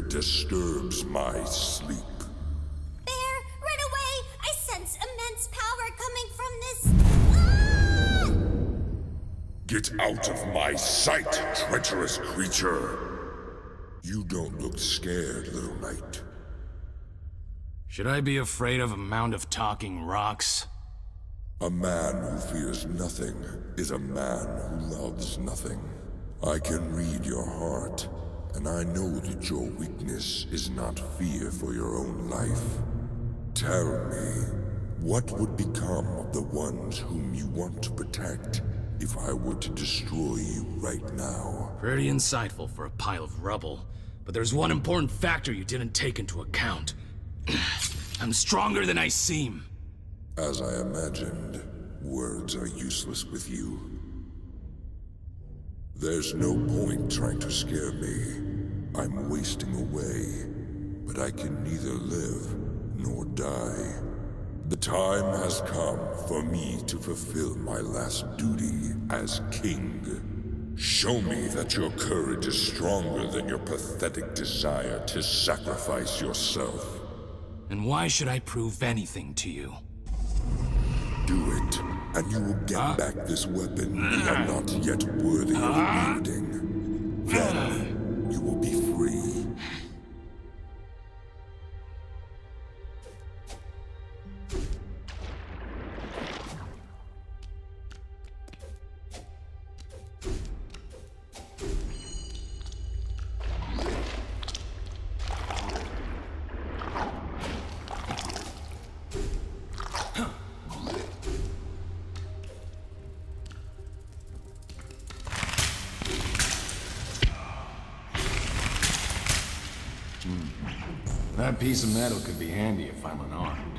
Disturbs my sleep. Bear, run away! I sense immense power coming from this... Get out of my sight, treacherous creature! You don't look scared, little knight. Should I be afraid of a mound of talking rocks? A man who fears nothing is a man who loves nothing. I can read your heart, and I know that your weakness is not fear for your own life. Tell me, what would become of the ones whom you want to protect if I were to destroy you right now? Pretty insightful for a pile of rubble, but there's one important factor you didn't take into account. I'm stronger than I seem. As I imagined, words are useless with you. There's no point trying to scare me. I'm wasting away, but I can neither live nor die. The time has come for me to fulfill my last duty as king. Show me that your courage is stronger than your pathetic desire to sacrifice yourself. And why should I prove anything to you? Do it, and you will get back this weapon you are not yet worthy of wielding. Then, you will be free. That piece of metal could be handy if I'm unarmed.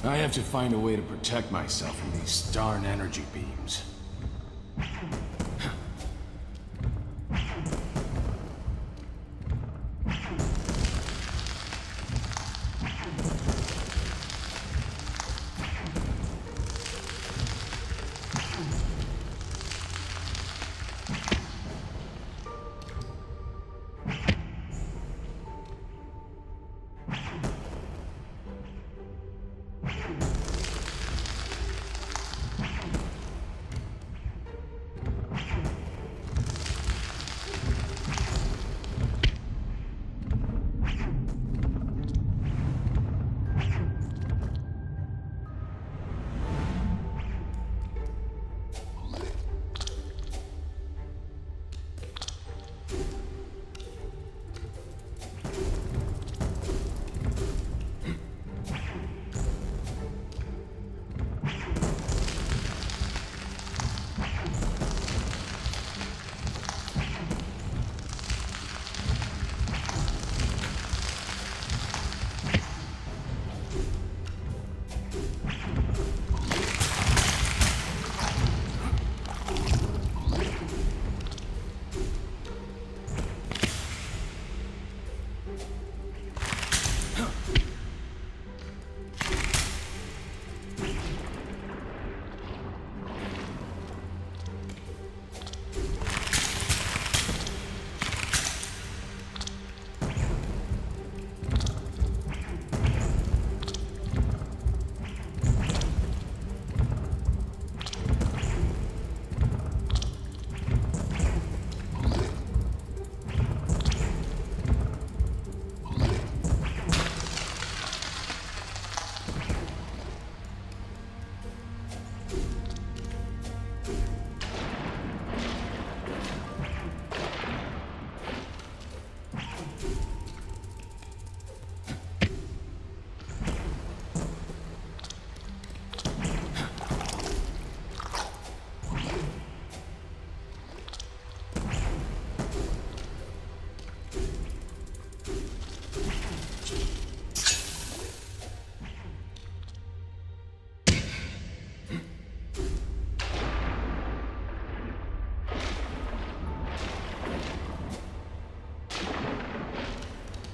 I have to find a way to protect myself from these darn energy beams.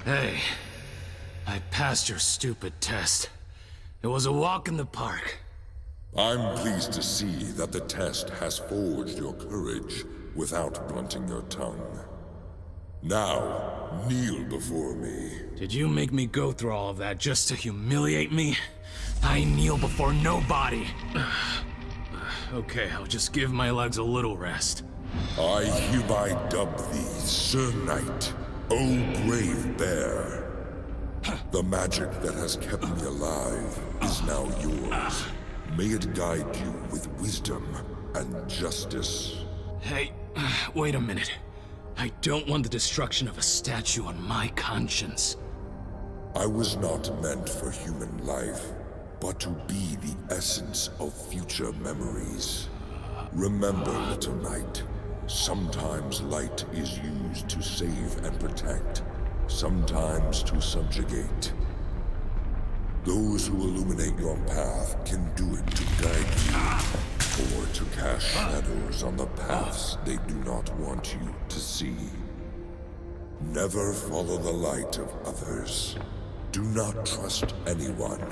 Hey, I passed your stupid test. It was a walk in the park. I'm pleased to see that the test has forged your courage without blunting your tongue. Now, kneel before me. Did you make me go through all of that just to humiliate me? I kneel before nobody. Okay, I'll just give my legs a little rest. I hereby dub thee Sir Knight, O brave bear. The magic that has kept me alive is now yours. May it guide you with wisdom and justice. Hey, wait a minute. I don't want the destruction of a statue on my conscience. I was not meant for human life, but to be the essence of future memories. Remember, little knight, sometimes light is used to save and protect, sometimes to subjugate. Those who illuminate your path can do it to guide you, or to cast shadows on the paths they do not want you to see. Never follow the light of others. Do not trust anyone.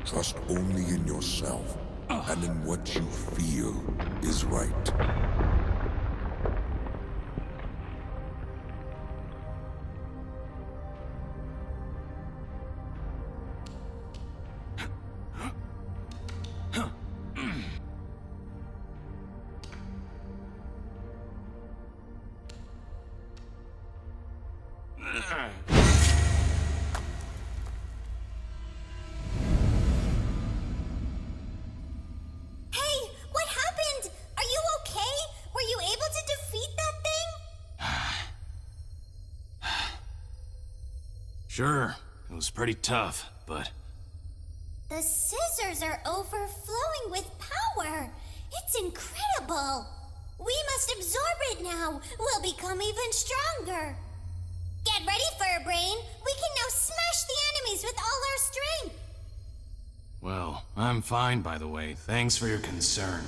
Trust only in yourself and in what you feel is right. Sure, it was pretty tough, but... The scissors are overflowing with power. It's incredible. We must absorb it now. We'll become even stronger. Get ready, Furbrain. We can now smash the enemies with all our strength. Well, I'm fine, by the way. Thanks for your concern.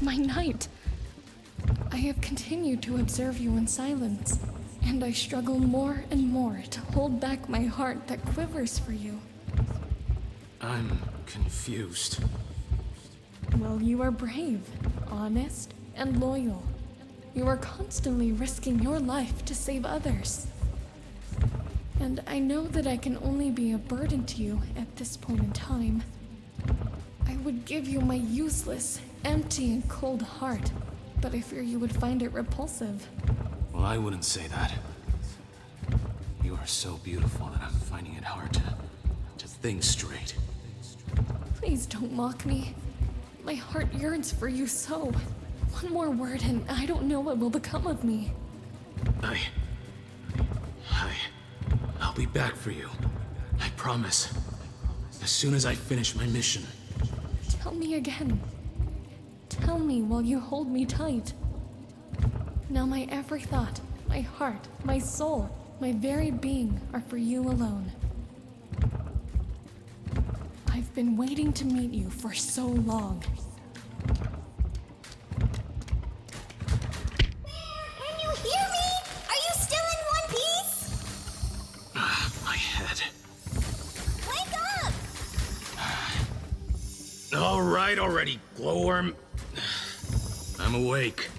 My knight. I have continued to observe you in silence, and I struggle more and more to hold back my heart that quivers for you. I'm confused. Well, you are brave, honest, and loyal. You are constantly risking your life to save others. And I know that I can only be a burden to you at this point in time. I would give you my useless, empty, and cold heart, but I fear you would find it repulsive. Well, I wouldn't say that. You are so beautiful that I'm finding it hard to think straight. Please don't mock me. My heart yearns for you so. One more word and I don't know what will become of me. I'll be back for you. I promise. As soon as I finish my mission. Tell me again. Tell me while you hold me tight. Now my every thought, my heart, my soul, my very being are for you alone. I've been waiting to meet you for so long. Can you hear me? Are you still in one piece? My head. Wake up! All right already, glowworm. I'm awake.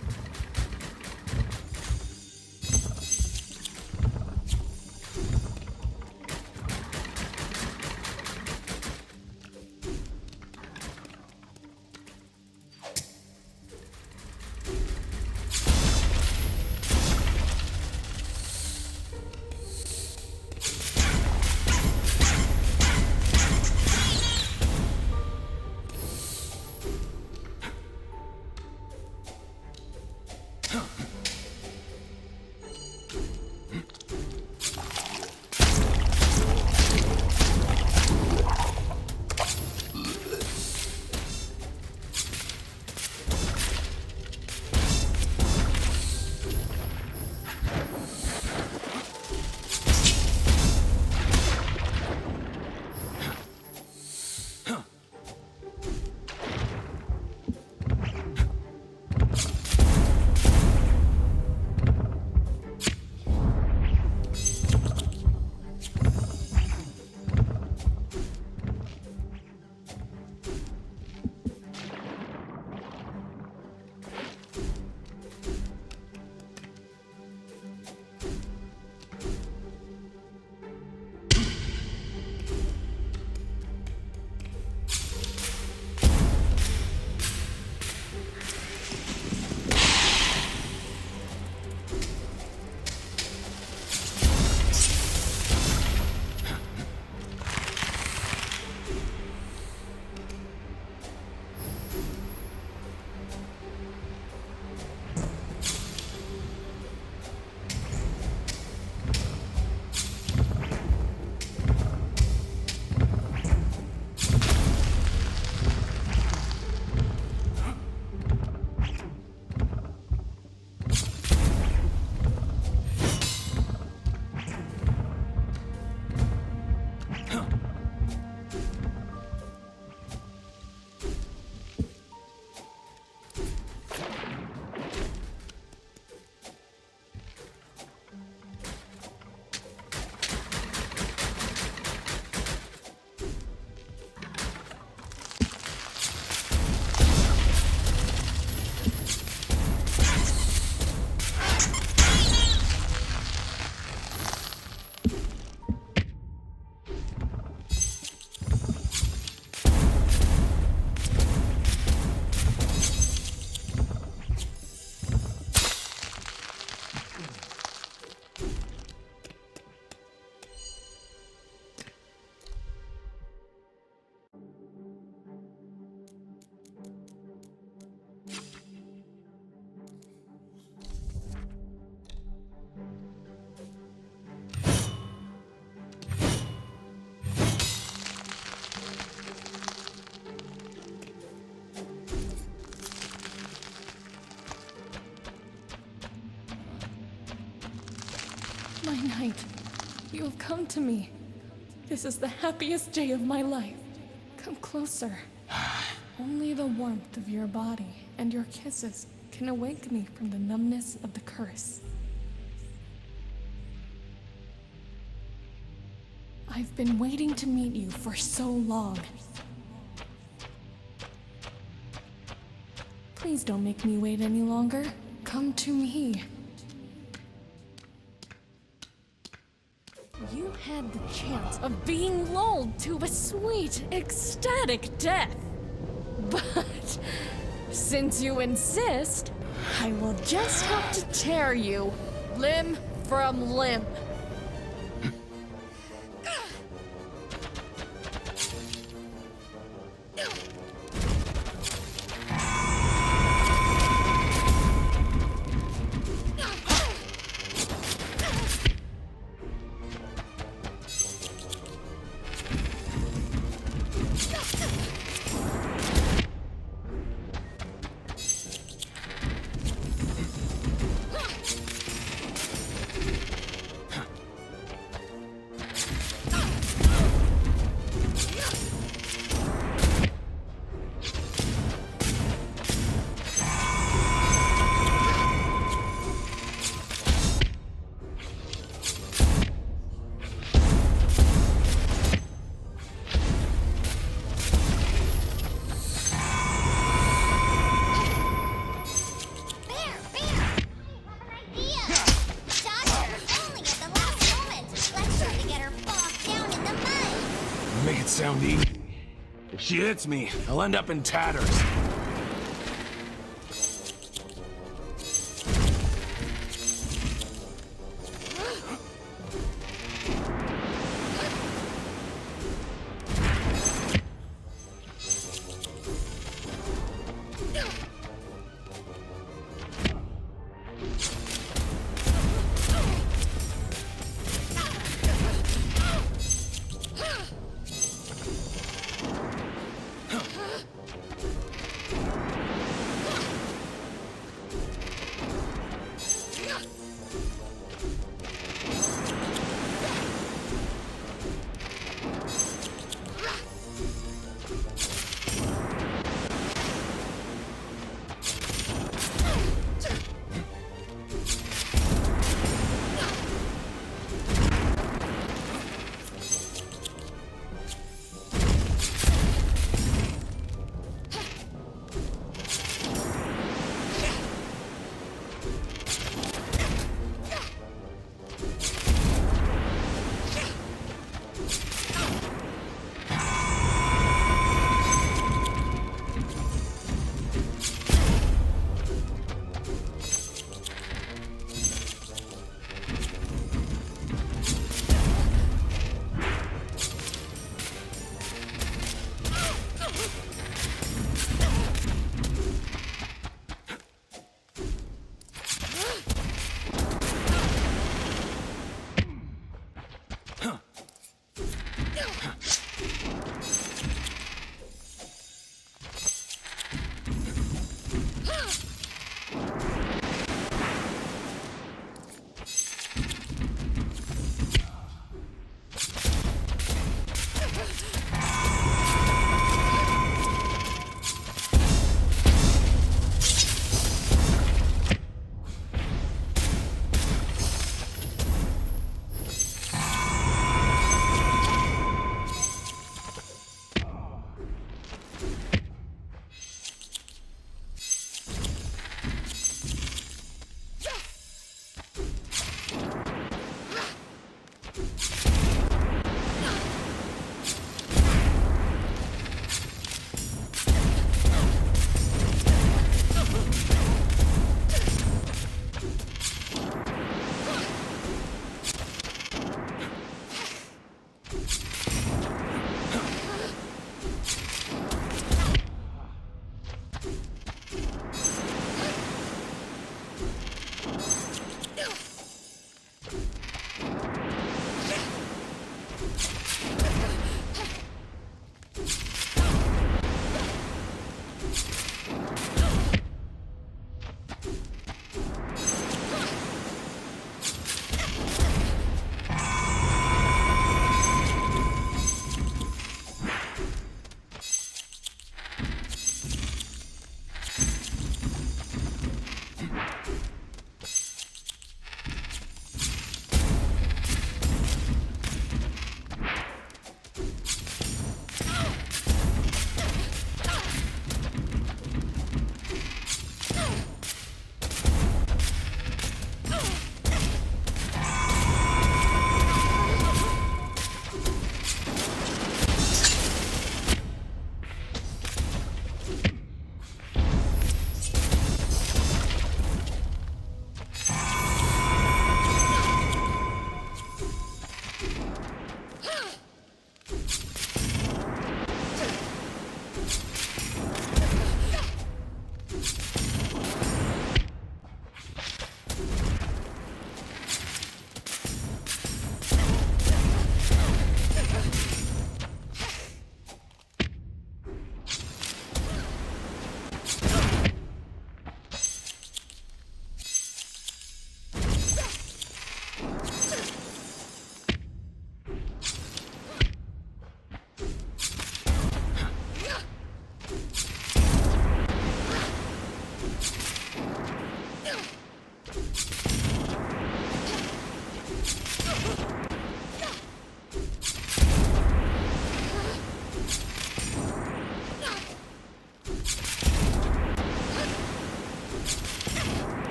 My knight, you have come to me. This is the happiest day of my life. Come closer. Only the warmth of your body and your kisses can awake me from the numbness of the curse. I've been waiting to meet you for so long. Please don't make me wait any longer. Come to me. You had the chance of being lulled to a sweet, ecstatic death. But since you insist, I will just have to tear you limb from limb. Make it sound easy. If she hits me, I'll end up in tatters.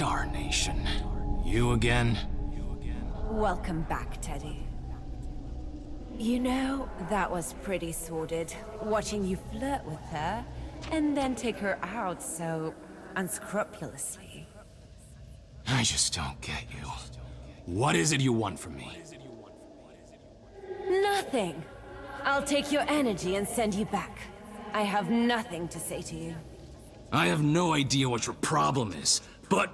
Darnation. You again? Welcome back, Teddy. You know, that was pretty sordid, watching you flirt with her, and then take her out so unscrupulously. I just don't get you. What is it you want from me? Nothing. I'll take your energy and send you back. I have nothing to say to you. I have no idea what your problem is, but...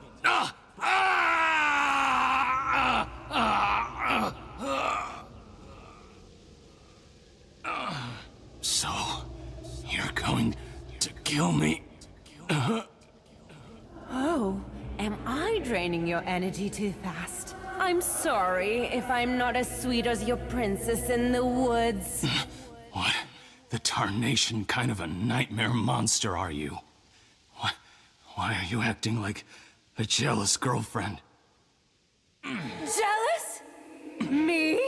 So, you're going to kill me? Oh, am I draining your energy too fast? I'm sorry if I'm not as sweet as your princess in the woods. What the tarnation kind of a nightmare monster are you? Why are you acting like a jealous girlfriend? Jealous? Me?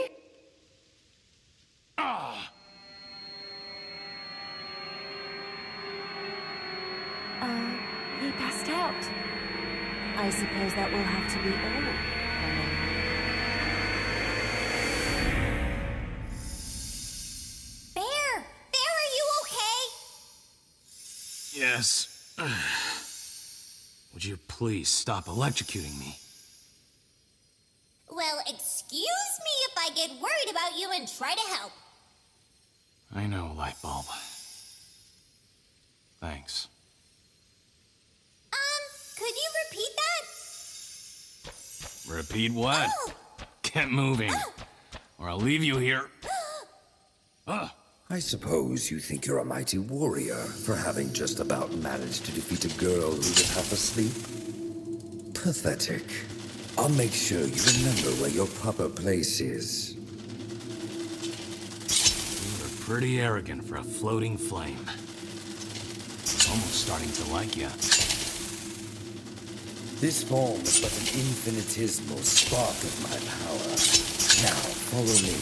He passed out. I suppose that will have to be all for now. Bear! Bear, are you okay? Yes. Would you please stop electrocuting me? Well, excuse me if I get worried about you and try to help. I know, Lightbulb. Thanks. Could you repeat that? Repeat what? Get moving, or I'll leave you here. I suppose you think you're a mighty warrior for having just about managed to defeat a girl who was half asleep? Pathetic. I'll make sure you remember where your proper place is. You're pretty arrogant for a floating flame. Almost starting to like you. This form is but an infinitesimal spark of my power. Now, follow me.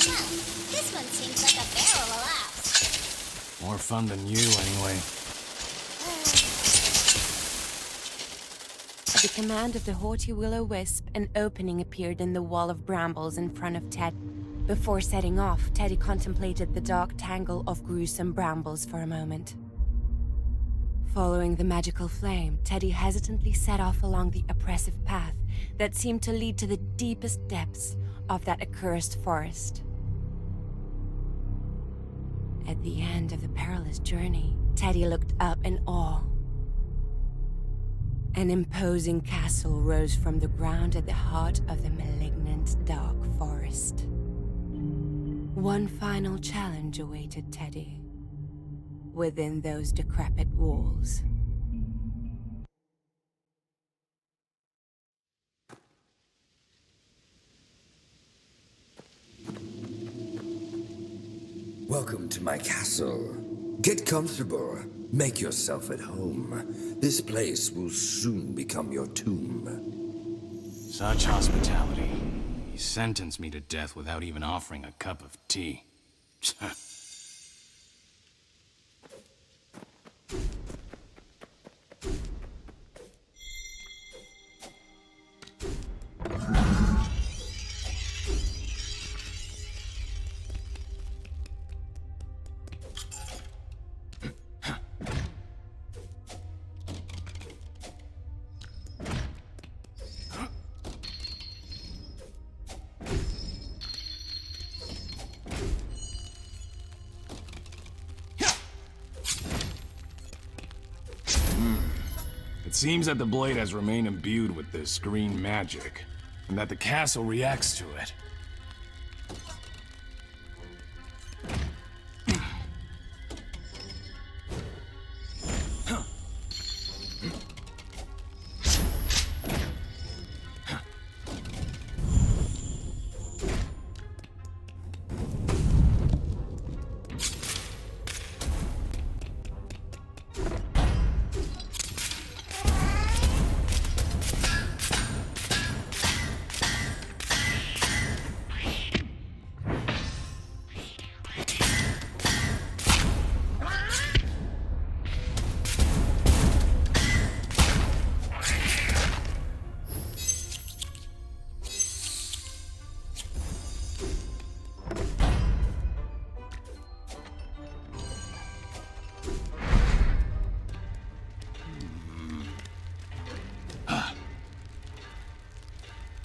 Well, this one seems like a barrel of laughs. More fun than you, anyway. At the command of the haughty will-o-wisp, an opening appeared in the wall of brambles in front of Ted. Before setting off, Teddy contemplated the dark tangle of gruesome brambles for a moment. Following the magical flame, Teddy hesitantly set off along the oppressive path that seemed to lead to the deepest depths of that accursed forest. At the end of the perilous journey, Teddy looked up in awe. An imposing castle rose from the ground at the heart of the malignant dark forest. One final challenge awaited Teddy within those decrepit walls. Welcome to my castle. Get comfortable. Make yourself at home. This place will soon become your tomb. Such hospitality. He sentenced me to death without even offering a cup of tea. It seems that the blade has remained imbued with this green magic, and that the castle reacts to it.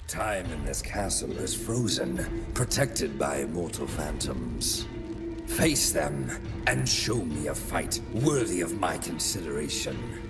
Time in this castle is frozen, protected by immortal phantoms. Face them, and show me a fight worthy of my consideration.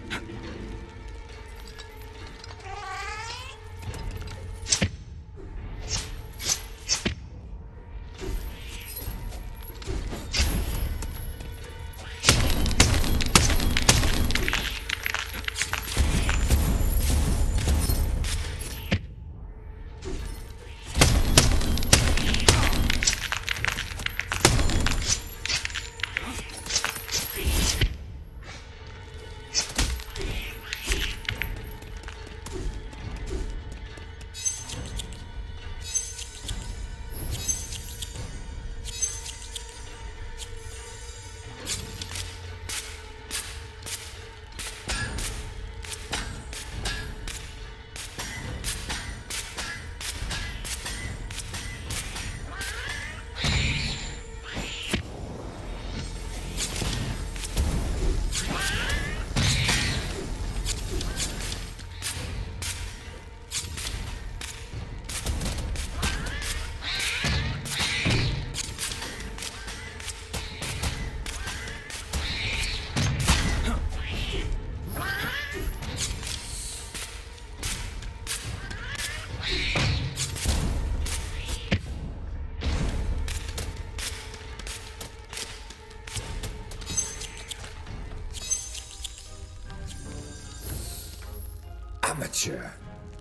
Amateur.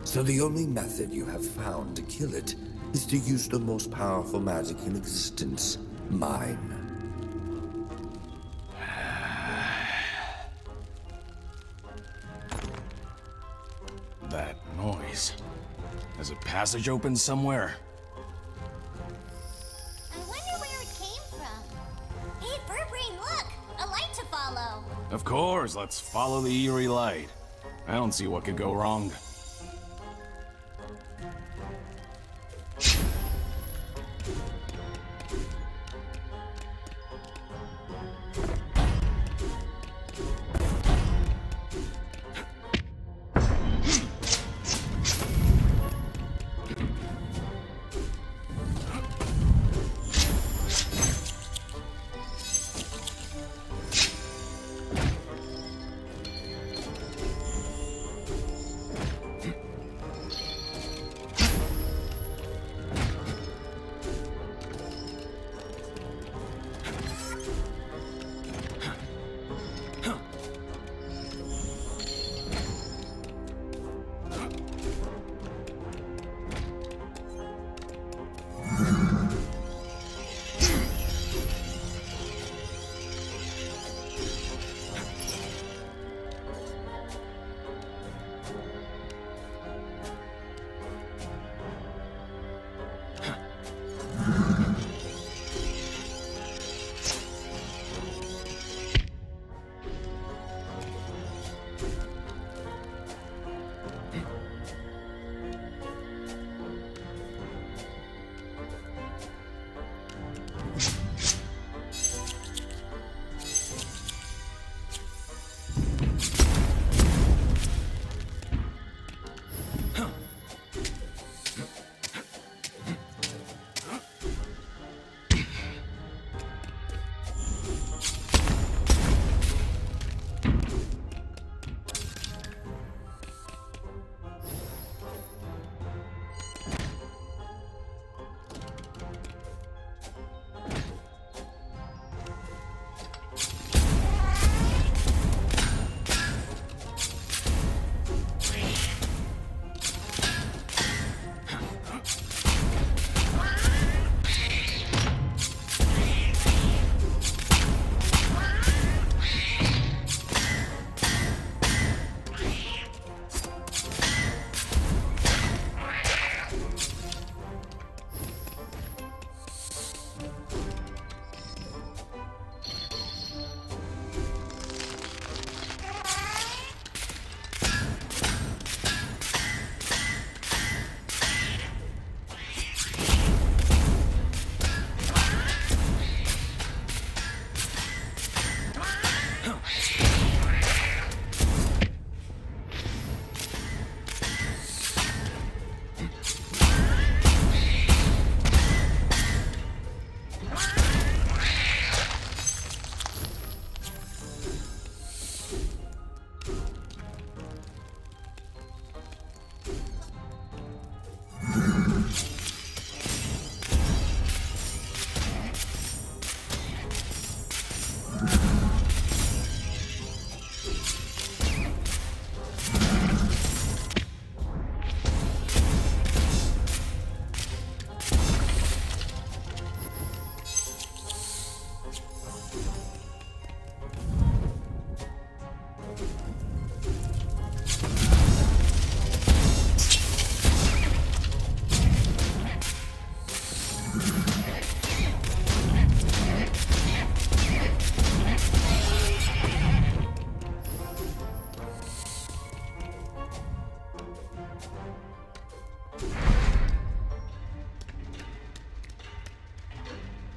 So the only method you have found to kill it is to use the most powerful magic in existence, mine. That noise. Has a passage open somewhere? I wonder where it came from. Hey, Furbrain, look! A light to follow. Of course, let's follow the eerie light. I don't see what could go wrong.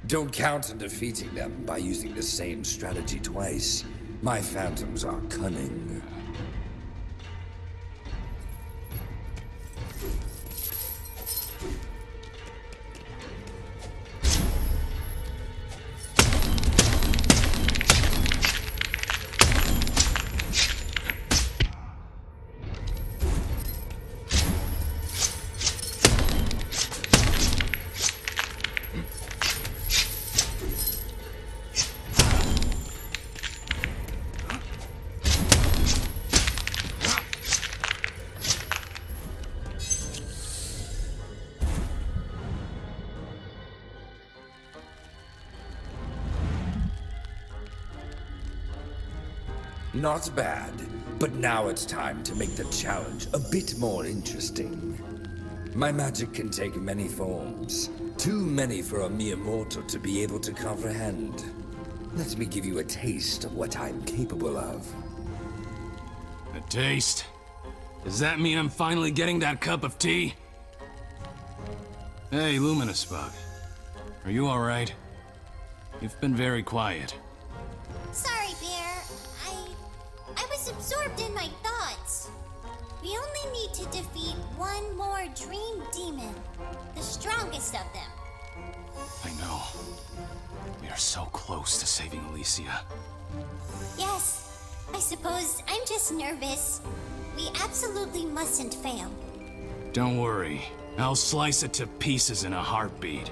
Don't count on defeating them by using the same strategy twice. My phantoms are cunning. Not bad, but now it's time to make the challenge a bit more interesting. My magic can take many forms, too many for a mere mortal to be able to comprehend. Let me give you a taste of what I'm capable of. A taste? Does that mean I'm finally getting that cup of tea? Hey, Luminous Bug. Are you alright? You've been very quiet. Sorry, Bear. I was absorbed in my thoughts. We only need to defeat one more dream demon. The strongest of them. I know. We are so close to saving Alicia. Yes. I suppose I'm just nervous. We absolutely mustn't fail. Don't worry. I'll slice it to pieces in a heartbeat.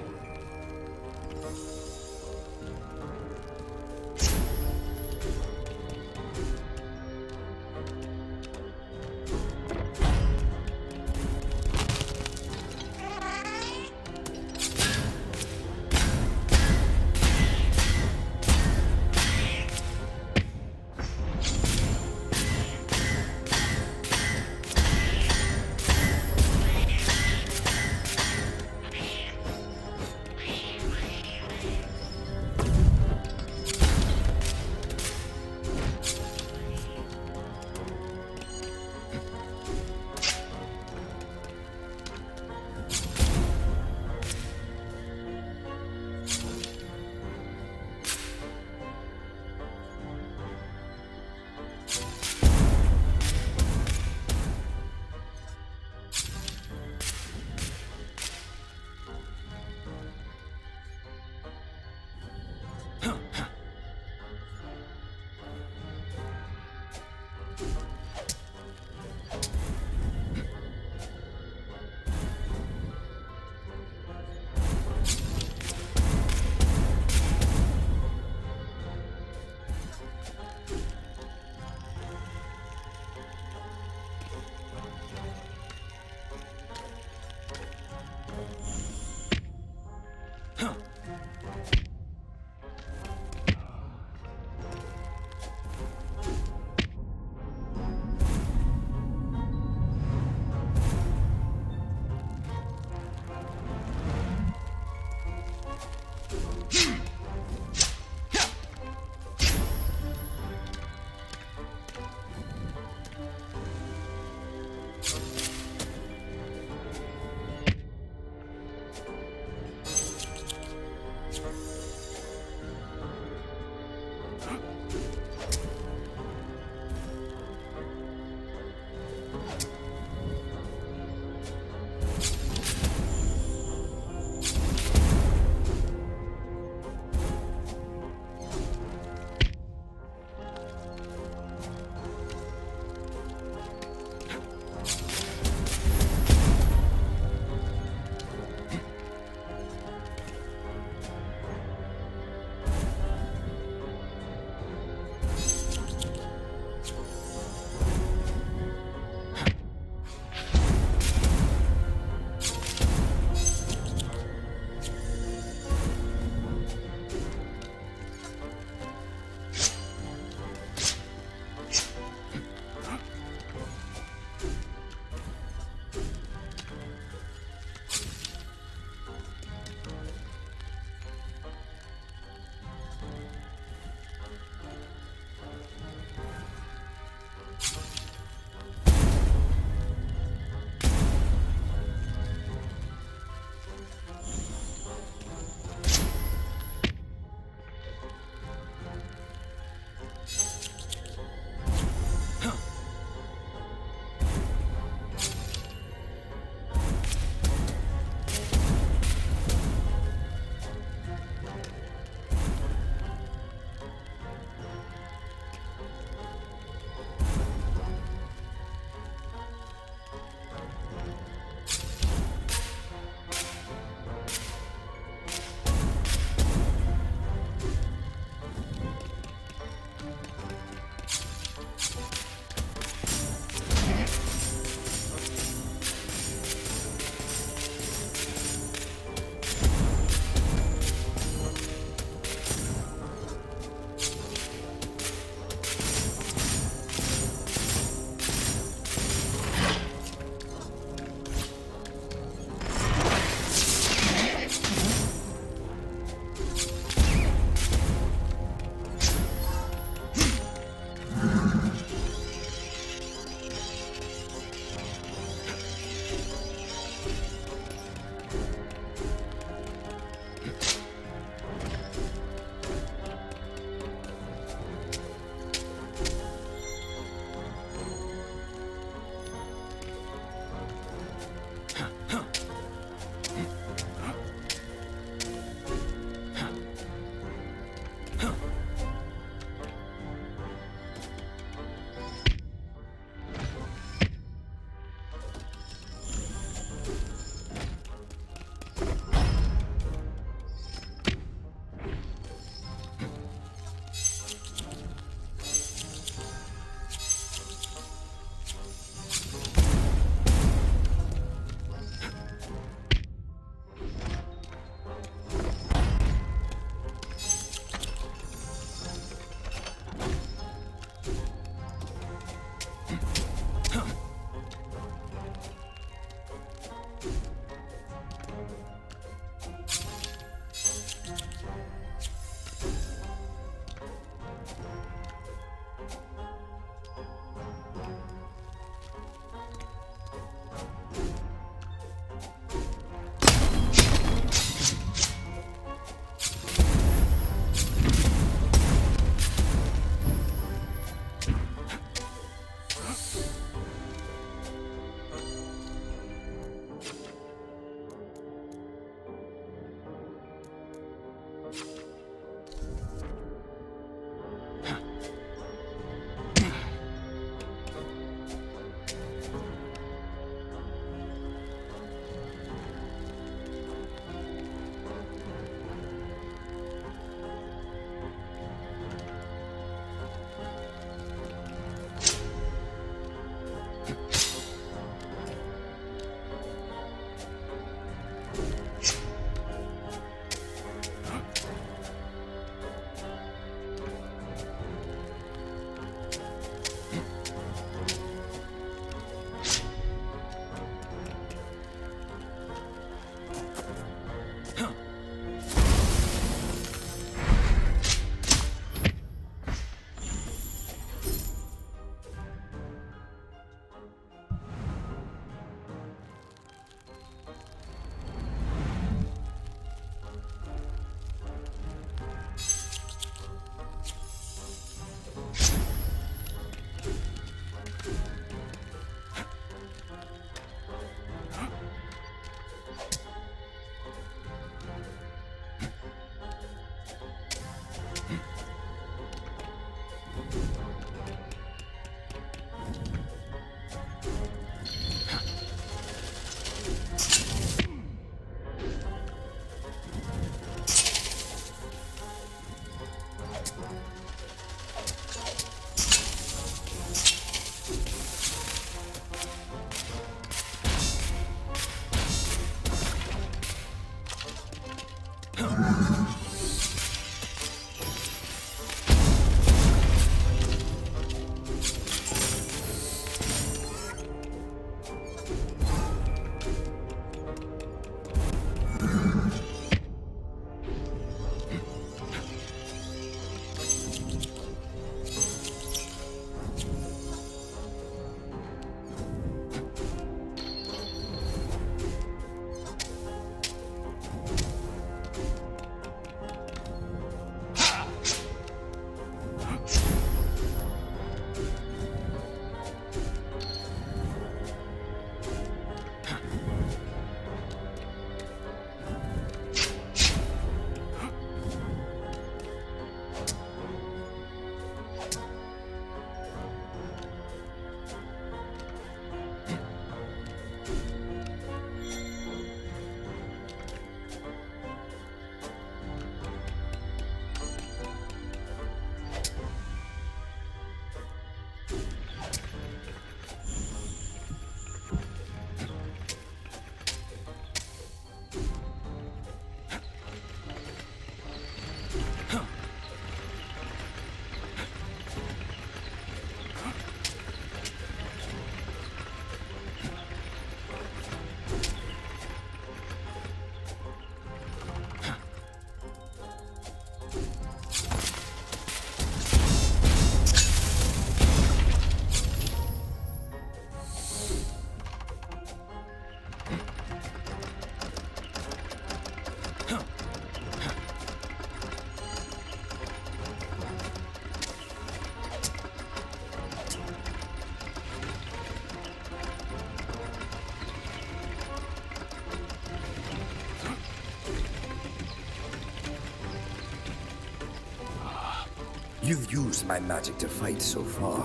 You've used my magic to fight so far.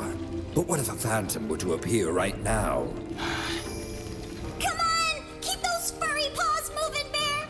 But what if a phantom were to appear right now? Come on! Keep those furry paws moving, Bear!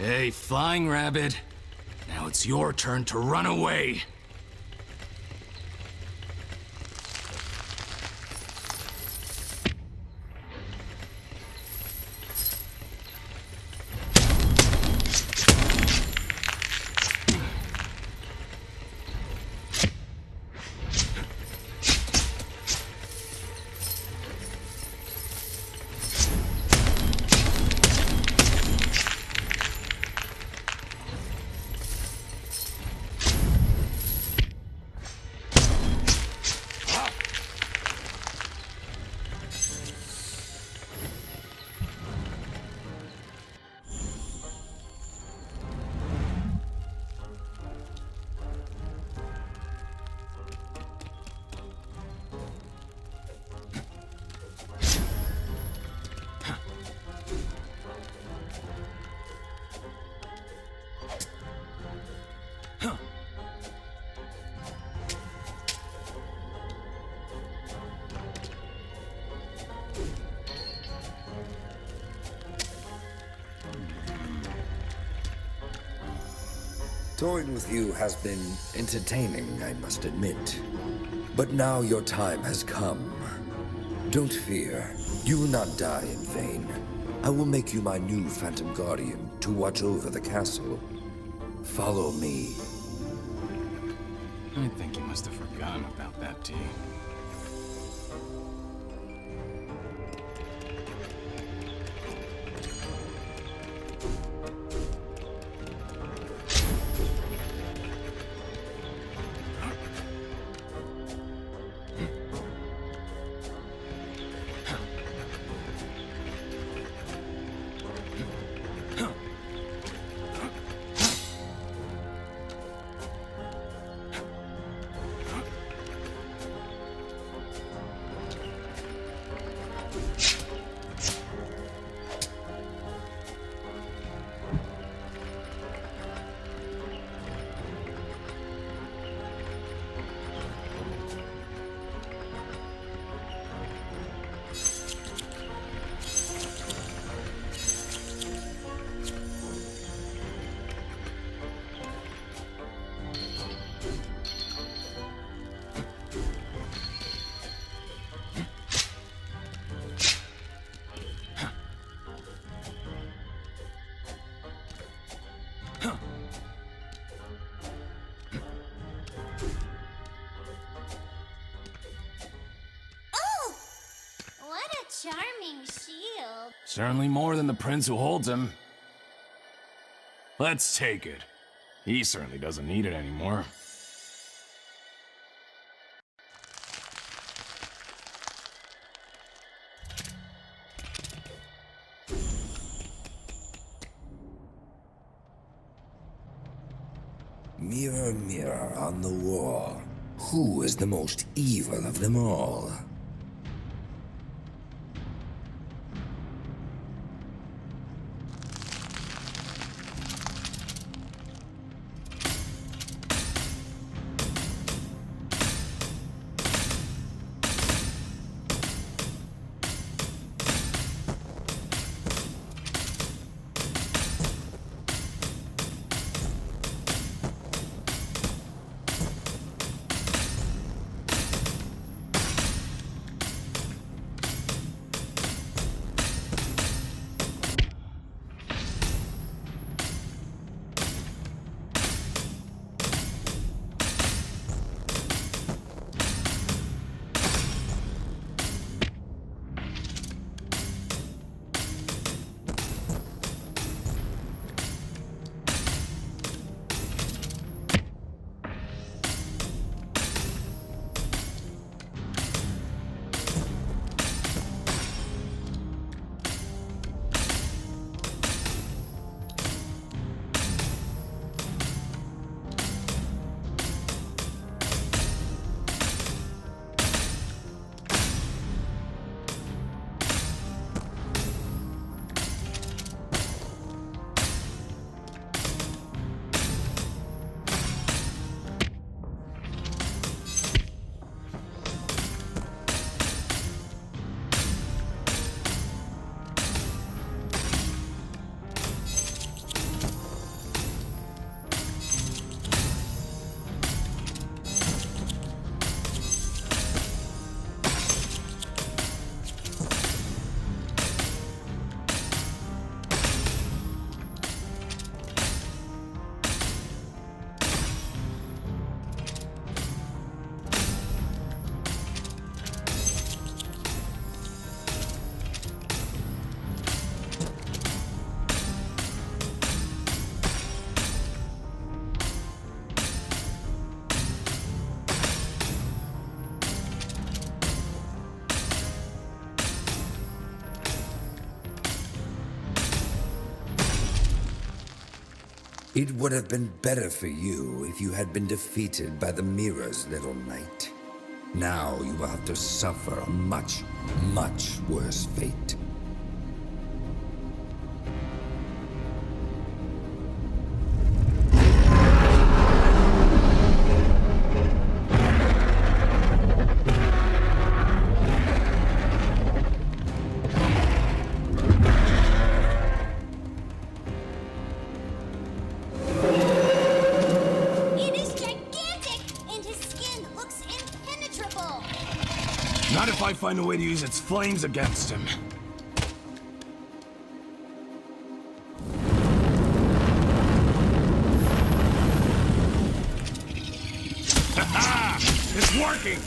Okay, flying rabbit. Now it's your turn to run away. Toying with you has been entertaining, I must admit. But now your time has come. Don't fear. You will not die in vain. I will make you my new Phantom Guardian to watch over the castle. Follow me. I think you must have forgotten about that, T. Charming shield. Certainly more than the prince who holds him. Let's take it. He certainly doesn't need it anymore. Mirror, mirror on the wall, who is the most evil of them all? It would have been better for you if you had been defeated by the mirror's little knight. Now you will have to suffer a much, much worse fate. Not if I find a way to use its flames against him. Ha-ha! It's working!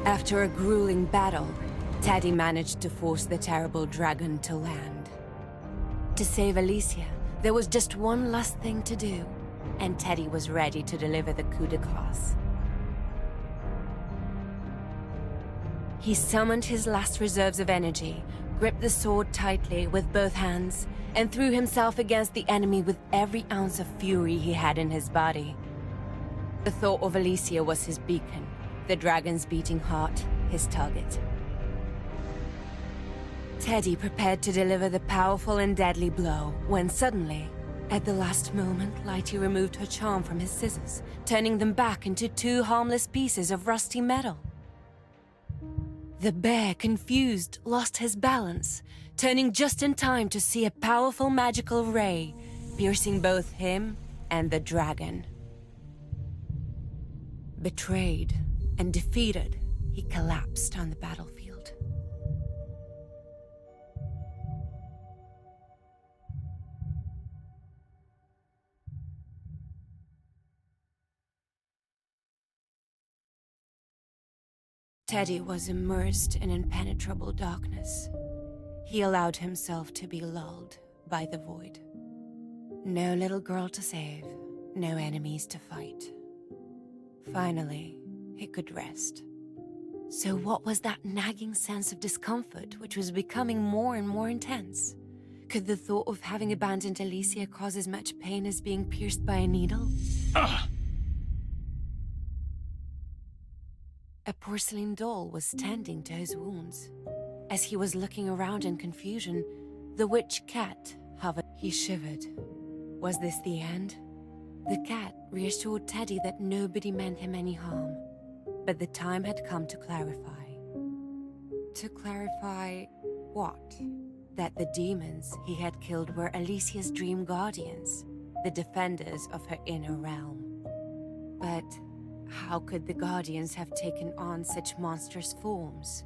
After a grueling battle, Teddy managed to force the terrible dragon to land. To save Alicia, there was just one last thing to do, and Teddy was ready to deliver the coup de grace. He summoned his last reserves of energy, gripped the sword tightly with both hands, and threw himself against the enemy with every ounce of fury he had in his body. The thought of Alicia was his beacon, the dragon's beating heart, his target. Teddy prepared to deliver the powerful and deadly blow when suddenly, at the last moment, Lighty removed her charm from his scissors, turning them back into two harmless pieces of rusty metal. The bear, confused, lost his balance, turning just in time to see a powerful magical ray, piercing both him and the dragon. Betrayed and defeated, he collapsed on the battlefield. Teddy was immersed in impenetrable darkness. He allowed himself to be lulled by the void. No little girl to save, no enemies to fight. Finally, he could rest. So what was that nagging sense of discomfort which was becoming more and more intense? Could the thought of having abandoned Alicia cause as much pain as being pierced by a needle? A porcelain doll was tending to his wounds. As he was looking around in confusion, the witch cat hovered. He shivered. Was this the end? The cat reassured Teddy that nobody meant him any harm. But the time had come to clarify. To clarify what? That the demons he had killed were Alicia's dream guardians. the defenders of her inner realm. But how could the Guardians have taken on such monstrous forms?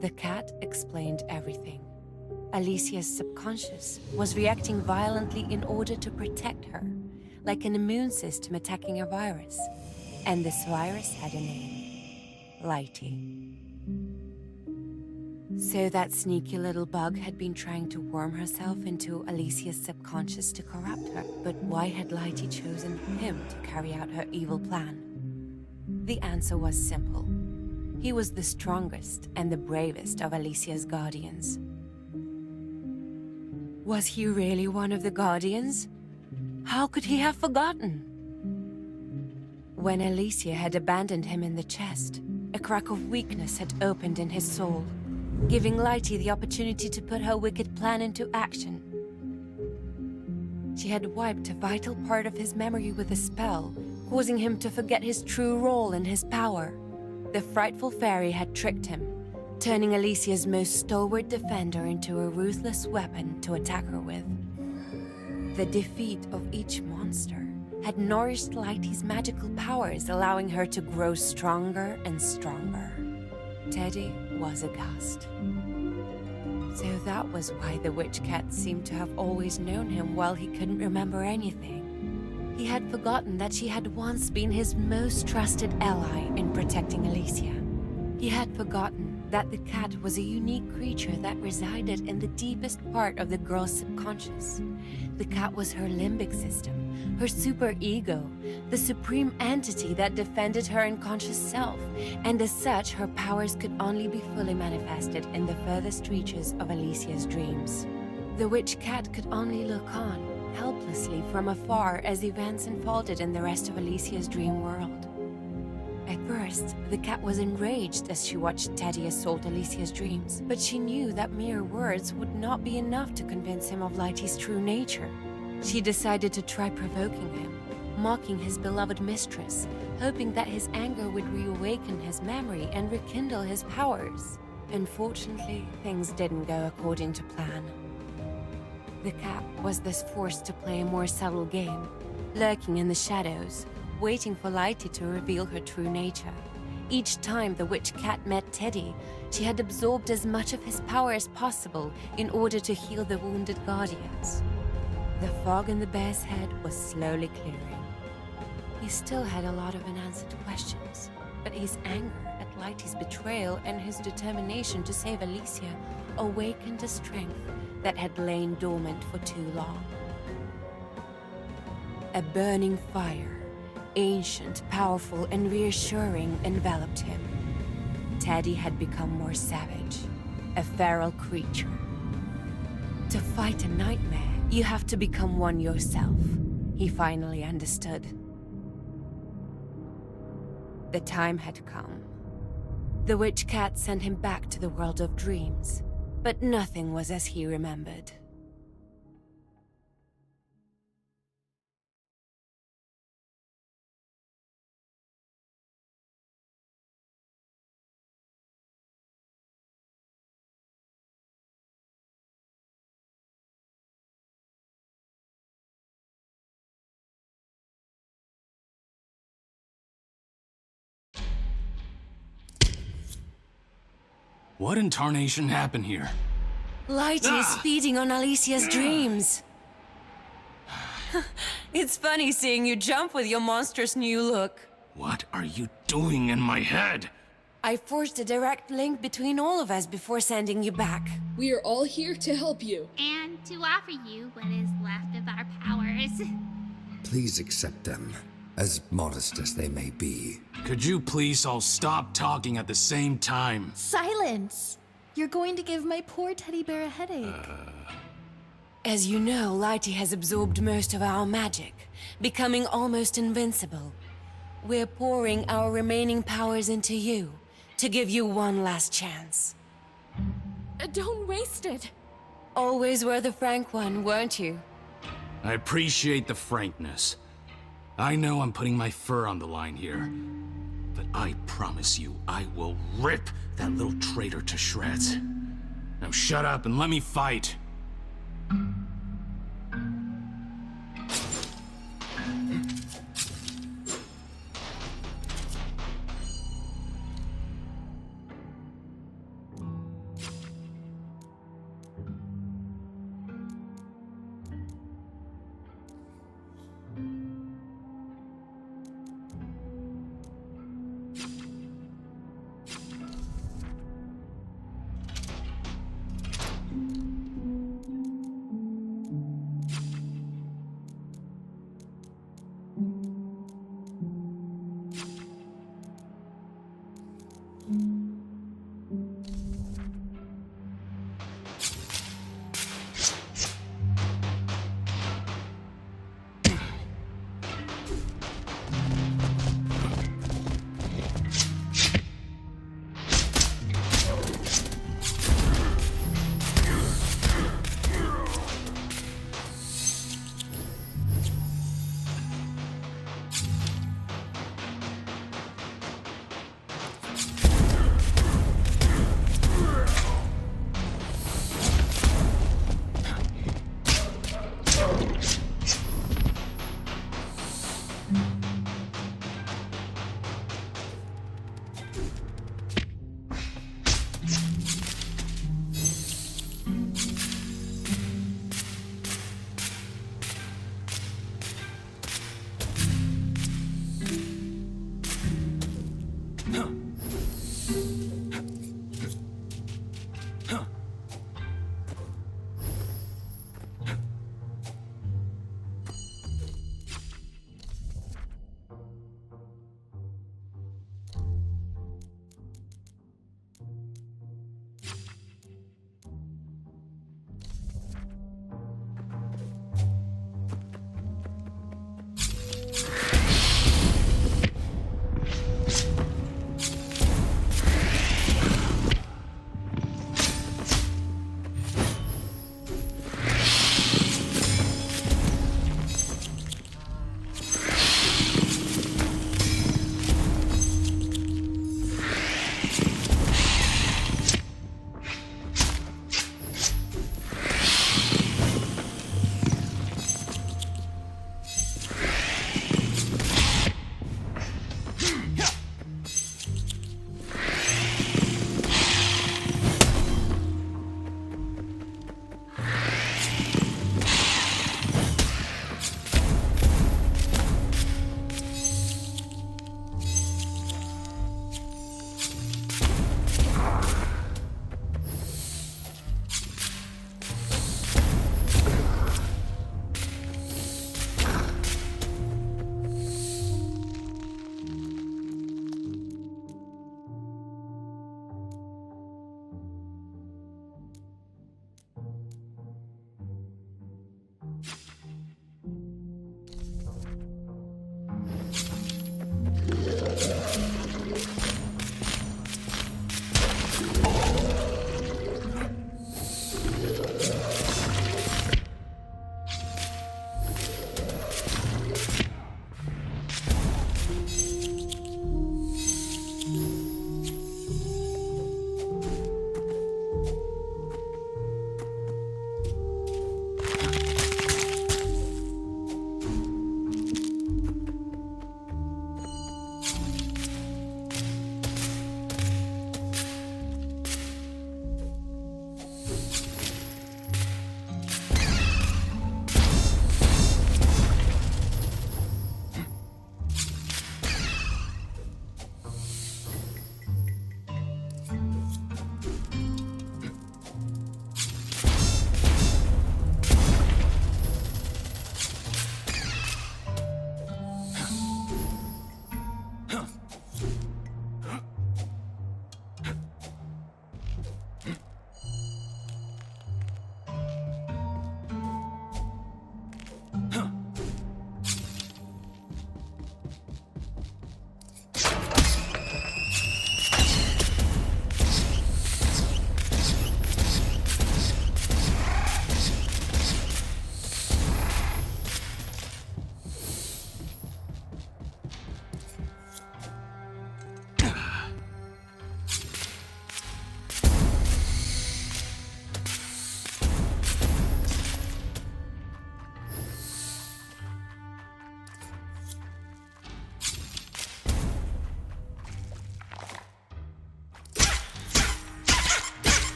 The cat explained everything. Alicia's subconscious was reacting violently in order to protect her, like an immune system attacking a virus. And this virus had a name: Lighty. So that sneaky little bug had been trying to worm herself into Alicia's subconscious to corrupt her. But why had Lighty chosen him to carry out her evil plan? The answer was simple. He was the strongest and the bravest of Alicia's guardians. Was he really one of the Guardians? How could he have forgotten? When Alicia had abandoned him in the chest, a crack of weakness had opened in his soul, giving Lighty the opportunity to put her wicked plan into action. She had wiped a vital part of his memory with a spell, causing him to forget his true role and his power. The frightful fairy had tricked him, turning Alicia's most stalwart defender into a ruthless weapon to attack her with. The defeat of each monster had nourished Lighty's magical powers, allowing her to grow stronger and stronger. Teddy was aghast. So that was why the witch cat seemed to have always known him while he couldn't remember anything. He had forgotten that she had once been his most trusted ally in protecting Alicia. He had forgotten that the cat was a unique creature that resided in the deepest part of the girl's subconscious. The cat was her limbic system, her superego, the supreme entity that defended her unconscious self, and as such, her powers could only be fully manifested in the furthest reaches of Alicia's dreams. The witch cat could only look on, helplessly from afar as events unfolded in the rest of Alicia's dream world. At first, the cat was enraged as she watched Teddy assault Alicia's dreams, but she knew that mere words would not be enough to convince him of Lighty's true nature. She decided to try provoking him, mocking his beloved mistress, hoping that his anger would reawaken his memory and rekindle his powers. Unfortunately, things didn't go according to plan. The cat was thus forced to play a more subtle game, lurking in the shadows, waiting for Lighty to reveal her true nature. Each time the witch cat met Teddy, she had absorbed as much of his power as possible in order to heal the wounded guardians. The fog in the bear's head was slowly clearing. He still had a lot of unanswered questions, but his anger at Lighty's betrayal and his determination to save Alicia awakened a strength that had lain dormant for too long. A burning fire, ancient, powerful, and reassuring, enveloped him. Teddy had become more savage, a feral creature. To fight a nightmare, you have to become one yourself, he finally understood. The time had come. The witch cat sent him back to the world of dreams, but nothing was as he remembered. What in tarnation happened here? Lighty is feeding on Alicia's dreams. It's funny seeing you jump with your monstrous new look. What are you doing in my head? I forged a direct link between all of us before sending you back. We are all here to help you. And to offer you what is left of our powers. Please accept them, as modest as they may be. Could you please all stop talking at the same time? Silence! You're going to give my poor teddy bear a headache. As you know, Lighty has absorbed most of our magic, becoming almost invincible. We're pouring our remaining powers into you, to give you one last chance. Don't waste it. Always were the frank one, weren't you? I appreciate the frankness. I know I'm putting my fur on the line here, but I promise you I will rip that little traitor to shreds. Now shut up and let me fight.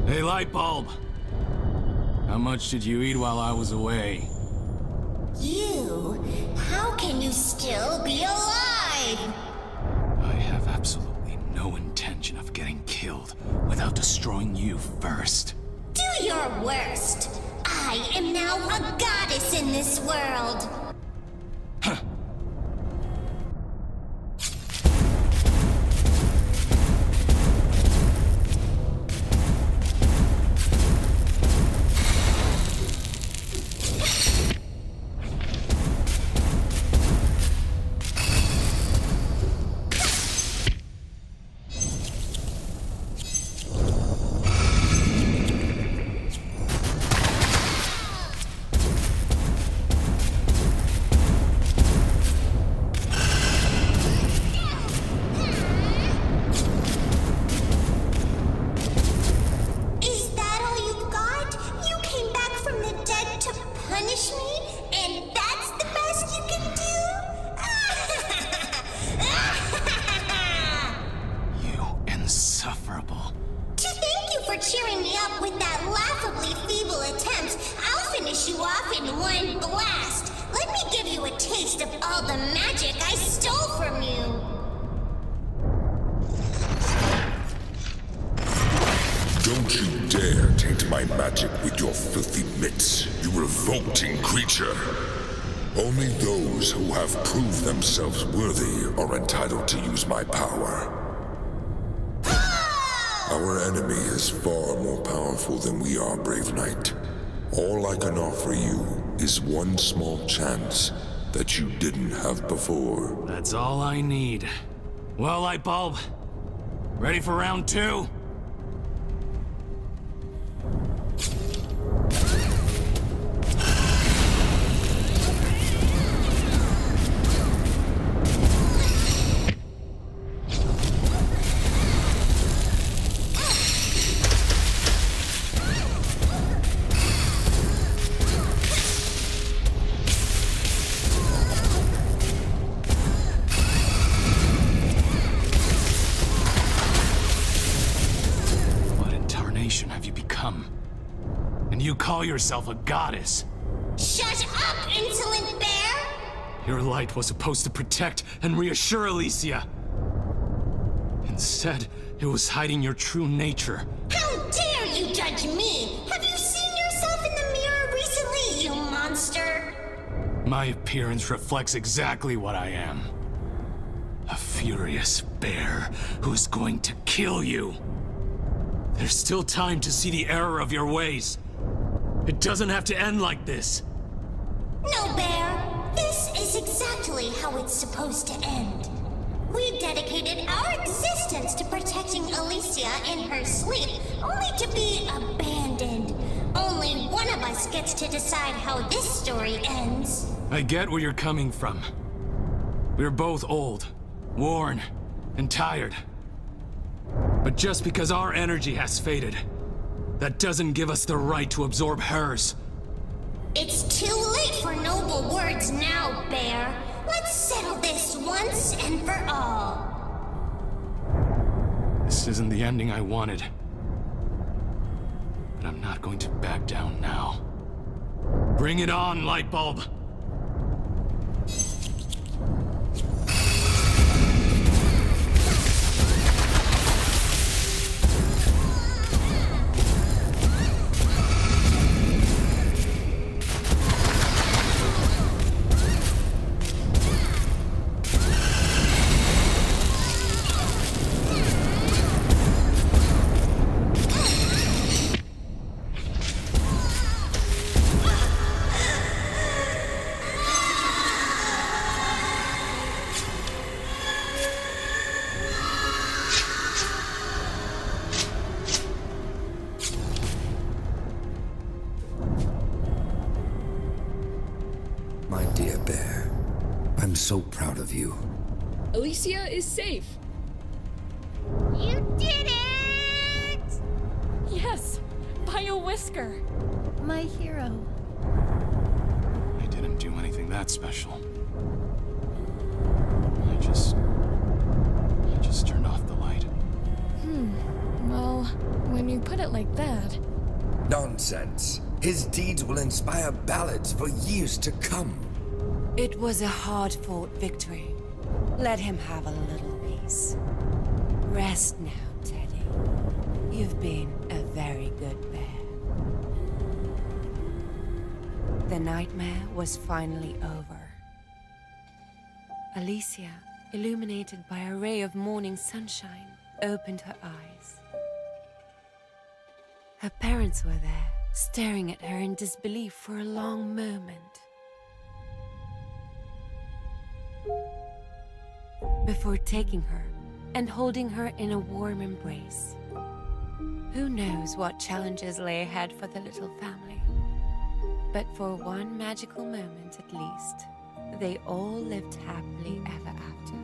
Hey, light bulb. How much did you eat while I was away? You? How can you still be alive? I have absolutely no intention of getting killed without destroying you first. Do your worst. I am now a goddess in this world. Cheering me up with that laughably feeble attempt, I'll finish you off in one blast. Let me give you a taste of all the magic I stole from you. Don't you dare taint my magic with your filthy mitts, you revolting creature. Only those who have proved themselves worthy are entitled to use my power. Our enemy is far more powerful than we are, brave knight. All I can offer you is one small chance that you didn't have before. That's all I need. Well, light bulb, ready for round 2? Have you become? And you call yourself a goddess? Shut up, insolent bear! Your light was supposed to protect and reassure Alicia. Instead, it was hiding your true nature. How dare you judge me? Have you seen yourself in the mirror recently, you monster? My appearance reflects exactly what I am. A furious bear who's going to kill you. There's still time to see the error of your ways. It doesn't have to end like this. No, Bear. This is exactly how it's supposed to end. We've dedicated our existence to protecting Alicia in her sleep, only to be abandoned. Only one of us gets to decide how this story ends. I get where you're coming from. We're both old, worn, and tired. But just because our energy has faded, that doesn't give us the right to absorb hers. It's too late for noble words now, Bear. Let's settle this once and for all. This isn't the ending I wanted. But I'm not going to back down now. Bring it on, Lightbulb! so proud of you. Alicia is safe. You did it! Yes, by a whisker. My hero. I didn't do anything that special. I just turned off the light. Well, when you put it like that... Nonsense. His deeds will inspire ballads for years to come. It was a hard-fought victory. Let him have a little peace. Rest now, Teddy. You've been a very good bear. The nightmare was finally over. Alicia, illuminated by a ray of morning sunshine, opened her eyes. Her parents were there, staring at her in disbelief for a long moment. Before taking her and holding her in a warm embrace. Who knows what challenges lay ahead for the little family? But for one magical moment at least, they all lived happily ever after.